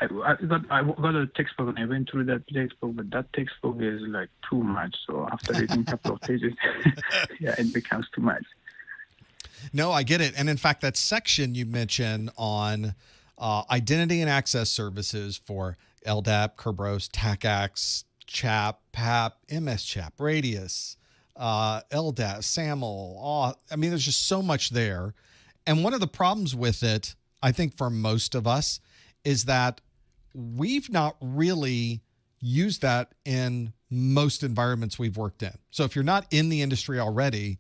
I got a textbook and I went through that textbook, but that textbook is like too much. So after reading a couple of pages, it becomes too much. No, I get it. And in fact, that section you mentioned on identity and access services for LDAP, Kerberos, TACACs, CHAP, PAP, MS-CHAP, Radius, LDAP, SAML. There's just so much there. And one of the problems with it, I think for most of us, is that we've not really used that in most environments we've worked in. So if you're not in the industry already,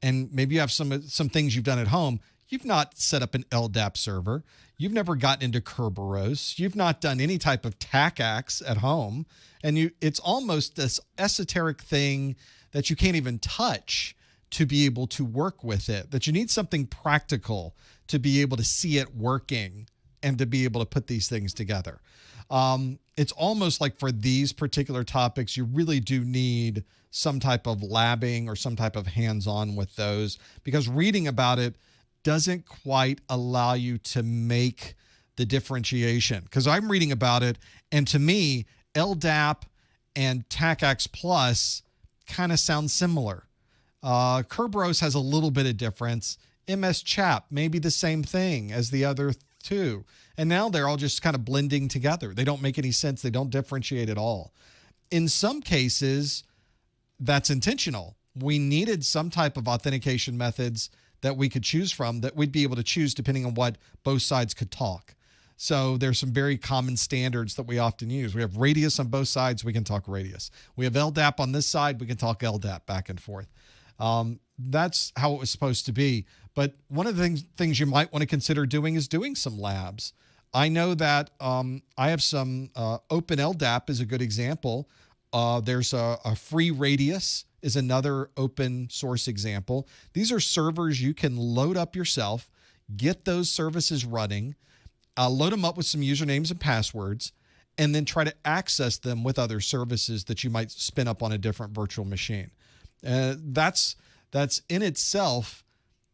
and maybe you have some things you've done at home, you've not set up an LDAP server, you've never gotten into Kerberos, you've not done any type of TACACs at home, and it's almost this esoteric thing that you can't even touch to be able to work with it, that you need something practical to be able to see it working and to be able to put these things together. It's almost like for these particular topics, you really do need some type of labbing or some type of hands-on with those, because reading about it doesn't quite allow you to make the differentiation. Because I'm reading about it, and to me, LDAP and TACACs Plus kind of sound similar. Kerberos has a little bit of difference. MS-CHAP may be the same thing as the other two. And now they're all just kind of blending together. They don't make any sense. They don't differentiate at all. In some cases, that's intentional. We needed some type of authentication methods that we could choose from, that we'd be able to choose depending on what both sides could talk. So there's some very common standards that we often use. We have Radius on both sides, we can talk Radius. We have LDAP on this side, we can talk LDAP back and forth. That's how it was supposed to be. But one of the things you might want to consider doing is doing some labs. I know that I have some Open LDAP is a good example. There's a free Radius is another open source example. These are servers you can load up yourself, get those services running, load them up with some usernames and passwords, and then try to access them with other services that you might spin up on a different virtual machine. That's in itself,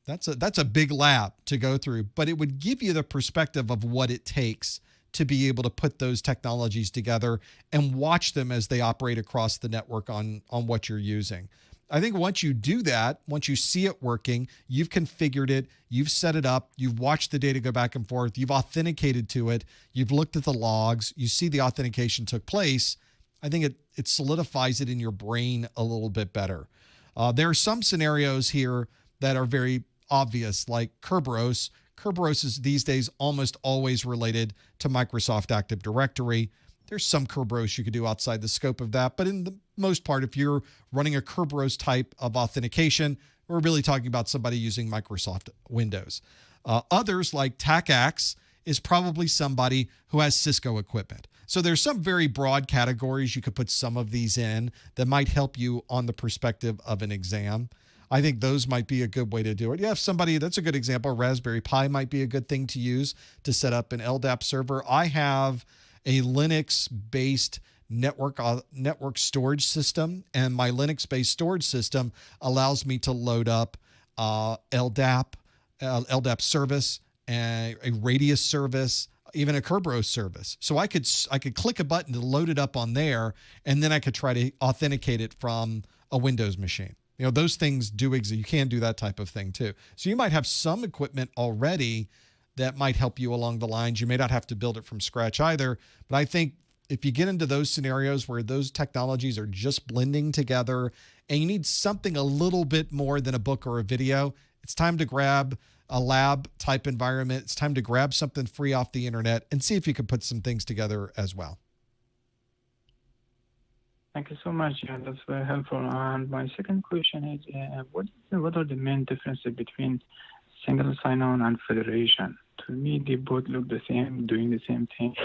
that's a big lab to go through, but it would give you the perspective of what it takes to be able to put those technologies together and watch them as they operate across the network on what you're using. I think once you do that, once you see it working, you've configured it, you've set it up, you've watched the data go back and forth, you've authenticated to it, you've looked at the logs, you see the authentication took place, I think it solidifies it in your brain a little bit better. There are some scenarios here that are very obvious, like Kerberos. Kerberos is these days almost always related to Microsoft Active Directory. There's some Kerberos you could do outside the scope of that, but in the most part, if you're running a Kerberos type of authentication, we're really talking about somebody using Microsoft Windows. Others, like TACACs, is probably somebody who has Cisco equipment. So there's some very broad categories you could put some of these in that might help you on the perspective of an exam. I think those might be a good way to do it. Yeah, if somebody, that's a good example. Raspberry Pi might be a good thing to use to set up an LDAP server. I have a Linux-based network storage system, and my Linux-based storage system allows me to load up LDAP service, a Radius service, even a Kerberos service. So I could click a button to load it up on there, and then I could try to authenticate it from a Windows machine. You know, those things do exist. You can do that type of thing too. So you might have some equipment already that might help you along the lines. You may not have to build it from scratch either, but I think if you get into those scenarios where those technologies are just blending together and you need something a little bit more than a book or a video, it's time to grab a lab type environment. It's time to grab something free off the internet and see if you can put some things together as well. Thank you so much. Yeah, that's very helpful. And my second question is, what are the main differences between single sign-on and federation? To me, they both look the same, doing the same thing.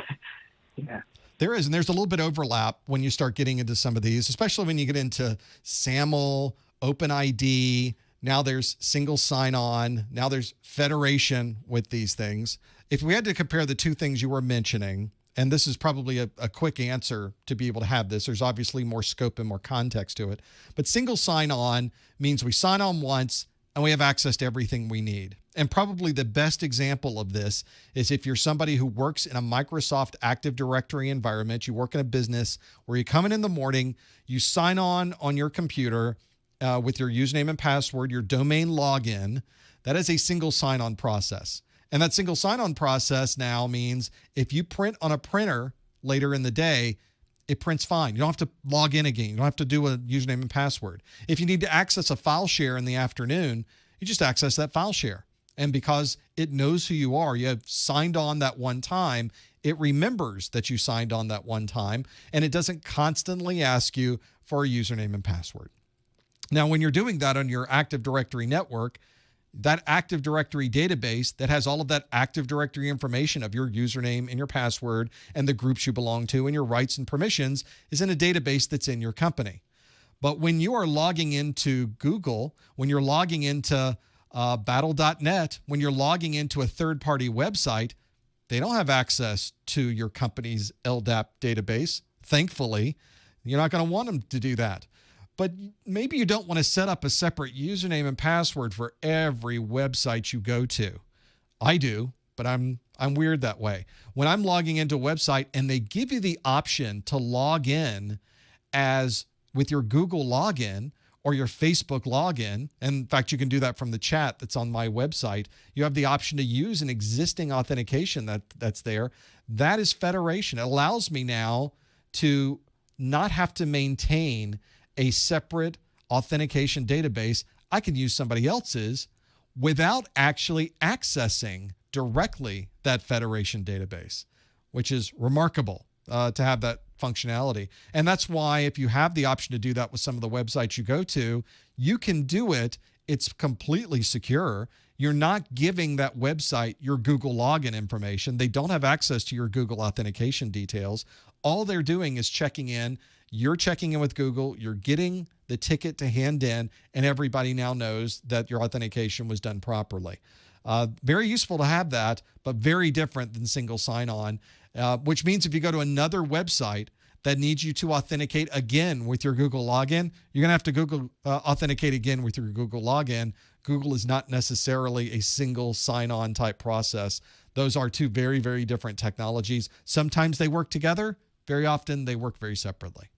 Yeah. There is, and there's a little bit of overlap when you start getting into some of these, especially when you get into SAML, OpenID. Now there's single sign-on. Now there's federation with these things. If we had to compare the two things you were mentioning, and this is probably a quick answer to be able to have this. There's obviously more scope and more context to it. But single sign-on means we sign on once and we have access to everything we need. And probably the best example of this is if you're somebody who works in a Microsoft Active Directory environment, you work in a business where you come in the morning, you sign on your computer with your username and password, your domain login. That is a single sign-on process. And that single sign-on process now means if you print on a printer later in the day, it prints fine. You don't have to log in again. You don't have to do a username and password. If you need to access a file share in the afternoon, you just access that file share. And because it knows who you are, you have signed on that one time, it remembers that you signed on that one time, and it doesn't constantly ask you for a username and password. Now, when you're doing that on your Active Directory network, that Active Directory database that has all of that Active Directory information of your username and your password and the groups you belong to and your rights and permissions is in a database that's in your company. But when you are logging into Google, when you're logging into battle.net, when you're logging into a third-party website, they don't have access to your company's LDAP database. Thankfully, you're not going to want them to do that. But maybe you don't want to set up a separate username and password for every website you go to. I do, but I'm weird that way. When I'm logging into a website and they give you the option to log in as with your Google login or your Facebook login, and in fact, you can do that from the chat that's on my website. You have the option to use an existing authentication that's there. That is federation. It allows me now to not have to maintain a separate authentication database. I can use somebody else's without actually accessing directly that federation database, which is remarkable to have that functionality. And that's why if you have the option to do that with some of the websites you go to, you can do it. It's completely secure. You're not giving that website your Google login information. They don't have access to your Google authentication details. All they're doing is checking in. You're checking in with Google. You're getting the ticket to hand in, and everybody now knows that your authentication was done properly. Very useful to have that, but very different than single sign-on, which means if you go to another website that needs you to authenticate again with your Google login, you're going to have to Google authenticate again with your Google login. Google is not necessarily a single sign-on type process. Those are two very, very different technologies. Sometimes they work together. Very often they work very separately.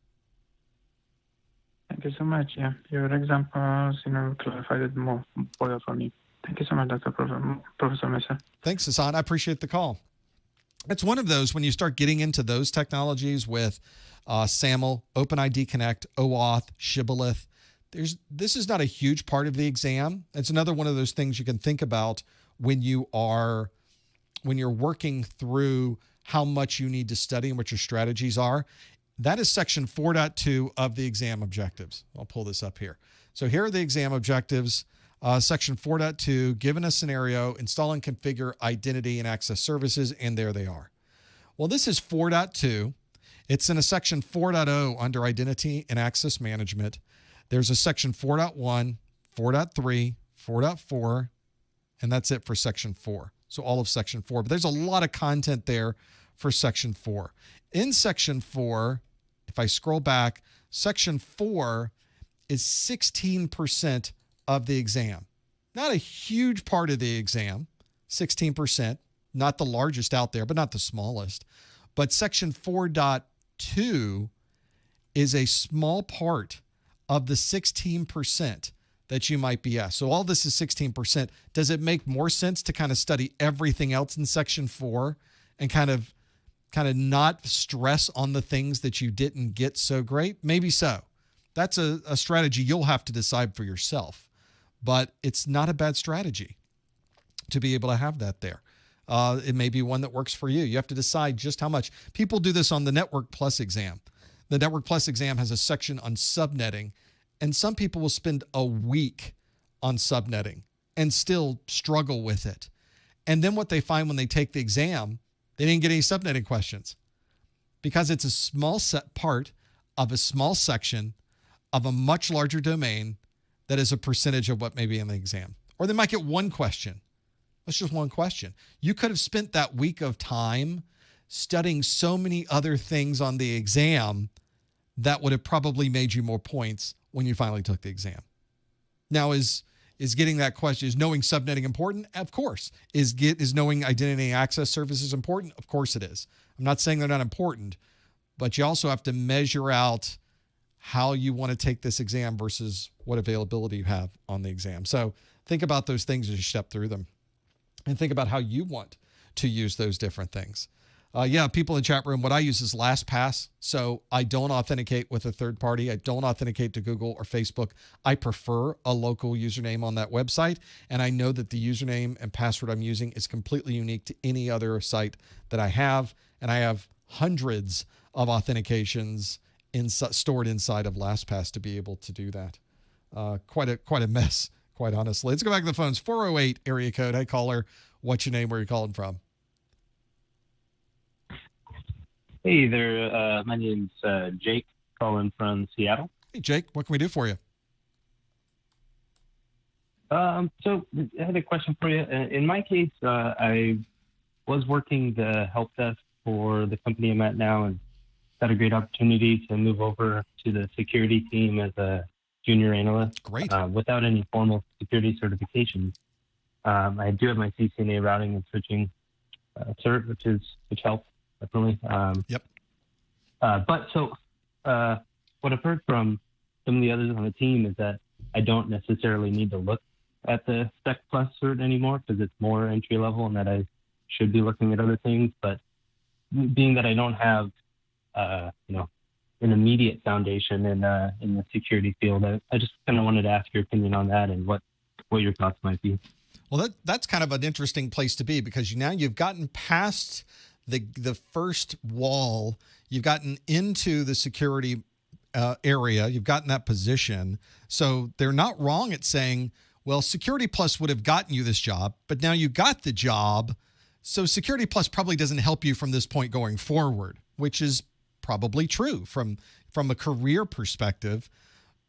Thank you so much. Yeah, your examples, clarified it more for me. Thank you so much, Professor Mesa. Thanks, Hassan. I appreciate the call. It's one of those when you start getting into those technologies with SAML, OpenID Connect, OAuth, Shibboleth. This is not a huge part of the exam. It's another one of those things you can think about when you're working through how much you need to study and what your strategies are. That is section 4.2 of the exam objectives. I'll pull this up here. So here are the exam objectives. Section 4.2, given a scenario, install and configure identity and access services, and there they are. Well, this is 4.2. It's in a section 4.0 under identity and access management. There's a section 4.1, 4.3, 4.4, and that's it for section 4. So all of section 4. But there's a lot of content there for section 4. In section 4, if I scroll back, section 4 is 16% of the exam. Not a huge part of the exam, 16%, not the largest out there, but not the smallest. But section 4.2 is a small part of the 16% that you might be asked. So all this is 16%. Does it make more sense to kind of study everything else in section 4 and kind of not stress on the things that you didn't get so great? Maybe so. That's a strategy you'll have to decide for yourself. But it's not a bad strategy to be able to have that there. It may be one that works for you. You have to decide just how much. People do this on the Network Plus exam. The Network Plus exam has a section on subnetting, and some people will spend a week on subnetting and still struggle with it. And then what they find when they take the exam, they didn't get any subnetting questions. because it's a small set part of a small section of a much larger domain that is a percentage of what may be in the exam. Or they might get one question. That's just one question. You could have spent that week of time studying so many other things on the exam that would have probably made you more points when you finally took the exam. Now, is getting that question, is knowing subnetting important? Of course. Is knowing identity access services important? Of course it is. I'm not saying they're not important, but you also have to measure out how you want to take this exam versus what availability you have on the exam. So think about those things as you step through them, and think about how you want to use those different things. People in the chat room, what I use is LastPass. So I don't authenticate with a third party. I don't authenticate to Google or Facebook. I prefer a local username on that website. And I know that the username and password I'm using is completely unique to any other site that I have. And I have hundreds of authentications stored inside of LastPass to be able to do that. Quite a mess, quite honestly. Let's go back to the phones. 408 area code. Hey, caller. What's your name? Where are you calling from? Hey there, my name's Jake, calling from Seattle. Hey, Jake, what can we do for you? So I had a question for you. In my case, I was working the help desk for the company I'm at now, and got a great opportunity to move over to the security team as a junior analyst. Great. Without any formal security certifications. I do have my CCNA routing and switching cert, which helps. Definitely. Yep. But what I've heard from some of the others on the team is that I don't necessarily need to look at the Sec Plus cert anymore because it's more entry level, and that I should be looking at other things. But being that I don't have, an immediate foundation in the security field, I just kind of wanted to ask your opinion on that and what your thoughts might be. Well, that's kind of an interesting place to be, because now you've gotten past the first wall. You've gotten into the security area. You've gotten that position. So they're not wrong at saying, well, Security Plus would have gotten you this job, but now you got the job. So Security Plus probably doesn't help you from this point going forward, which is probably true from a career perspective.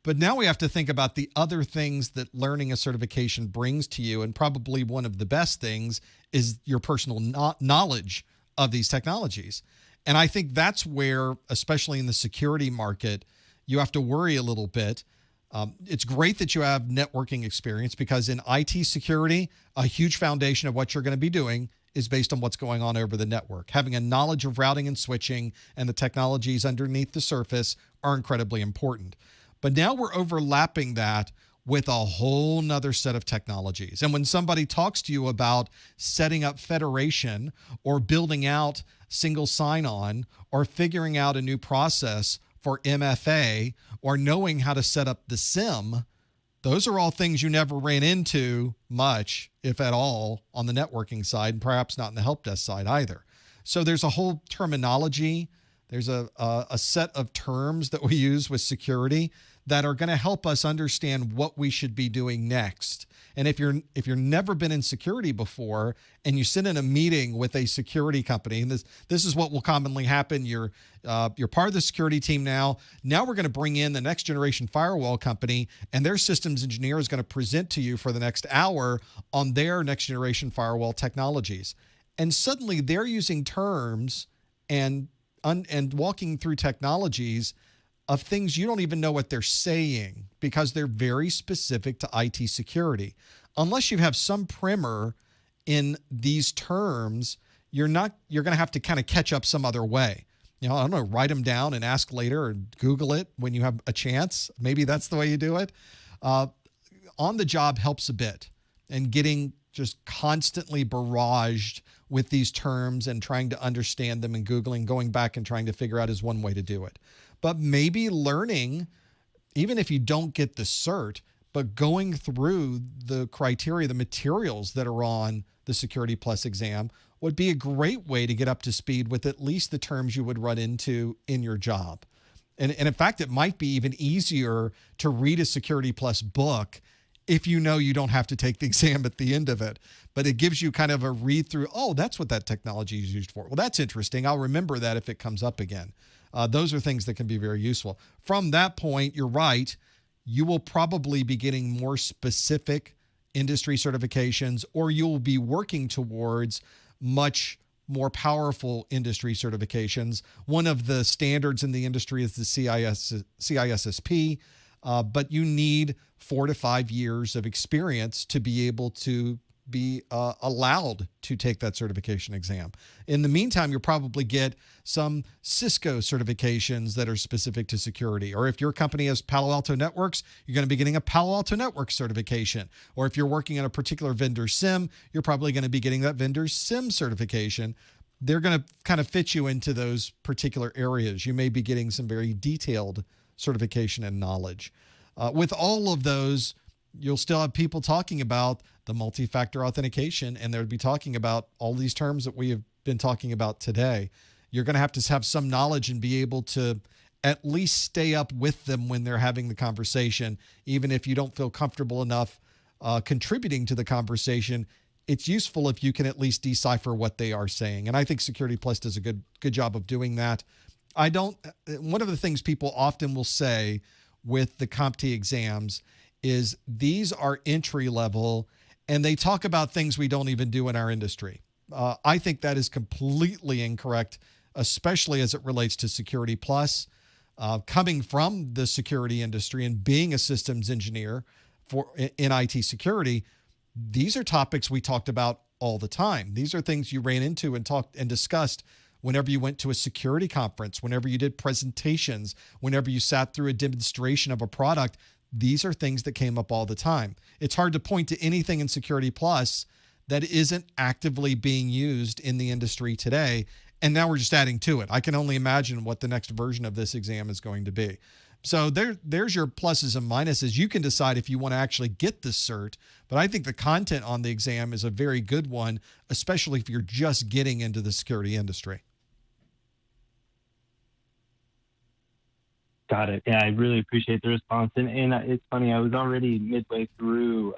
But now we have to think about the other things that learning a certification brings to you. And probably one of the best things is your personal knowledge of these technologies. And I think that's where, especially in the security market, you have to worry a little bit. It's great that you have networking experience, because in IT security, a huge foundation of what you're going to be doing is based on what's going on over the network. Having a knowledge of routing and switching and the technologies underneath the surface are incredibly important. But now we're overlapping that with a whole nother set of technologies. And when somebody talks to you about setting up federation or building out single sign-on or figuring out a new process for MFA or knowing how to set up the SIM, those are all things you never ran into much, if at all, on the networking side, and perhaps not in the help desk side either. So there's a whole terminology. There's a set of terms that we use with security that are going to help us understand what we should be doing next. And if you're never been in security before and you sit in a meeting with a security company, and this is what will commonly happen, you're part of the security team now. Now we're going to bring in the next generation firewall company, and their systems engineer is going to present to you for the next hour on their next generation firewall technologies. And suddenly they're using terms and walking through technologies of things you don't even know what they're saying, because they're very specific to IT security. Unless you have some primer in these terms, you're going to have to kind of catch up some other way. I don't know, write them down and ask later, or Google it when you have a chance. Maybe that's the way you do it. On the job helps a bit, and getting just constantly barraged with these terms and trying to understand them and Googling, going back and trying to figure out is one way to do it. But maybe learning, even if you don't get the cert, but going through the criteria, the materials that are on the Security Plus exam would be a great way to get up to speed with at least the terms you would run into in your job. And in fact, it might be even easier to read a Security Plus book if you know you don't have to take the exam at the end of it. But it gives you kind of a read through. Oh, that's what that technology is used for. Well, that's interesting. I'll remember that if it comes up again. Those are things that can be very useful. From that point, you're right. You will probably be getting more specific industry certifications, or you'll be working towards much more powerful industry certifications. One of the standards in the industry is the CISSP, but you need 4 to 5 years of experience to be able to be allowed to take that certification exam. In the meantime, you'll probably get some Cisco certifications that are specific to security. Or if your company has Palo Alto Networks, you're going to be getting a Palo Alto Networks certification. Or if you're working on a particular vendor SIM, you're probably going to be getting that vendor SIM certification. They're going to kind of fit you into those particular areas. You may be getting some very detailed certification and knowledge. With all of those, you'll still have people talking about the multi-factor authentication, and they'll be talking about all these terms that we have been talking about today. You're going to have some knowledge and be able to at least stay up with them when they're having the conversation, even if you don't feel comfortable enough contributing to the conversation. It's useful if you can at least decipher what they are saying. And I think Security Plus does a good job of doing that. One of the things people often will say with the CompTIA exams is these are entry level, and they talk about things we don't even do in our industry. I think that is completely incorrect, especially as it relates to Security Plus. Coming from the security industry and being a systems engineer in IT security, these are topics we talked about all the time. These are things you ran into and talked and discussed whenever you went to a security conference, whenever you did presentations, whenever you sat through a demonstration of a product. These are things that came up all the time. It's hard to point to anything in Security Plus that isn't actively being used in the industry today. And now we're just adding to it. I can only imagine what the next version of this exam is going to be. So there's your pluses and minuses. You can decide if you want to actually get this cert, but I think the content on the exam is a very good one, especially if you're just getting into the security industry. Got it. Yeah, I really appreciate the response. And it's funny, I was already midway through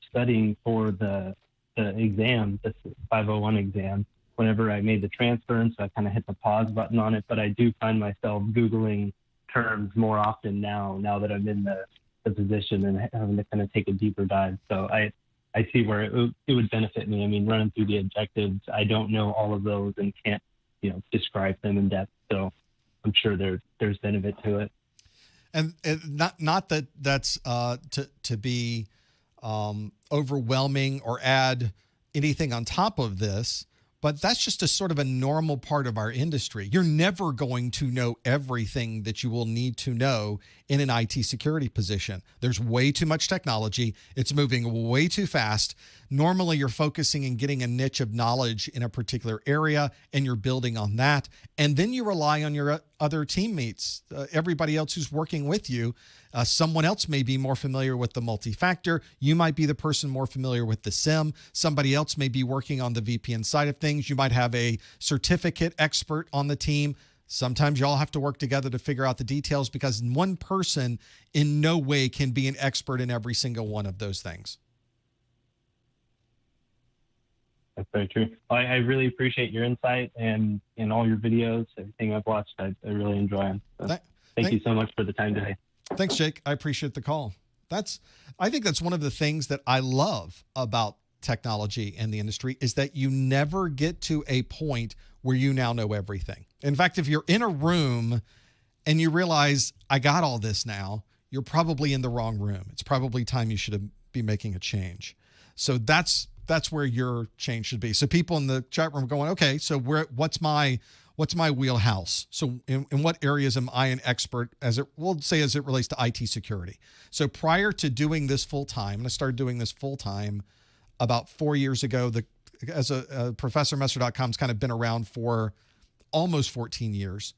studying for the exam, the 501 exam, whenever I made the transfer. And so I kind of hit the pause button on it. But I do find myself Googling terms more often now that I'm in the position and having to kind of take a deeper dive. So I see where it would benefit me. I mean, running through the objectives, I don't know all of those and can't, describe them in depth. So I'm sure there's benefit to it. And not that that's to be overwhelming or add anything on top of this, but that's just a sort of a normal part of our industry. You're never going to know everything that you will need to know in an IT security position. There's way too much technology. It's moving way too fast. Normally, you're focusing and getting a niche of knowledge in a particular area, and you're building on that. And then you rely on your other teammates, everybody else who's working with you. Someone else may be more familiar with the multi-factor. You might be the person more familiar with the SIM. Somebody else may be working on the VPN side of things. You might have a certificate expert on the team. Sometimes y'all have to work together to figure out the details, because one person in no way can be an expert in every single one of those things. That's very true. I really appreciate your insight and in all your videos, everything I've watched. I really enjoy them. So thank you so much for the time today. Thanks, Jake. I appreciate the call. I think that's one of the things that I love about technology and the industry is that you never get to a point where you now know everything. In fact, if you're in a room and you realize I got all this now, you're probably in the wrong room. It's probably time you should be making a change. So that's where your change should be. So people in the chat room are going, okay, so what's my wheelhouse? So in what areas am I an expert as it relates to IT security? So prior to doing this full time, and I started doing this full time about 4 years ago, as a ProfessorMesser.com's kind of been around for almost 14 years.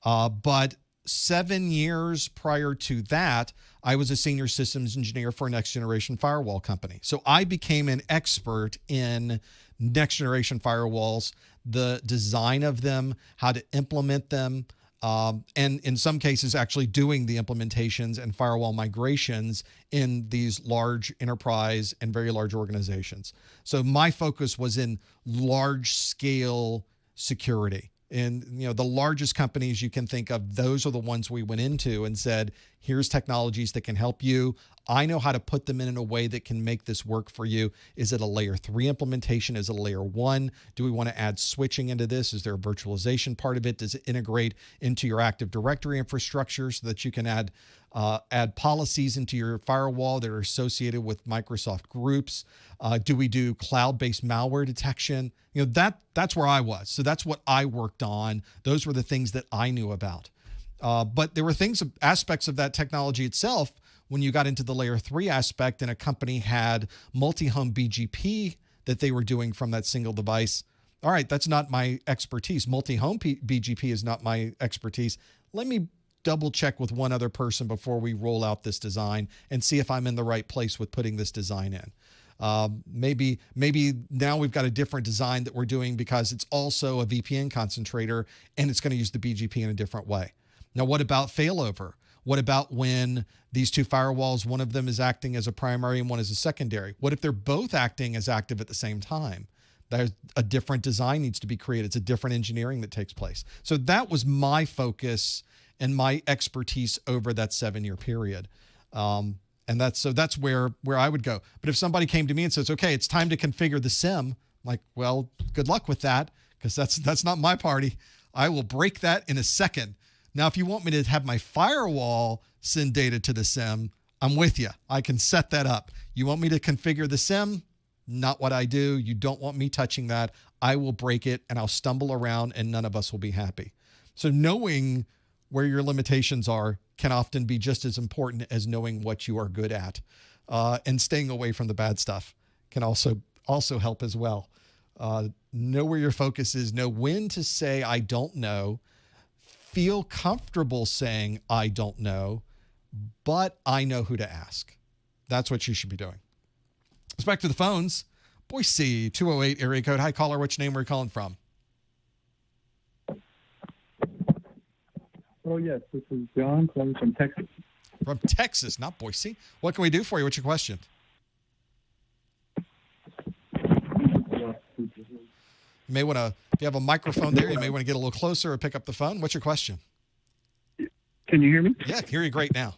But 7 years prior to that, I was a senior systems engineer for a next generation firewall company. So I became an expert in next generation firewalls, the design of them, how to implement them, and in some cases actually doing the implementations and firewall migrations in these large enterprise and very large organizations. So my focus was in large scale security. And the largest companies you can think of, those are the ones we went into and said, here's technologies that can help you. I know how to put them in a way that can make this work for you. Is it a layer 3 implementation? Is it a layer 1? Do we want to add switching into this? Is there a virtualization part of it? Does it integrate into your Active Directory infrastructure so that you can add policies into your firewall that are associated with Microsoft groups? Do we do cloud-based malware detection? That's where I was. So that's what I worked on. Those were the things that I knew about. But there were aspects of that technology itself when you got into the layer 3 aspect and a company had multi-home BGP that they were doing from that single device. All right, that's not my expertise. Multi-home BGP is not my expertise. Let me double check with one other person before we roll out this design and see if I'm in the right place with putting this design in. Maybe now we've got a different design that we're doing because it's also a VPN concentrator and it's going to use the BGP in a different way. Now, what about failover? What about when these two firewalls, one of them is acting as a primary and one is a secondary? What if they're both acting as active at the same time? There's a different design needs to be created. It's a different engineering that takes place. So that was my focus and my expertise over that 7-year period. And that's where I would go. But if somebody came to me and says, okay, it's time to configure the SIM, I'm like, well, good luck with that, because that's not my party. I will break that in a second. Now, if you want me to have my firewall send data to the SIM, I'm with you. I can set that up. You want me to configure the SIM? Not what I do. You don't want me touching that. I will break it and I'll stumble around and none of us will be happy. So knowing where your limitations are can often be just as important as knowing what you are good at. And staying away from the bad stuff can also help as well. Know where your focus is. Know when to say, I don't know. Feel comfortable saying, I don't know, but I know who to ask. That's what you should be doing. Let's back to the phones. Boise, 208 area code. Hi, caller. Which name are you calling from? Oh, yes. This is John calling from Texas. From Texas, not Boise. What can we do for you? What's your question? You may want to, if you have a microphone there, you may want to get a little closer or pick up the phone. What's your question? Can you hear me? Yeah, I can hear you great now.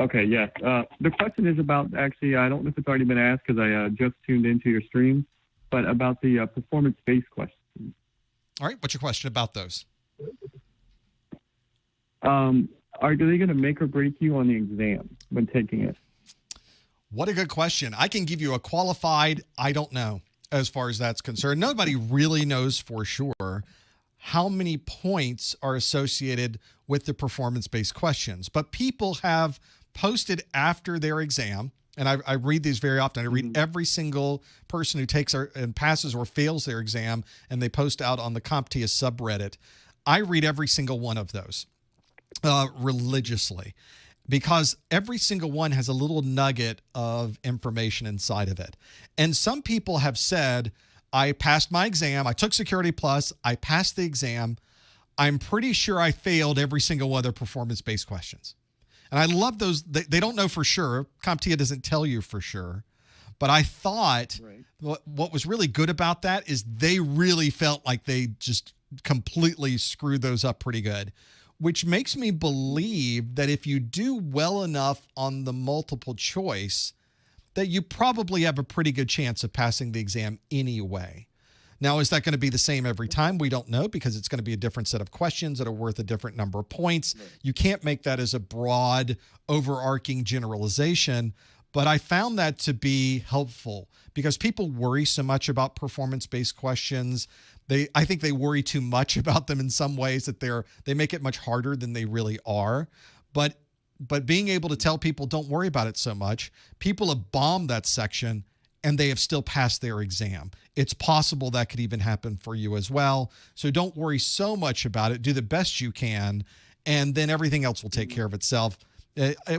Okay, yes. The question is about, actually, I don't know if it's already been asked because I just tuned into your stream, but about the performance-based questions. All right, what's your question about those? Are they going to make or break you on the exam when taking it? What a good question. I can give you a qualified, I don't know, as far as that's concerned. Nobody really knows for sure how many points are associated with the performance-based questions. But people have posted after their exam, and I read these very often. I read every single person who takes and passes or fails their exam, and they post out on the CompTIA subreddit. I read every single one of those religiously, because every single one has a little nugget of information inside of it. And some people have said, I passed my exam, I took Security Plus, I passed the exam, I'm pretty sure I failed every single one of their performance-based questions. And I love those. They don't know for sure. CompTIA doesn't tell you for sure. But I thought what was really good about that is they really felt like they just completely screwed those up pretty good, which makes me believe that if you do well enough on the multiple choice, that you probably have a pretty good chance of passing the exam anyway. Now, is that going to be the same every time? We don't know, because it's going to be a different set of questions that are worth a different number of points. You can't make that as a broad, overarching generalization. But I found that to be helpful because people worry so much about performance-based questions. I think they worry too much about them in some ways, that they make it much harder than they really are. But being able to tell people, don't worry about it so much. People have bombed that section and they have still passed their exam. It's possible that could even happen for you as well. So don't worry so much about it. Do the best you can, and then everything else will take care of itself.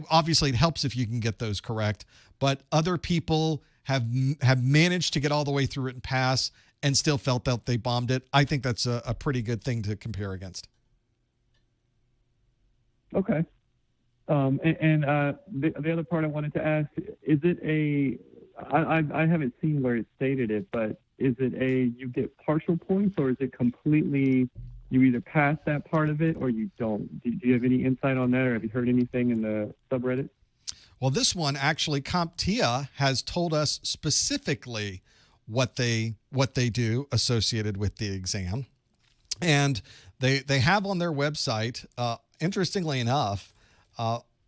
Obviously, it helps if you can get those correct, but other people have managed to get all the way through it and pass and still felt that they bombed it. I think that's a pretty good thing to compare against. Okay. The other part I wanted to ask, is it I haven't seen where it stated it, but is it you get partial points, or is it completely, you either pass that part of it or you don't? Do you have any insight on that, or have you heard anything in the subreddit? Well, this one actually, CompTIA has told us specifically what they do associated with the exam, and they have on their website, interestingly enough,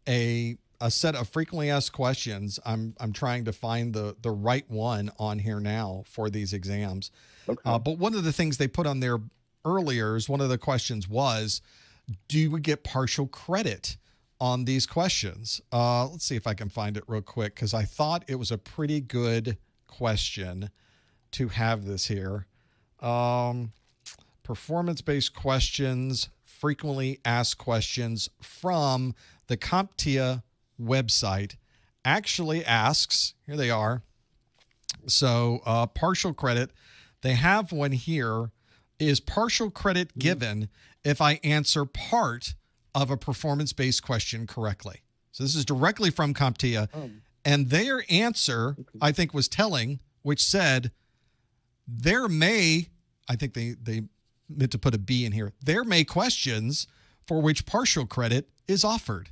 a set of frequently asked questions. I'm trying to find the right one on here now for these exams. Okay. But one of the things they put on there earlier is one of the questions was, do we get partial credit on these questions? Let's see if I can find it real quick, because I thought it was a pretty good question to have this here. Performance-based questions, frequently asked questions from the CompTIA website actually asks, here they are. So partial credit, they have one here, is partial credit given if I answer part of a performance-based question correctly. So this is directly from CompTIA. And their answer, I think, was telling, which said, there may, I think they meant to put a B in here, there may questions for which partial credit is offered.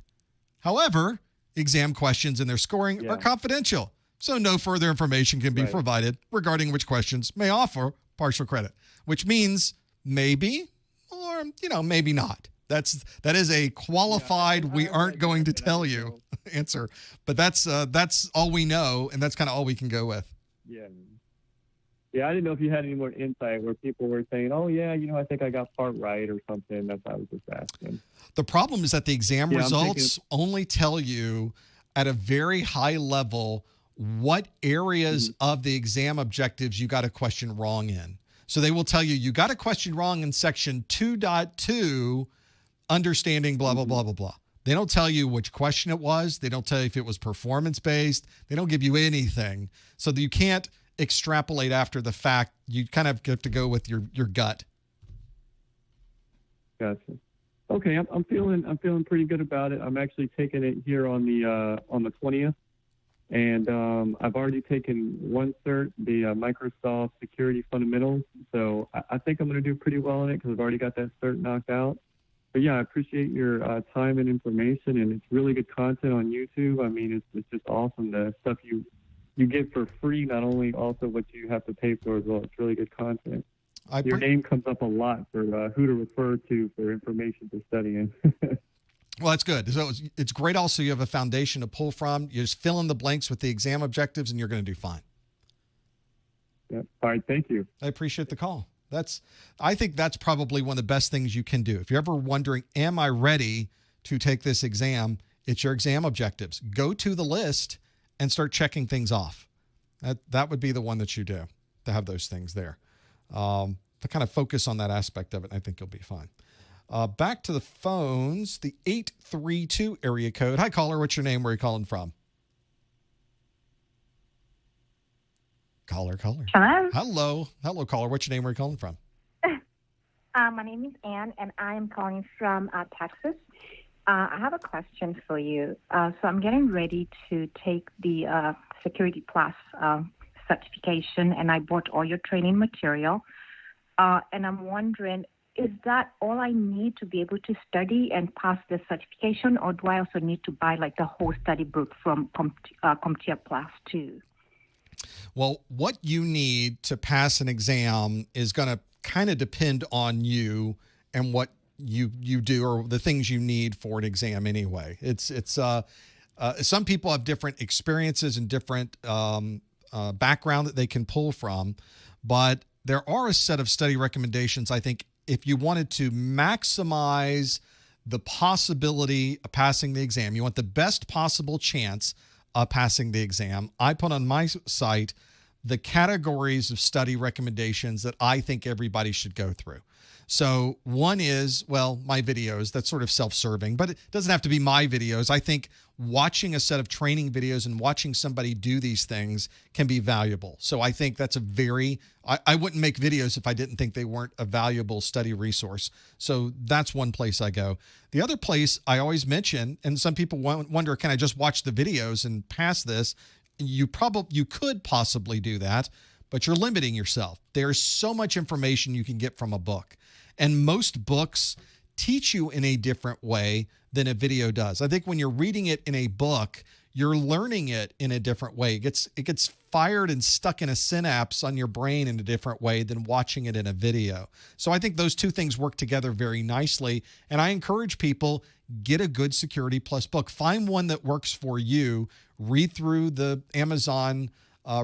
However, exam questions and their scoring are confidential, so no further information can be provided regarding which questions may offer partial credit, which means maybe or, maybe not. That is a qualified, we aren't going to tell you answer, but that's all we know, and that's kind of all we can go with. Yeah. Yeah, I didn't know if you had any more insight where people were saying, oh, yeah, I think I got part right or something. That's why I was just asking. The problem is that the exam results only tell you at a very high level what areas of the exam objectives you got a question wrong in. So they will tell you got a question wrong in section 2.2, understanding blah, blah, blah, blah, blah. They don't tell you which question it was. They don't tell you if it was performance-based. They don't give you anything. So that you can't extrapolate after the fact. You kind of have to go with your gut. Gotcha. Okay, I'm feeling pretty good about it. I'm actually taking it here on the 20th, and I've already taken one cert, the Microsoft Security Fundamentals. So I think I'm going to do pretty well in it because I've already got that cert knocked out. But yeah, I appreciate your time and information, and it's really good content on YouTube. I mean, it's just awesome, the stuff you get for free, not only also what you have to pay for as well. It's really good content. Your name comes up a lot for who to refer to for information for studying. Well, that's good. So it's great also you have a foundation to pull from. You just fill in the blanks with the exam objectives, and you're going to do fine. Yep. All right, thank you. I appreciate the call. I think that's probably one of the best things you can do. If you're ever wondering, am I ready to take this exam? It's your exam objectives. Go to the list and start checking things off. That would be the one that you do, to have those things there. To kind of focus on that aspect of it, I think you'll be fine. Back to the phones, the 832 area code. Hi, caller. What's your name? Where are you calling from? Caller. Hello. Hello, caller. What's your name? Where are you calling from? My name is Anne, and I am calling from Texas. I have a question for you. So I'm getting ready to take the Security Plus certification, and I bought all your training material. And I'm wondering, is that all I need to be able to study and pass the certification, or do I also need to buy like the whole study book from CompTIA Plus too? Well, what you need to pass an exam is going to kind of depend on you and what you do, or the things you need for an exam anyway. It's some people have different experiences and different background that they can pull from, but there are a set of study recommendations. I think if you wanted to maximize the possibility of passing the exam, you want the best possible chance of passing the exam, I put on my site the categories of study recommendations that I think everybody should go through. So one is, well, my videos. That's sort of self-serving, but it doesn't have to be my videos. I think watching a set of training videos and watching somebody do these things can be valuable. So I think that's I wouldn't make videos if I didn't think they weren't a valuable study resource. So that's one place I go. The other place I always mention, and some people wonder, can I just watch the videos and pass this? You could possibly do that, but you're limiting yourself. There's so much information you can get from a book, and most books teach you in a different way than a video does. I think when you're reading it in a book, you're learning it in a different way. It gets fired and stuck in a synapse on your brain in a different way than watching it in a video. So I think those two things work together very nicely, and I encourage people, get a good Security Plus book. Find one that works for you. Read through the Amazon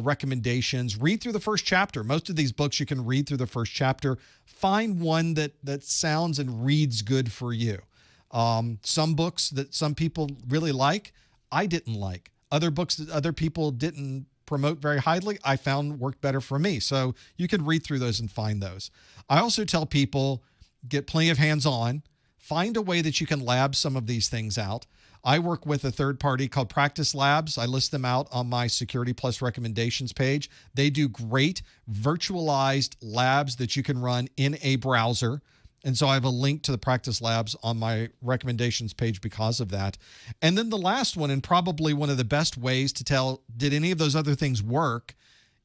recommendations. Read through the first chapter. Most of these books you can read through the first chapter. Find one that sounds and reads good for you. Some books that some people really like, I didn't like. Other books that other people didn't promote very highly, I found worked better for me. So you can read through those and find those. I also tell people, get plenty of hands-on. Find a way that you can lab some of these things out. I work with a third party called Practice Labs. I list them out on my Security Plus recommendations page. They do great virtualized labs that you can run in a browser. And so I have a link to the Practice Labs on my recommendations page because of that. And then the last one, and probably one of the best ways to tell, did any of those other things work,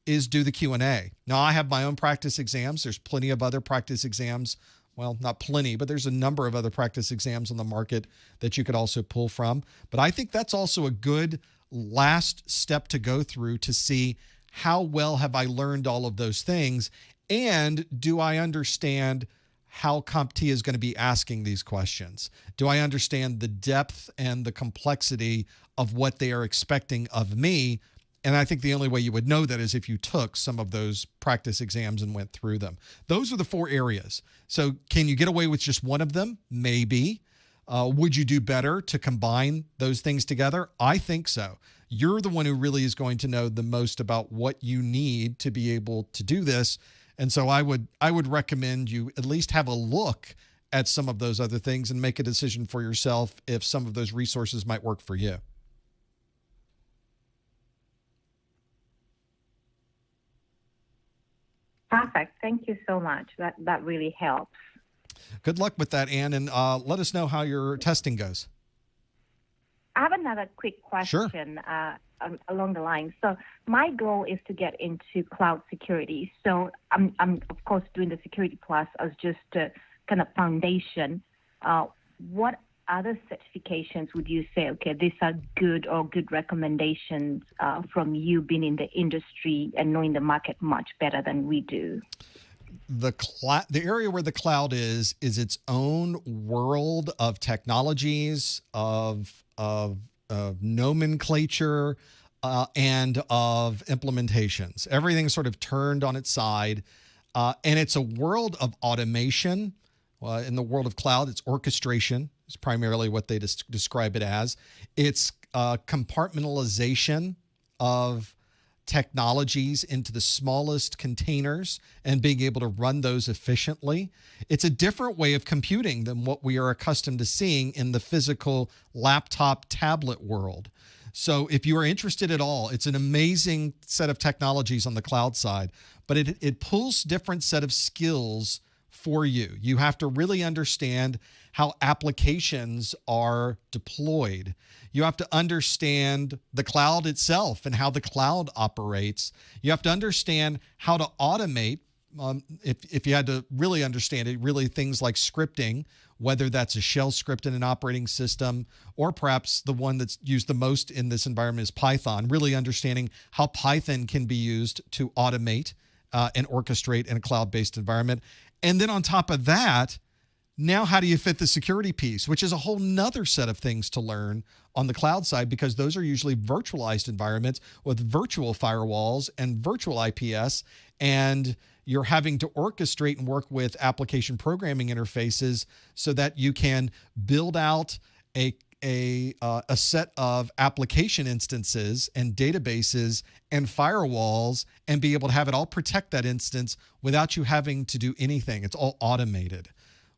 is do the Q&A. Now, I have my own practice exams. There's plenty of other practice exams. Well, not plenty, but there's a number of other practice exams on the market that you could also pull from. But I think that's also a good last step to go through to see how well have I learned all of those things, and do I understand how CompTIA is going to be asking these questions? Do I understand the depth and the complexity of what they are expecting of me? And I think the only way you would know that is if you took some of those practice exams and went through them. Those are the 4 areas. So can you get away with just one of them? Maybe. Would you do better to combine those things together? I think so. You're the one who really is going to know the most about what you need to be able to do this. And so I would recommend you at least have a look at some of those other things and make a decision for yourself if some of those resources might work for you. Perfect. Thank you so much. That really helps. Good luck with that, Ann, and let us know how your testing goes. I have another quick question. Sure. Along the line. So my goal is to get into cloud security. So I'm of course doing the Security Plus as just a kind of foundation. What other certifications would you say, okay, these are good recommendations from you being in the industry and knowing the market much better than we do? The area where the cloud is its own world of technologies, of nomenclature, and of implementations. Everything's sort of turned on its side, and it's a world of automation. In the world of cloud, it's orchestration. It's primarily what they describe it as. It's compartmentalization of technologies into the smallest containers and being able to run those efficiently. It's a different way of computing than what we are accustomed to seeing in the physical laptop tablet world. So if you are interested at all, it's an amazing set of technologies on the cloud side, but it pulls different set of skills for you. You have to really understand how applications are deployed. You have to understand the cloud itself and how the cloud operates. You have to understand how to automate. If you had to really understand it, really things like scripting, whether that's a shell script in an operating system, or perhaps the one that's used the most in this environment is Python, really understanding how Python can be used to automate and orchestrate in a cloud-based environment. And then on top of that, now how do you fit the security piece, which is a whole nother set of things to learn on the cloud side, because those are usually virtualized environments with virtual firewalls and virtual IPS, and you're having to orchestrate and work with application programming interfaces so that you can build out a a set of application instances and databases and firewalls and be able to have it all protect that instance without you having to do anything. It's all automated.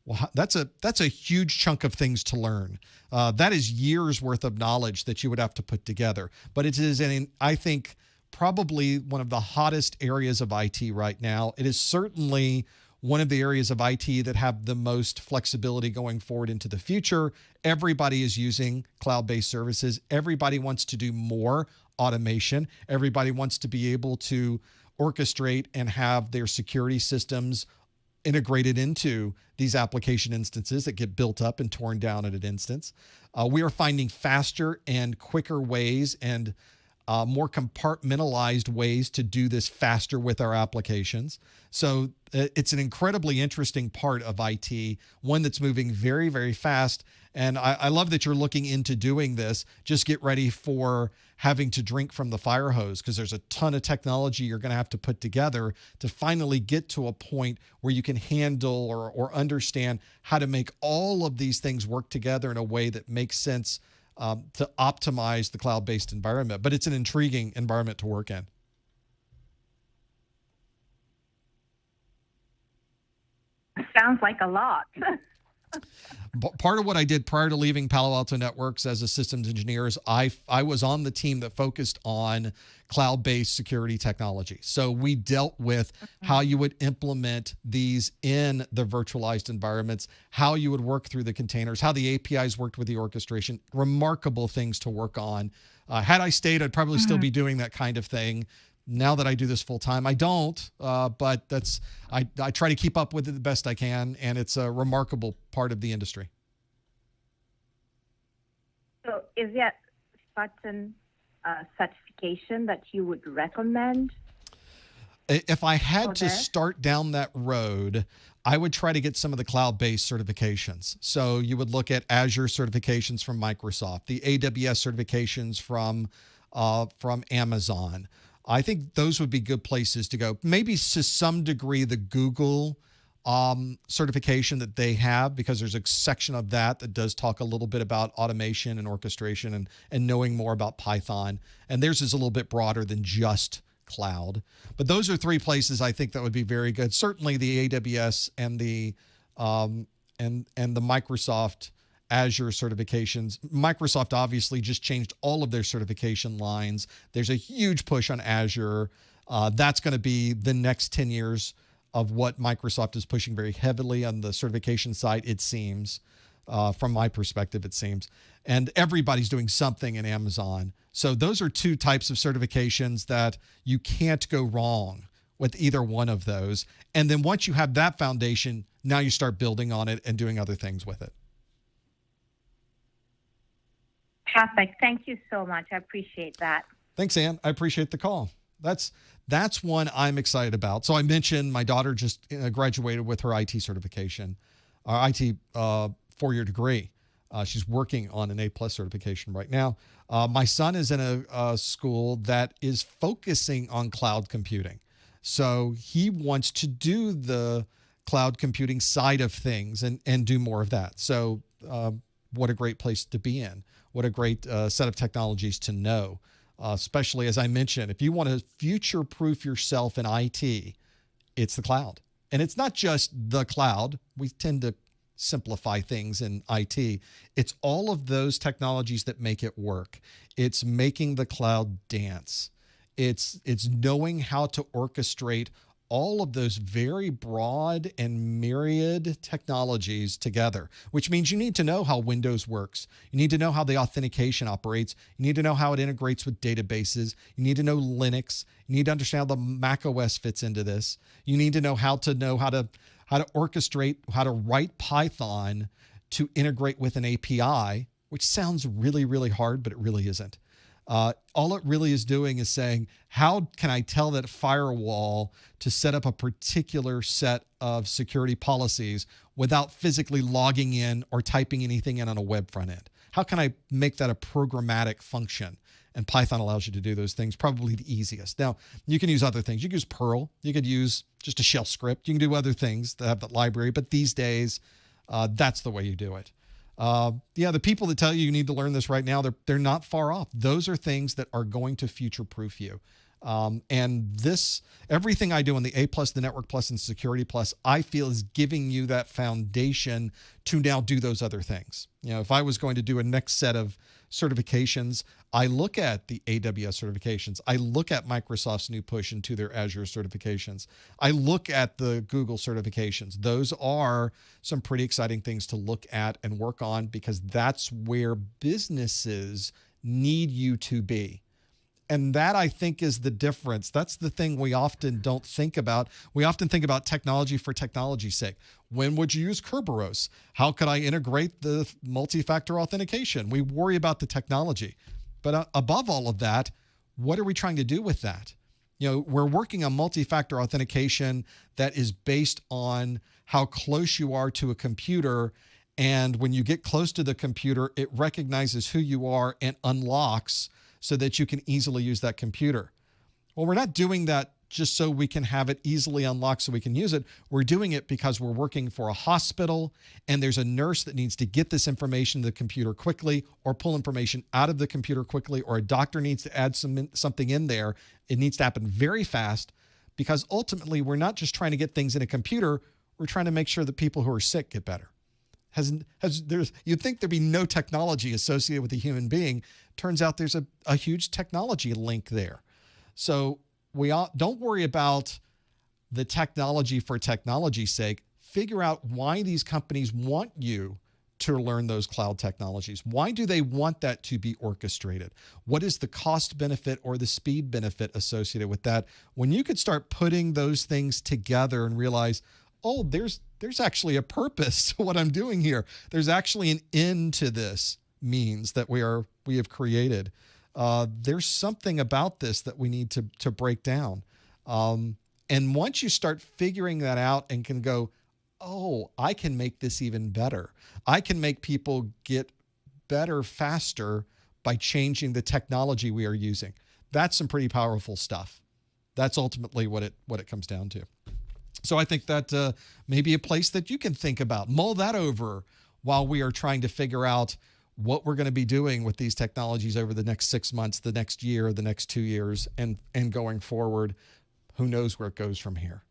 Well, that's a huge chunk of things to learn. That is years worth of knowledge that you would have to put together. But it is, I think, probably one of the hottest areas of IT right now. It is certainly one of the areas of IT that have the most flexibility going forward into the future. Everybody is using cloud-based services. Everybody wants to do more automation. Everybody wants to be able to orchestrate and have their security systems integrated into these application instances that get built up and torn down at an instance. We are finding faster and quicker ways and more compartmentalized ways to do this faster with our applications. So it's an incredibly interesting part of IT, one that's moving very, very fast. And I love that you're looking into doing this. Just get ready for having to drink from the fire hose, because there's a ton of technology you're going to have to put together to finally get to a point where you can handle or understand how to make all of these things work together in a way that makes sense to optimize the cloud-based environment. But it's an intriguing environment to work in. Sounds like a lot. Part of what I did prior to leaving Palo Alto Networks as a systems engineer is I was on the team that focused on cloud-based security technology. So we dealt with how you would implement these in the virtualized environments, how you would work through the containers, how the APIs worked with the orchestration. Remarkable things to work on. Had I stayed, I'd probably still be doing that kind of thing. Now that I do this full time, I don't, but I try to keep up with it the best I can, and it's a remarkable part of the industry. So is there certain certification that you would recommend? If I had to start down that road, I would try to get some of the cloud-based certifications. So you would look at Azure certifications from Microsoft, the AWS certifications from Amazon. I think those would be good places to go. Maybe to some degree the Google certification that they have, because there's a section of that does talk a little bit about automation and orchestration and knowing more about Python. And theirs is a little bit broader than just cloud. But those are three places I think that would be very good. Certainly the AWS and the Microsoft Azure certifications. Microsoft obviously just changed all of their certification lines. There's a huge push on Azure. That's going to be the next 10 years of what Microsoft is pushing very heavily on the certification side, it seems. From my perspective, it seems. And everybody's doing something in Amazon. So those are two types of certifications that you can't go wrong with either one of those. And then once you have that foundation, now you start building on it and doing other things with it. Perfect. Thank you so much. I appreciate that. Thanks, Ann. I appreciate the call. That's one I'm excited about. So I mentioned my daughter just graduated with her IT certification, IT four-year degree. She's working on an A+ certification right now. My son is in a school that is focusing on cloud computing. So he wants to do the cloud computing side of things and do more of that. So what a great place to be in. What a great set of technologies to know, especially as I mentioned, if you want to future-proof yourself in IT, it's the cloud. And it's not just the cloud. We tend to simplify things in IT. It's all of those technologies that make it work. It's making the cloud dance. It's knowing how to orchestrate all of those very broad and myriad technologies together, which means you need to know how Windows works. You need to know how the authentication operates. You need to know how it integrates with databases. You need to know Linux. You need to understand how the Mac OS fits into this. You need to know how to orchestrate, how to write Python to integrate with an API, which sounds really, really hard, but it really isn't. All it really is doing is saying, how can I tell that firewall to set up a particular set of security policies without physically logging in or typing anything in on a web front end? How can I make that a programmatic function? And Python allows you to do those things, probably the easiest. Now, you can use other things. You can use Perl. You could use just a shell script. You can do other things that have that library. But these days, that's the way you do it. Yeah, the people that tell you need to learn this right now, they're not far off. Those are things that are going to future-proof you. And everything I do on the A+, the Network Plus, and Security Plus, I feel is giving you that foundation to now do those other things. If I was going to do a next set of certifications, I look at the AWS certifications. I look at Microsoft's new push into their Azure certifications. I look at the Google certifications. Those are some pretty exciting things to look at and work on, because that's where businesses need you to be. And that, I think, is the difference. That's the thing we often don't think about. We often think about technology for technology's sake. When would you use Kerberos? How could I integrate the multi-factor authentication? We worry about the technology. But above all of that, what are we trying to do with that? We're working on multi-factor authentication that is based on how close you are to a computer. And when you get close to the computer, it recognizes who you are and unlocks so that you can easily use that computer. Well, we're not doing that just so we can have it easily unlocked so we can use it. We're doing it because we're working for a hospital and there's a nurse that needs to get this information to the computer quickly, or pull information out of the computer quickly, or a doctor needs to add something in there. It needs to happen very fast, because ultimately we're not just trying to get things in a computer. We're trying to make sure that people who are sick get better. You'd think there'd be no technology associated with a human being. Turns out there's a huge technology link there. So don't worry about the technology for technology's sake. Figure out why these companies want you to learn those cloud technologies. Why do they want that to be orchestrated? What is the cost benefit or the speed benefit associated with that? When you could start putting those things together and realize, oh, there's actually a purpose to what I'm doing here. There's actually an end to this means that we have created. There's something about this that we need to break down. And once you start figuring that out and can go, oh, I can make this even better. I can make people get better faster by changing the technology we are using. That's some pretty powerful stuff. That's ultimately what it comes down to. So I think that may be a place that you can think about. Mull that over while we are trying to figure out what we're going to be doing with these technologies over the next 6 months, the next year, the next 2 years, and going forward. Who knows where it goes from here.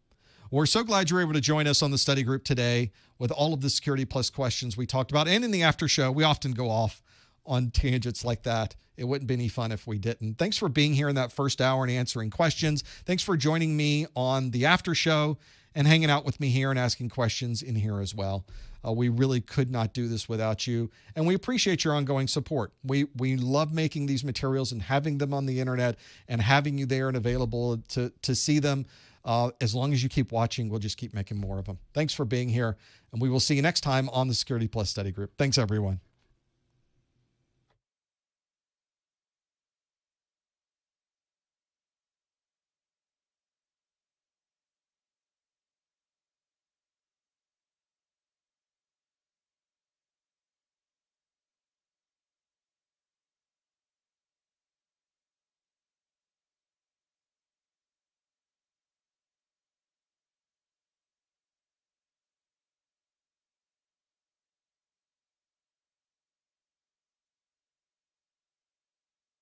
We're so glad you're able to join us on the study group today with all of the Security Plus questions we talked about. And in the after show, we often go off on tangents like that. It wouldn't be any fun if we didn't. Thanks for being here in that first hour and answering questions. Thanks for joining me on the after show and hanging out with me here and asking questions in here as well. We really could not do this without you, and we appreciate your ongoing support. We love making these materials and having them on the internet and having you there and available to see them. As long as you keep watching, we'll just keep making more of them. Thanks for being here, and we will see you next time on the Security Plus Study Group. Thanks, everyone.